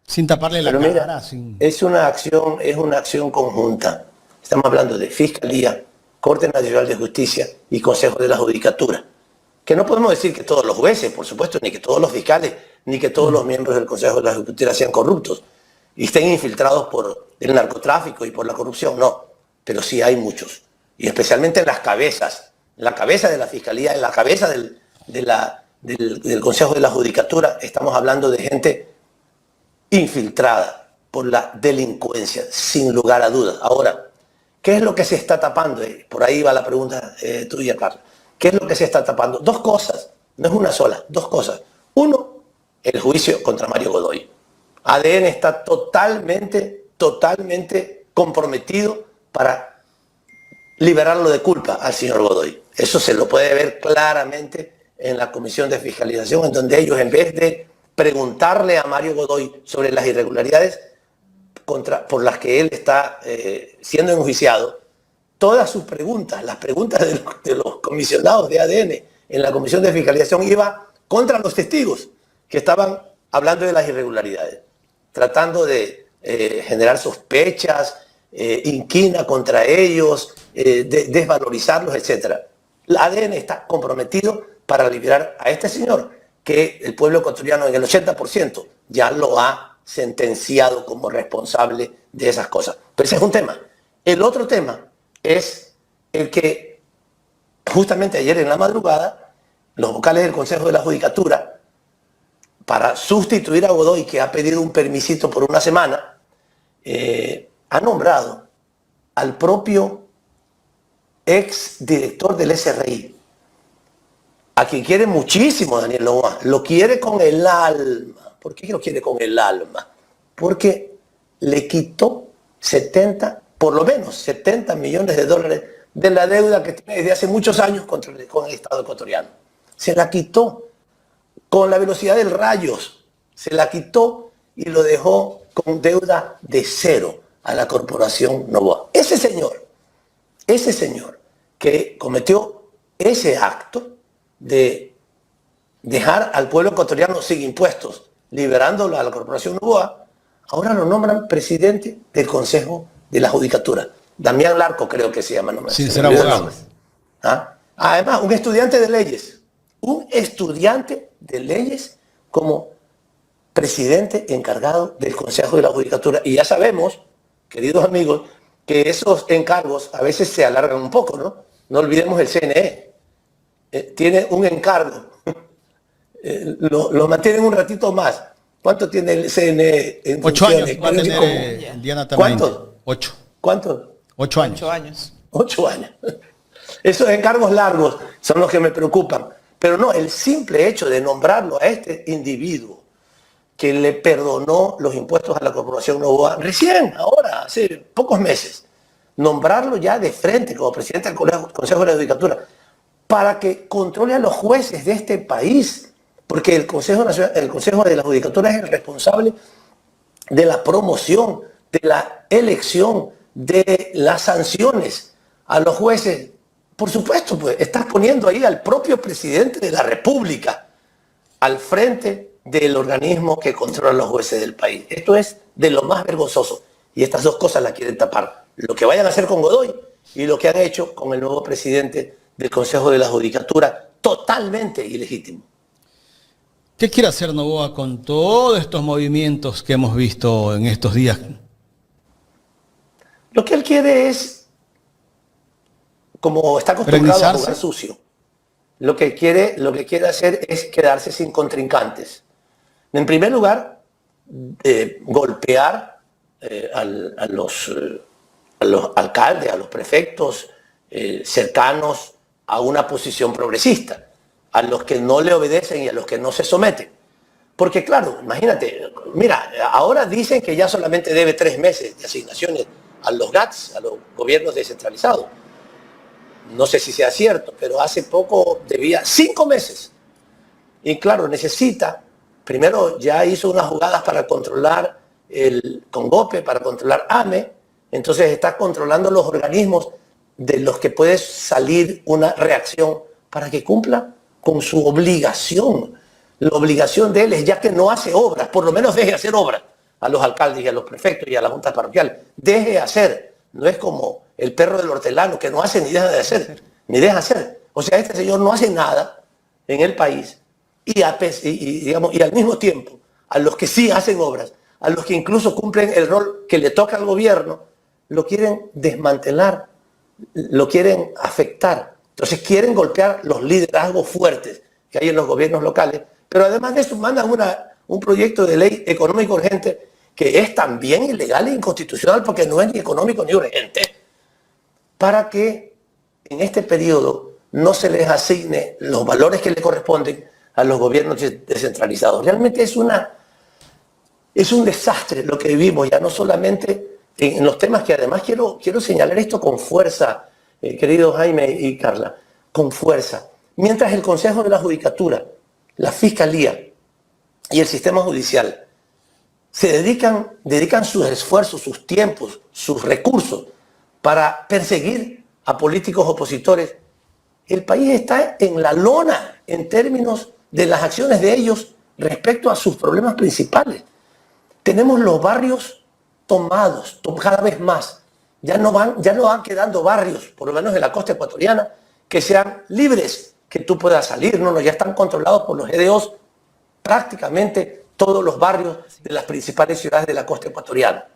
Sin taparle la cara. Es una acción conjunta. Estamos hablando de Fiscalía, Corte Nacional de Justicia y Consejo de la Judicatura. Que no podemos decir que todos los jueces, por supuesto, ni que todos los fiscales, ni que todos los miembros del Consejo de la Judicatura sean corruptos y estén infiltrados por el narcotráfico y por la corrupción, no. Pero sí hay muchos. Y especialmente en las cabezas. En la cabeza de la Fiscalía, en la cabeza del Consejo de la Judicatura, estamos hablando de gente infiltrada por la delincuencia, sin lugar a dudas. Ahora, ¿qué es lo que se está tapando? Por ahí va la pregunta tuya, Carla. ¿Qué es lo que se está tapando? Dos cosas, no es una sola, dos cosas. Uno, el juicio contra Mario Godoy. ADN está totalmente comprometido para liberarlo de culpa al señor Godoy. Eso se lo puede ver claramente en la Comisión de Fiscalización, en donde ellos, en vez de preguntarle a Mario Godoy sobre las irregularidades por las que él está siendo enjuiciado, todas sus preguntas, las preguntas de los comisionados de ADN en la Comisión de Fiscalización iba contra los testigos que estaban hablando de las irregularidades, tratando de generar sospechas, inquina contra ellos, desvalorizarlos, etc. La ADN está comprometido para liberar a este señor, que el pueblo ecuatoriano en el 80% ya lo ha sentenciado como responsable de esas cosas. Pero ese es un tema. El otro tema es el que justamente ayer en la madrugada los vocales del Consejo de la Judicatura, para sustituir a Godoy, que ha pedido un permisito por una semana, ha nombrado al propio ex director del SRI, a quien quiere muchísimo Daniel Noboa, lo quiere con el alma. ¿Por qué lo quiere con el alma? Porque le quitó por lo menos 70 millones de dólares de la deuda que tiene desde hace muchos años con el Estado ecuatoriano. Se la quitó con la velocidad del rayo, se la quitó y lo dejó con deuda de cero a la corporación Noboa. Ese señor que cometió ese acto de dejar al pueblo ecuatoriano sin impuestos, liberándolo a la corporación Noboa, ahora lo nombran presidente del Consejo de la Judicatura. Damián Larco creo que se llama. No me Sin ser abogado. Además, un estudiante de leyes. Un estudiante de leyes como presidente encargado del Consejo de la Judicatura. Y ya sabemos, queridos amigos, que esos encargos a veces se alargan un poco, ¿no? No olvidemos el CNE. Tiene un encargo. Lo mantienen un ratito más. ¿Cuánto tiene el CNE en 8 funciones? años va a tener Diana Tamayo. ¿Cuánto? 8. ¿Cuánto? 8 años. 8 años. 8 años. Esos encargos largos son los que me preocupan. Pero no, el simple hecho de nombrarlo a este individuo que le perdonó los impuestos a la corporación Noboa recién, ahora, hace pocos meses, nombrarlo ya de frente como presidente del Consejo de la Judicatura, para que controle a los jueces de este país, porque el Consejo de la Judicatura es el responsable de la promoción, de la elección, de las sanciones a los jueces. Por supuesto, pues estás poniendo ahí al propio presidente de la República al frente del organismo que controla a los jueces del país. Esto es de lo más vergonzoso. Y estas dos cosas las quieren tapar. Lo que vayan a hacer con Godoy y lo que han hecho con el nuevo presidente del Consejo de la Judicatura, totalmente ilegítimo. ¿Qué quiere hacer Noboa con todos estos movimientos que hemos visto en estos días? Lo que él quiere es, como está acostumbrado a jugar sucio, lo que quiere hacer es quedarse sin contrincantes. En primer lugar, golpear a los alcaldes, a los prefectos cercanos a una posición progresista, a los que no le obedecen y a los que no se someten. Porque claro, imagínate, mira, ahora dicen que ya solamente debe 3 meses de asignaciones a los GATS, a los gobiernos descentralizados. No sé si sea cierto, pero hace poco debía 5 meses. Y claro, necesita, primero ya hizo unas jugadas para controlar el CONGOPE, para controlar AME, entonces está controlando los organismos de los que puede salir una reacción para que cumpla con su obligación. La obligación de él es, ya que no hace obras, por lo menos deje hacer obras a los alcaldes y a los prefectos y a la junta parroquial. Deje hacer. No es como el perro del hortelano que no hace ni deja de hacer, ni deja hacer. O sea, este señor no hace nada en el país y al mismo tiempo a los que sí hacen obras, a los que incluso cumplen el rol que le toca al gobierno, lo quieren desmantelar, lo quieren afectar. Entonces quieren golpear los liderazgos fuertes que hay en los gobiernos locales, pero además de eso mandan un proyecto de ley económico urgente que es también ilegal e inconstitucional porque no es ni económico ni urgente, para que en este periodo no se les asigne los valores que le corresponden a los gobiernos descentralizados. Realmente es un desastre lo que vivimos, ya no solamente en los temas que además quiero señalar esto con fuerza, querido Jaime y Carla, con fuerza. Mientras el Consejo de la Judicatura, la Fiscalía y el sistema judicial se dedican sus esfuerzos, sus tiempos, sus recursos para perseguir a políticos opositores, el país está en la lona en términos de las acciones de ellos respecto a sus problemas principales. Tenemos los barrios tomados cada vez más. Ya no van quedando barrios, por lo menos en la costa ecuatoriana, que sean libres, que tú puedas salir. No, ya están controlados por los EDOs prácticamente todos los barrios de las principales ciudades de la costa ecuatoriana.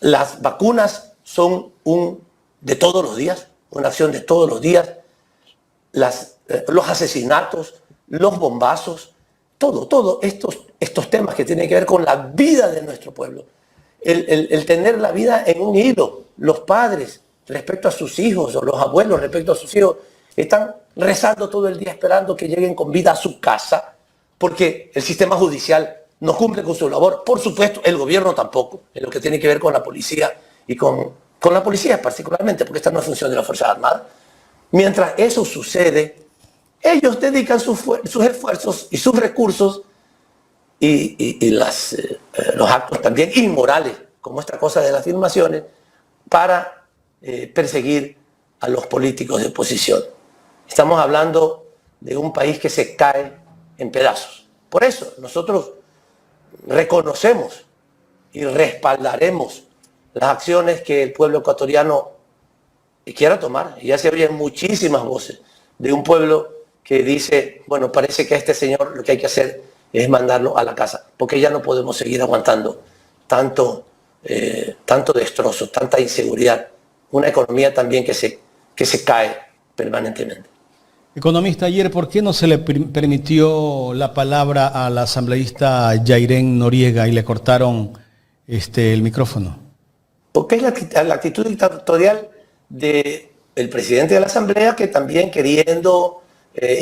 Las vacunas son de todos los días, una acción de todos los días. Los asesinatos, los bombazos, todos estos temas que tienen que ver con la vida de nuestro pueblo. El tener la vida en un hilo. Los padres respecto a sus hijos o los abuelos respecto a sus hijos están rezando todo el día esperando que lleguen con vida a su casa porque el sistema judicial no cumple con su labor. Por supuesto, el gobierno tampoco, en lo que tiene que ver con la policía y con la policía particularmente, porque esta no es función de las Fuerzas Armadas. Mientras eso sucede, ellos dedican sus esfuerzos y sus recursos y los actos también inmorales, como esta cosa de las filmaciones, para perseguir a los políticos de oposición. Estamos hablando de un país que se cae en pedazos. Por eso nosotros reconocemos y respaldaremos las acciones que el pueblo ecuatoriano quiera tomar. Y ya se oyen muchísimas voces de un pueblo que dice, bueno, parece que a este señor lo que hay que hacer es mandarlo a la casa, porque ya no podemos seguir aguantando tanto destrozo, tanta inseguridad, una economía también que se cae permanentemente. Economista, ayer, ¿por qué no se le permitió la palabra al asambleísta Yairén Noriega y le cortaron el micrófono? Porque es la actitud dictatorial del presidente de la Asamblea, que también queriendo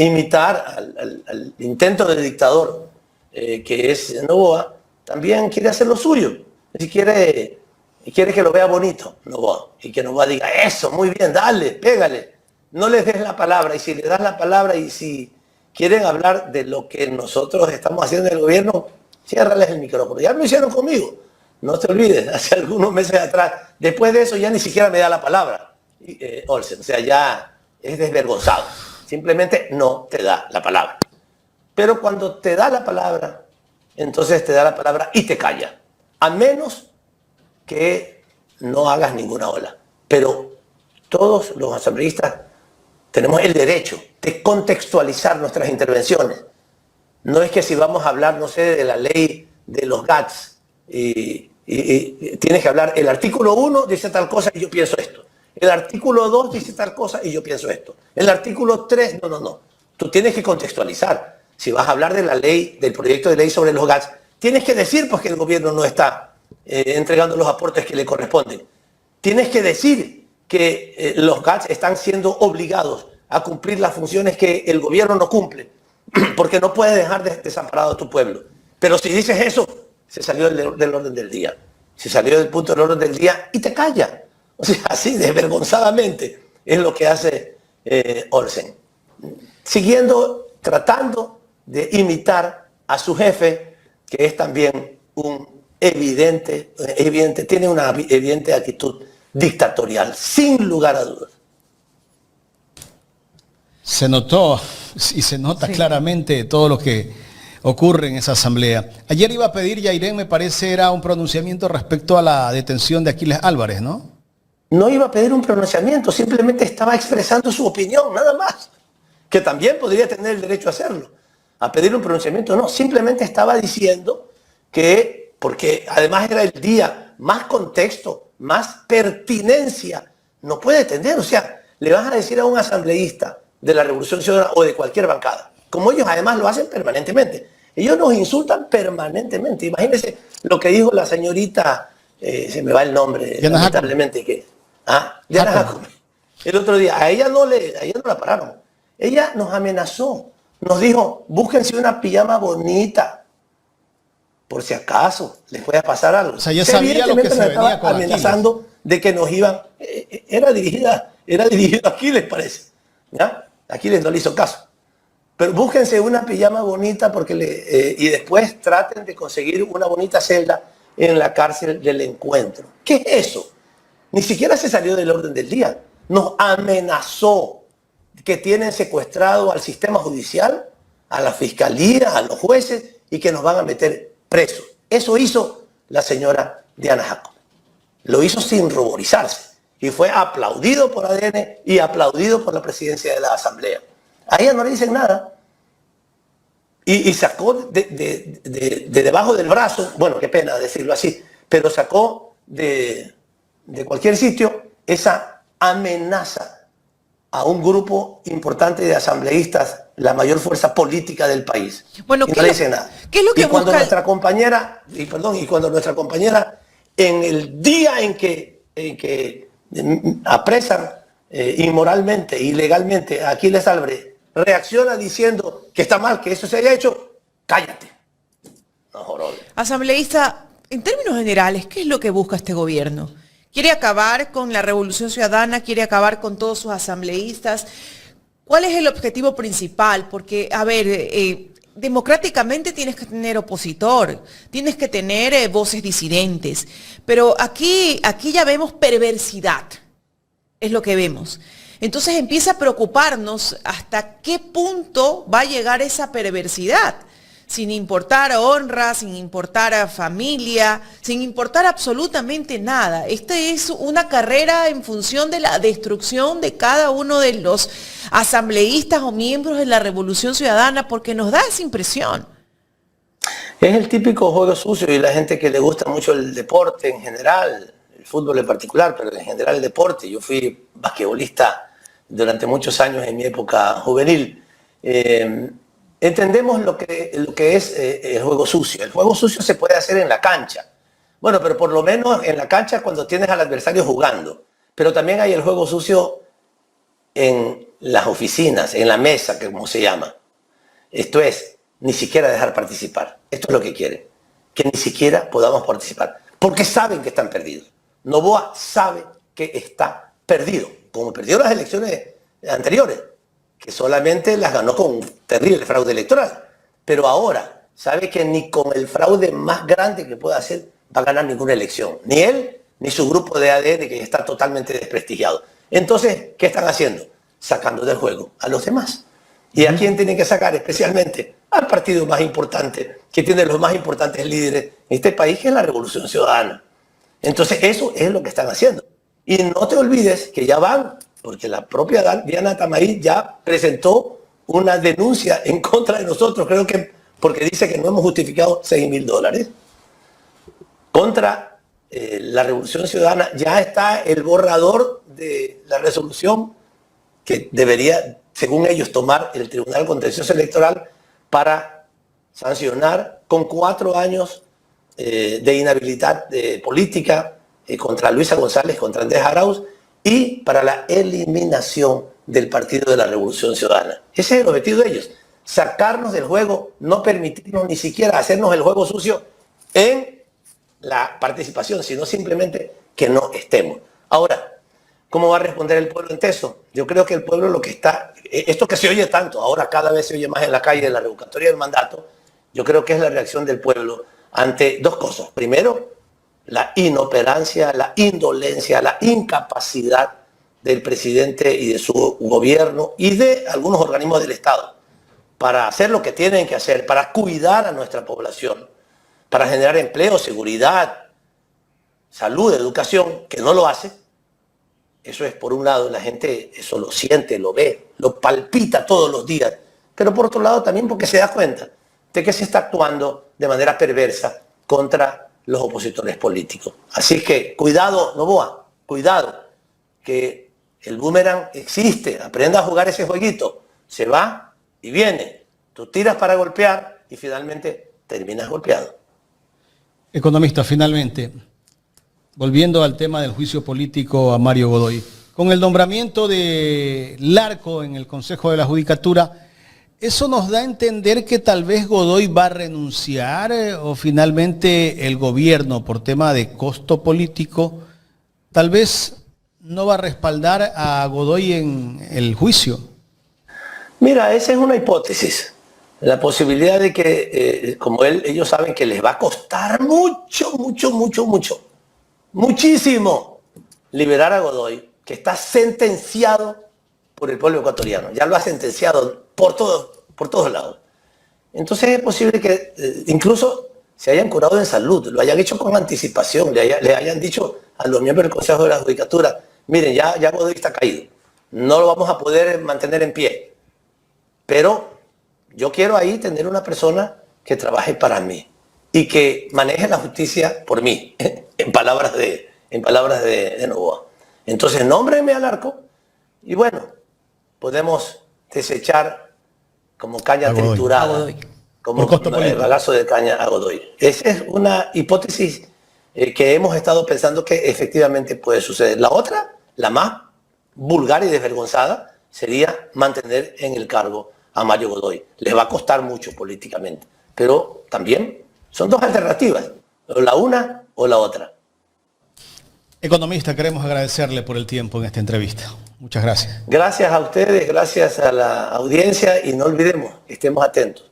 imitar al intento del dictador que es Noboa, también quiere hacer lo suyo. Si quiere y quiere que lo vea bonito, Novoa, y que Novoa diga, eso, muy bien, dale, pégale. No les des la palabra, y si le das la palabra y si quieren hablar de lo que nosotros estamos haciendo en el gobierno, ciérrales el micrófono. Ya lo hicieron conmigo, no te olvides, hace algunos meses atrás. Después de eso ya ni siquiera me da la palabra, Olsen, o sea, ya es desvergonzado. Simplemente no te da la palabra. Pero cuando te da la palabra, entonces te da la palabra y te calla. A menos que no hagas ninguna ola. Pero todos los asambleístas tenemos el derecho de contextualizar nuestras intervenciones. No es que si vamos a hablar, no sé, de la ley de los GATS, y tienes que hablar, el artículo 1 dice tal cosa y yo pienso esto. El artículo 2 dice tal cosa y yo pienso esto. El artículo 3, no. Tú tienes que contextualizar. Si vas a hablar de la ley, del proyecto de ley sobre los GATS, tienes que decir pues que el gobierno no está entregando los aportes que le corresponden. Tienes que decir que los GATS están siendo obligados a cumplir las funciones que el gobierno no cumple, porque no puedes dejar desamparado a tu pueblo. Pero si dices eso, se salió del orden del día. Se salió del punto del orden del día y te calla. O sea, así desvergonzadamente es lo que hace Olsen. Siguiendo, tratando de imitar a su jefe, que es también un evidente, tiene una evidente actitud dictatorial, sin lugar a dudas. Se notó y se nota claramente todo lo que ocurre en esa asamblea. Ayer iba a pedir, Yairén, me parece, era un pronunciamiento respecto a la detención de Aquiles Álvarez, ¿no? No iba a pedir un pronunciamiento, simplemente estaba expresando su opinión, nada más. Que también podría tener el derecho a hacerlo. A pedir un pronunciamiento, no, simplemente estaba diciendo que, porque además era el día, más contexto, más pertinencia, no puede tener. O sea, le vas a decir a un asambleísta de la Revolución Ciudadana o de cualquier bancada, como ellos además lo hacen permanentemente. Ellos nos insultan permanentemente. Imagínense lo que dijo la señorita, se me va el nombre, lamentablemente, que Diana Jacome. El otro día, a ella no la pararon. Ella nos amenazó, nos dijo, búsquense una pijama bonita, por si acaso les pueda pasar algo. O sea, ya sabía lo que se venía con amenazando Aquiles, de que nos iban, era dirigido a Aquiles, parece. ¿Ya? Aquiles no le hizo caso. Pero búsquense una pijama bonita y después traten de conseguir una bonita celda en la cárcel del Encuentro. ¿Qué es eso? Ni siquiera se salió del orden del día. Nos amenazó que tienen secuestrado al sistema judicial, a la fiscalía, a los jueces y que nos van a meter presos. Eso hizo la señora Diana Jacome. Lo hizo sin ruborizarse y fue aplaudido por ADN y aplaudido por la presidencia de la Asamblea. A ella no le dicen nada. Y sacó de debajo del brazo, bueno, qué pena decirlo así, pero sacó de cualquier sitio esa amenaza a un grupo importante de asambleístas, la mayor fuerza política del país. Bueno, y no le dicen nada. ¿Qué es lo que y cuando busca nuestra compañera, en el día en que apresan inmoralmente, ilegalmente a Aquiles Álvarez, reacciona diciendo que está mal que eso se haya hecho, cállate. No, joder. Asambleísta, en términos generales, ¿qué es lo que busca este gobierno? ¿Quiere acabar con la Revolución Ciudadana? ¿Quiere acabar con todos sus asambleístas? ¿Cuál es el objetivo principal? Porque, a ver, democráticamente tienes que tener opositor, tienes que tener voces disidentes, pero aquí ya vemos perversidad, es lo que vemos. Entonces empieza a preocuparnos hasta qué punto va a llegar esa perversidad, sin importar honra, sin importar a familia, sin importar absolutamente nada. Esta es una carrera en función de la destrucción de cada uno de los asambleístas o miembros de la Revolución Ciudadana, porque nos da esa impresión. Es el típico juego sucio y la gente que le gusta mucho el deporte en general, el fútbol en particular, pero en general el deporte. Yo fui basquetbolista durante muchos años en mi época juvenil. Entendemos lo que es el juego sucio. El juego sucio se puede hacer en la cancha. Bueno, pero por lo menos en la cancha cuando tienes al adversario jugando. Pero también hay el juego sucio en las oficinas, en la mesa, que como se llama. Esto es, ni siquiera dejar participar. Esto es lo que quieren. Que ni siquiera podamos participar. Porque saben que están perdidos. Noboa sabe que está perdido, como perdió las elecciones anteriores, que solamente las ganó con un terrible fraude electoral. Pero ahora sabe que ni con el fraude más grande que pueda hacer va a ganar ninguna elección. Ni él, ni su grupo de ADN, que está totalmente desprestigiado. Entonces, ¿qué están haciendo? Sacando del juego a los demás. ¿Y a quién tienen que sacar? Especialmente al partido más importante, que tiene los más importantes líderes en este país, que es la Revolución Ciudadana. Entonces, eso es lo que están haciendo. Y no te olvides que ya van, porque la propia Diana Tamarí ya presentó una denuncia en contra de nosotros, creo que porque dice que no hemos justificado $6.000. Contra la Revolución Ciudadana ya está el borrador de la resolución que debería, según ellos, tomar el Tribunal Contencioso Electoral para sancionar con 4 años de inhabilidad política contra Luisa González, contra Andrés Arauz, y para la eliminación del Partido de la Revolución Ciudadana. Ese es el objetivo de ellos, sacarnos del juego, no permitirnos ni siquiera hacernos el juego sucio en la participación, sino simplemente que no estemos. Ahora, ¿cómo va a responder el pueblo en Teso? Yo creo que el pueblo lo que está, esto que se oye tanto, ahora cada vez se oye más en la calle de la revocatoria del mandato, yo creo que es la reacción del pueblo ante 2 cosas. Primero, la inoperancia, la indolencia, la incapacidad del presidente y de su gobierno y de algunos organismos del Estado para hacer lo que tienen que hacer, para cuidar a nuestra población, para generar empleo, seguridad, salud, educación, que no lo hace. Eso es por un lado, la gente eso lo siente, lo ve, lo palpita todos los días, pero por otro lado también porque se da cuenta de que se está actuando de manera perversa contra los opositores políticos. Así que cuidado, Noboa, cuidado, que el boomerang existe, aprenda a jugar ese jueguito, se va y viene, tú tiras para golpear y finalmente terminas golpeado. Economista, finalmente, volviendo al tema del juicio político a Mario Godoy, con el nombramiento de Larco en el Consejo de la Judicatura, ¿eso nos da a entender que tal vez Godoy va a renunciar o finalmente el gobierno, por tema de costo político, tal vez no va a respaldar a Godoy en el juicio? Mira, esa es una hipótesis. La posibilidad de que, como ellos saben que les va a costar muchísimo liberar a Godoy, que está sentenciado por el pueblo ecuatoriano. Ya lo ha sentenciado por todos lados. Entonces es posible que incluso se hayan curado en salud, lo hayan hecho con anticipación, le hayan dicho a los miembros del Consejo de la Judicatura, miren, ya Godoy está caído, no lo vamos a poder mantener en pie, pero yo quiero ahí tener una persona que trabaje para mí y que maneje la justicia por mí, en palabras de Noboa. Entonces nómbrenme al Larco y bueno, podemos desechar como caña triturada, como el balazo de caña a Godoy. Esa es una hipótesis que hemos estado pensando que efectivamente puede suceder. La otra, la más vulgar y desvergonzada, sería mantener en el cargo a Mario Godoy. Les va a costar mucho políticamente, pero también son 2 alternativas, o la una o la otra. Economista, queremos agradecerle por el tiempo en esta entrevista. Muchas gracias. Gracias a ustedes, gracias a la audiencia y no olvidemos, estemos atentos.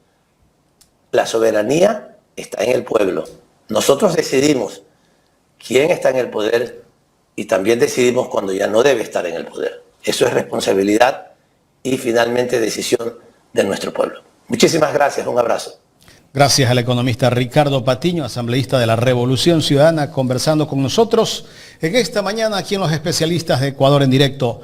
La soberanía está en el pueblo. Nosotros decidimos quién está en el poder y también decidimos cuando ya no debe estar en el poder. Eso es responsabilidad y finalmente decisión de nuestro pueblo. Muchísimas gracias, un abrazo. Gracias al economista Ricardo Patiño, asambleísta de la Revolución Ciudadana, conversando con nosotros en esta mañana aquí en Los Especialistas de Ecuador en Directo.